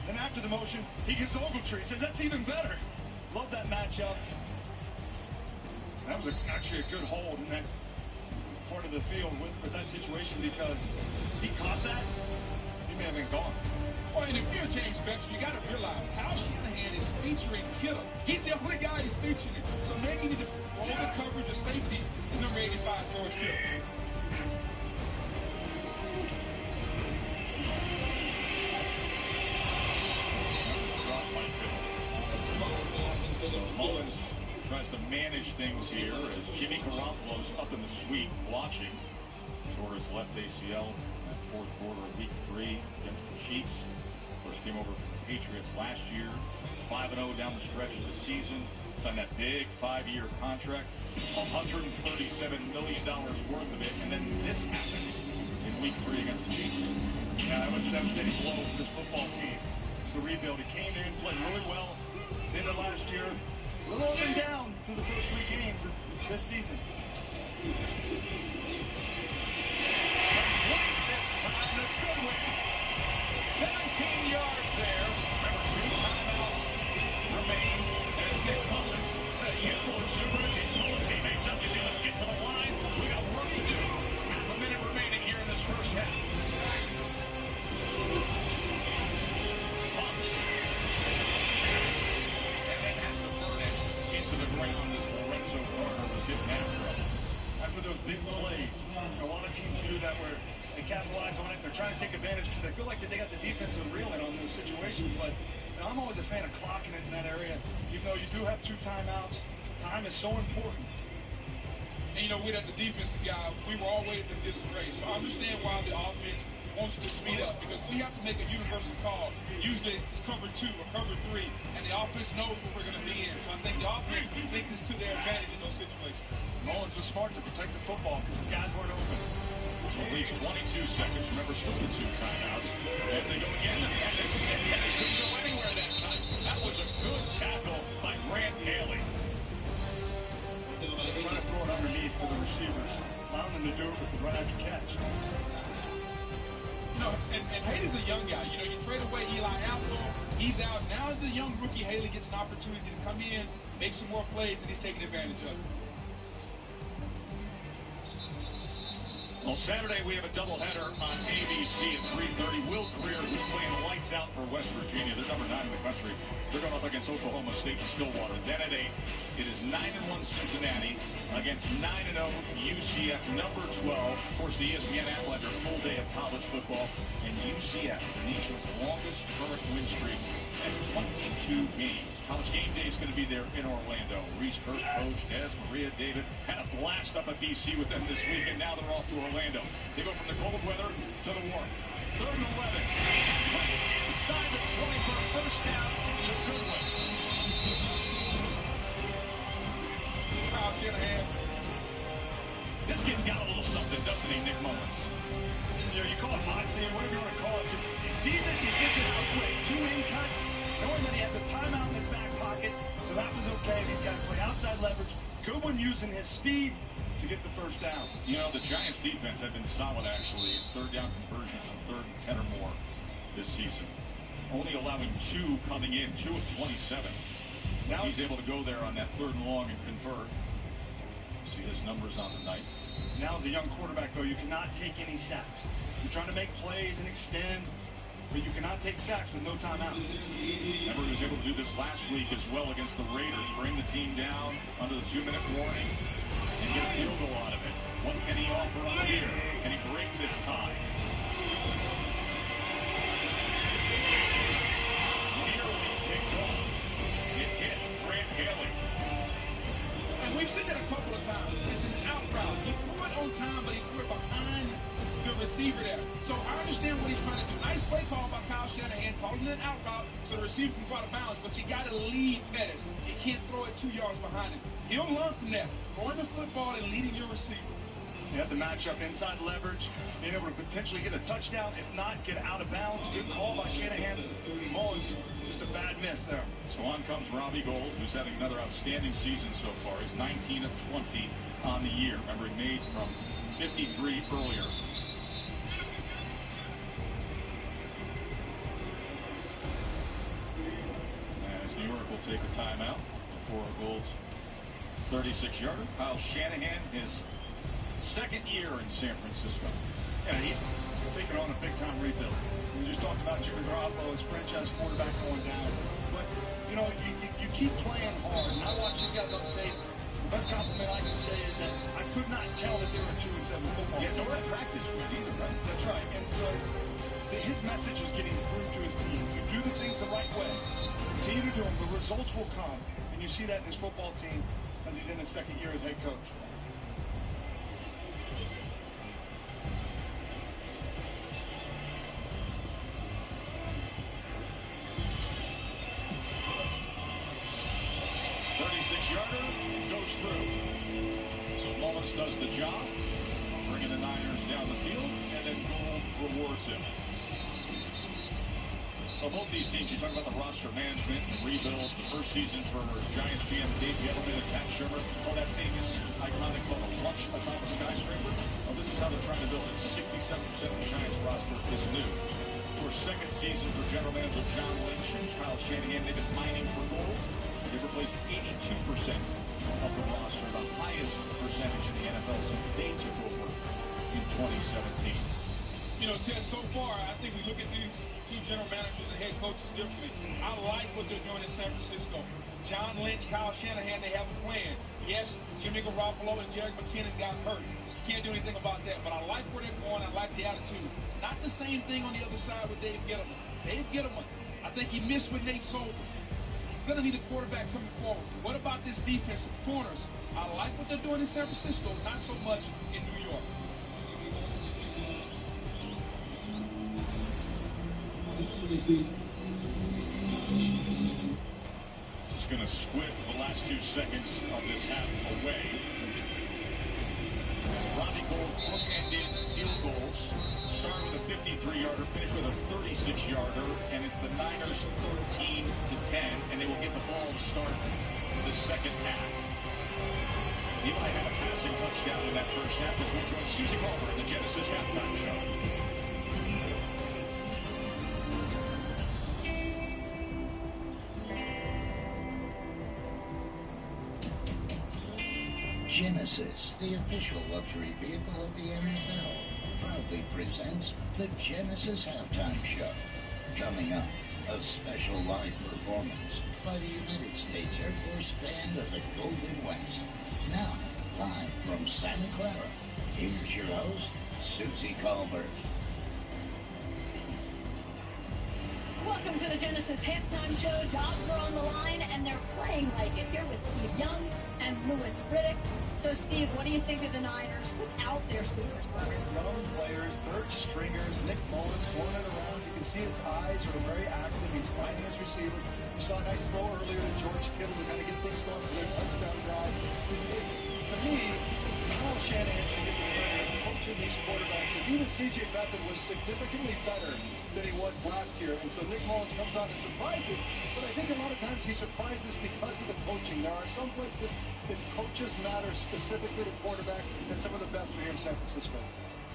Then after the motion, he gets Ogletree. Says that's even better. Love that matchup. That was actually a good hold in that part of the field with that situation because he caught that, he may have been gone. Well, and if you're James Bettcher, you got to realize Kyle Shanahan is featuring Kittle. He's the only guy he's featuring. So maybe you need to roll the coverage of safety to number 85, George Kittle. So Mullins tries to manage things here as Jimmy Garoppolo's up in the suite watching. Tore his left ACL in that fourth quarter of week 3 against the Chiefs. First game over the Patriots last year. 5-0 down the stretch of the season. Signed that big 5-year contract. $137 million worth of it. And then this happened in week 3 against the Chiefs. Yeah, that was a devastating blow for this football team. The rebuild. He came in, played really well. Then the last year, a little up and down through the first 3 games of this season. Complete this time, a good win. 17 yards there. Remember, 2 timeouts remain. There's Nick Mullins. Youthful exuberance. He's pulling teammates up. You see, let's get to the line. We got work to do. Half a minute remaining here in this first half. Pumps. Checks. And then has to burn it into the ground as Lorenzo Carter was getting after him. After those big plays, a lot of teams do that where they capitalize on it. They're trying to take advantage because they feel like that they got the defensive reeling on those situations. But you know, I'm always a fan of clocking it in that area. Even though you do have 2 timeouts, time is so important. And you know, we as a defensive guy, we were always in disarray. So I understand why the offense wants to speed up because we have to make a universal call. Usually it's cover 2 or cover 3, and the offense knows what we're going to be in. So I think the offense thinks it's to their advantage in those situations. Mullins was smart to protect the football because his guys weren't open. So at least 22 seconds. Remember, still the 2 timeouts. As they go again, and Pettis couldn't go anywhere that time. That was a good tackle by Grant Haley. Trying to throw it underneath to the receivers, allowing them to do it with the run after catch. No, and Haley's a young guy. You know, you trade away Eli Apple, he's out. Now the young rookie Haley gets an opportunity to come in, make some more plays, and he's taking advantage of it. Well, Saturday we have a doubleheader on ABC at 3:30. Will Greer, who's playing lights out for West Virginia, they're number 9 in the country. They're going up against Oklahoma State and Stillwater. Then at 8, it is 9-1 Cincinnati against 9-0 UCF, number 12. Of course, the ESPN app will have your full day of college football. And UCF, the nation's longest current win streak at 22 games. College Game Day is going to be there in Orlando. Reese Kirk, Coach Des, Maria, David had a blast up at BC with them this week, and now they're off to Orlando. They go from the cold weather to the warmth. 3rd and 11. Right inside the 20 for a first down to Goodwin. Kyle Shanahan. This kid's got a little something, doesn't he, Nick Mullins? You know, you call it moxie, whatever you want to call it. He sees it, he gets it out quick. 2 in cuts, knowing that he has a timeout in his back pocket, so that was okay. These guys play outside leverage. Goodwin using his speed to get the first down. You know, the Giants' defense have been solid, actually, in 3rd down conversions and 3rd and 10 or more this season. only allowing 2 coming in, 2 of 27. Now he's able to go there on that 3rd and long and convert. See his numbers on the night. Now as a young quarterback, though, you cannot take any sacks. You're trying to make plays and extend, but you cannot take sacks with no timeouts. Remember, he was able to do this last week as well against the Raiders. Bring the team down under the 2-minute warning and get a field goal out of it. What can he offer on here? Can he break this tie? Nearly picked off. It hit Grant Haley. And we've seen that a couple of times. It's an out route. He threw it on time, but he threw it behind the receiver there. So I understand what he's trying to do. Nice play call by Kyle Shanahan, calling it an out route so the receiver can go out of bounds, but you got to lead Pettis. You can't throw it 2 yards behind him. He'll learn from that. Throwing the football and leading your receiver. You have the matchup inside leverage, being able to potentially get a touchdown, if not get out of bounds. Good call by Shanahan. Mullins, just a bad miss there. So on comes Robbie Gould, who's having another outstanding season so far. He's 19 of 20 on the year. Remember, he made from 53 earlier. As New York will take a timeout before Gould's 36-yarder. Kyle Shanahan, his 2nd year in San Francisco. Yeah, he's taking on a big-time rebuild. We just talked about Jimmy Garoppolo, his franchise quarterback, going down. But, you know, you keep playing hard. And I watch these guys on tape. The best compliment I can say is that I could not tell that they were a 2-7 football team. Yeah, nor at practice with either, right? That's right. And so his message is getting through to his team. You do the things the right way. Continue to do them. The results will come. And you see that in his football team as he's in his 2nd year as head coach. Yarder goes through. So Mullins does the job, bringing the Niners down the field, and then Gould rewards him. So both these teams, you talk about the roster management and rebuilds. The first season for Giants GM Dave Gettleman and Pat Shermer. Oh, that famous iconic photo, lunch atop a skyscraper. Well, this is how they're trying to build it. 67% of the Giants roster is new. For 2nd season for general manager John Lynch and Kyle Shanahan, they've been mining for gold. They've replaced 82% of the roster, the highest percentage in the NFL since they took over in 2017. You know, Ted, so far, I think we look at these 2 general managers and head coaches differently. I like what they're doing in San Francisco. John Lynch, Kyle Shanahan, they have a plan. Yes, Jimmy Garoppolo and Jerick McKinnon got hurt. You can't do anything about that. But I like where they're going. I like the attitude. Not the same thing on the other side with Dave Gettleman. Dave Gettleman, I think he missed with Nate Solder. Going to need a quarterback coming forward. What about this defensive corners? I like what they're doing in San Francisco, not so much in New York. Just going to squib the last 2 seconds of this half away. Robbie Gould bookended field goals. Start with a 53-yarder, finish with a 36-yarder, and it's the Niners 13-10, and they will get the ball to start the 2nd half. Eli had a passing touchdown in that first half as we join Susie Culver at the Genesis Halftime Show. Genesis, the official luxury vehicle of the NFL, proudly presents the Genesis Halftime Show. Coming up, a special live performance by the United States Air Force Band of the Golden West. Now, live from Santa Clara, here's your host, Susie Culver. Welcome to the Genesis Halftime Show. Dogs are on the line, and they're playing like it. Here with Steve Young and Louis Riddick. So, Steve, what do you think of the Niners without their superstars? Young players, 3rd stringers, Nick Mullins throwing it around. You can see his eyes are very active. He's finding his receivers. We saw a nice throw earlier to George Kittle to kind of get things going for their touchdown drive. To me, Kyle Shanahan should get the credit of coaching these quarterbacks. And even C.J. Beathard was significantly better than he was last year. And so Nick Mullins comes out and surprises. But I think a lot of times he surprises because of the coaching. There are some places that coaches matter specifically to quarterback, and some of the best are here in San Francisco.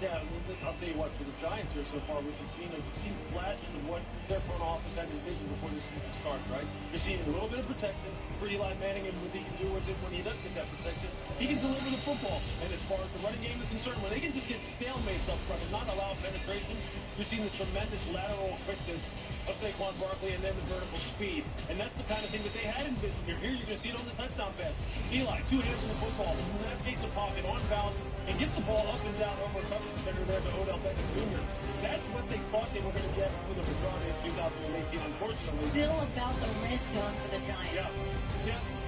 Yeah, I'll tell you what, for the Giants here so far, what you've seen is flashes of what their front office had envisioned before the season starts, right? You're seeing a little bit of protection for Eli Manning and what he can do with it when he does get that protection. He can deliver the football. And as far as the running game is concerned, when they can just get stalemates up front and not allow penetration, you're seeing the tremendous lateral quickness of Saquon Barkley and then the vertical speed. And that's the kind of thing that they had envisioned here. Here you're going to see it on the touchdown pass. Eli, 2 hands on the football, navigates the pocket on balance, and gets the ball up and down over a coverage defender there to Odell Beckham Jr. That's what they thought they were going to get for the majority of 2018, unfortunately. Still about the red zone for the Giants.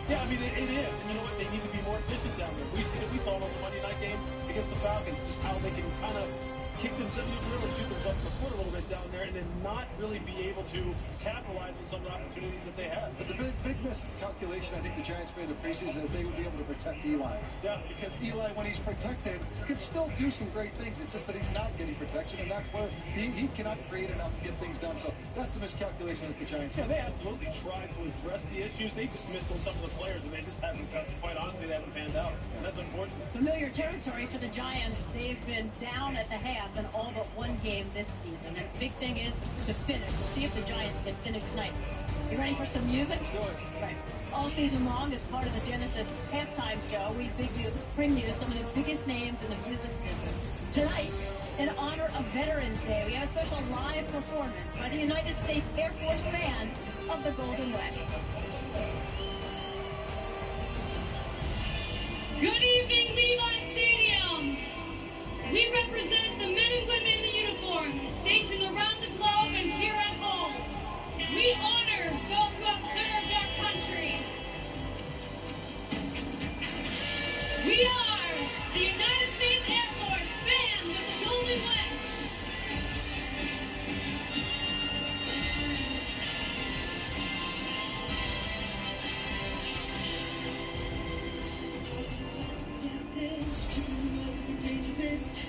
Yeah, I mean, it is. And you know what? They need to be more efficient down there. We saw it on the Monday night game against the Falcons, just how they can kind of kick themselves, really shoot themselves in the foot a little bit down there, and then not really be able to capitalize on some of the opportunities that they have. But the big miscalculation I think the Giants made in the preseason that they would be able to protect Eli. Yeah. Because Eli, when he's protected, can still do some great things. It's just that he's not getting protection, and that's where he cannot create enough to get things done. So that's the miscalculation that the Giants made. Yeah, they absolutely tried to address the issues. They dismissed on some of the players, and they just haven't, quite honestly, they haven't panned out. And that's unfortunate. Familiar territory for the Giants. They've been down at the half in all but one game this season. And the big thing is to finish. We'll see if the Giants can finish tonight. You ready for some music? Let's do it. Right. All season long, as part of the Genesis halftime show, we bring you some of the biggest names in the music business. Tonight, in honor of Veterans Day, we have a special live performance by the United States Air Force Band of the Golden West. Good evening, Levi Stadium. We represent the men and women in uniform stationed around the globe and here at home. We honor those who have served our country. We are the United States Air Force Band of the Golden West.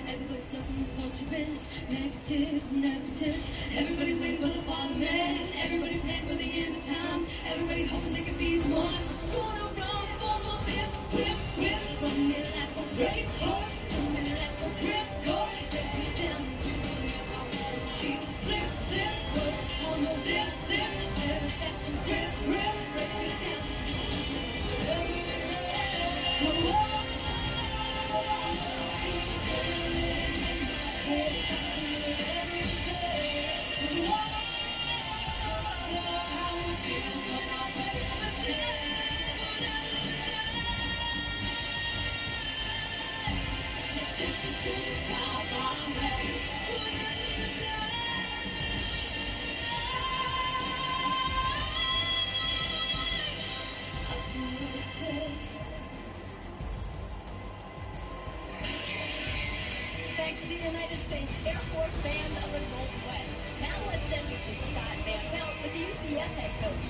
Everybody suffering vulturous, negative, nervous. Everybody waiting for the fall of man. Everybody praying for the end of times. Everybody hoping they can be the one. Gonna run for the whip, from here like a racehorse, from here like a ripcord. Down, slip, on the lip, never got to grip, break it down. Thanks to the United States Air Force Band of the Golden West. Now let's send you to Scott Van Pelt, the UCF head coach.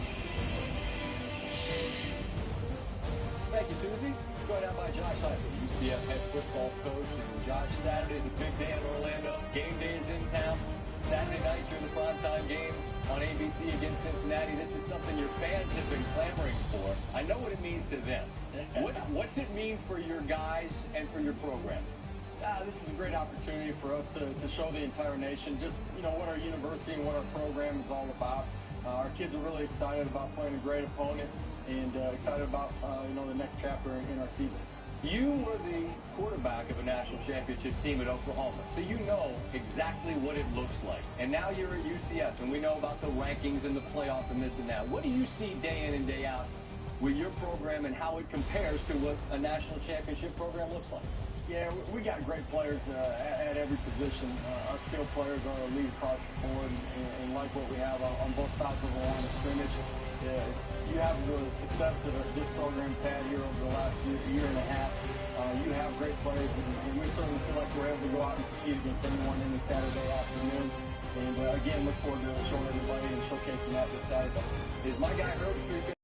Thank you, Susie. Joined out by Josh Heifel, UCF head football coach. And Josh, Saturday's a big day in Orlando. Game day is in town. Saturday night, you're in the primetime game on ABC against Cincinnati. This is something your fans have been clamoring for. I know what it means to them. What's it mean for your guys and for your program? This is a great opportunity for us to show the entire nation just, what our university and what our program is all about. Our kids are really excited about playing a great opponent and excited about, the next chapter in our season. You were the quarterback of a national championship team at Oklahoma, so you know exactly what it looks like. And now you're at UCF, and we know about the rankings and the playoff and this and that. What do you see day in and day out with your program and how it compares to what a national championship program looks like? Yeah, we got great players at every position. Our skilled players are elite across the board, and like what we have on both sides of the line of scrimmage. You have the success that this program's had here over the last year and a half. You have great players, and we certainly feel like we're able to go out and compete against anyone in the Saturday afternoon. And again, look forward to showing everybody and showcasing that this Saturday. Is my guy Herbstreit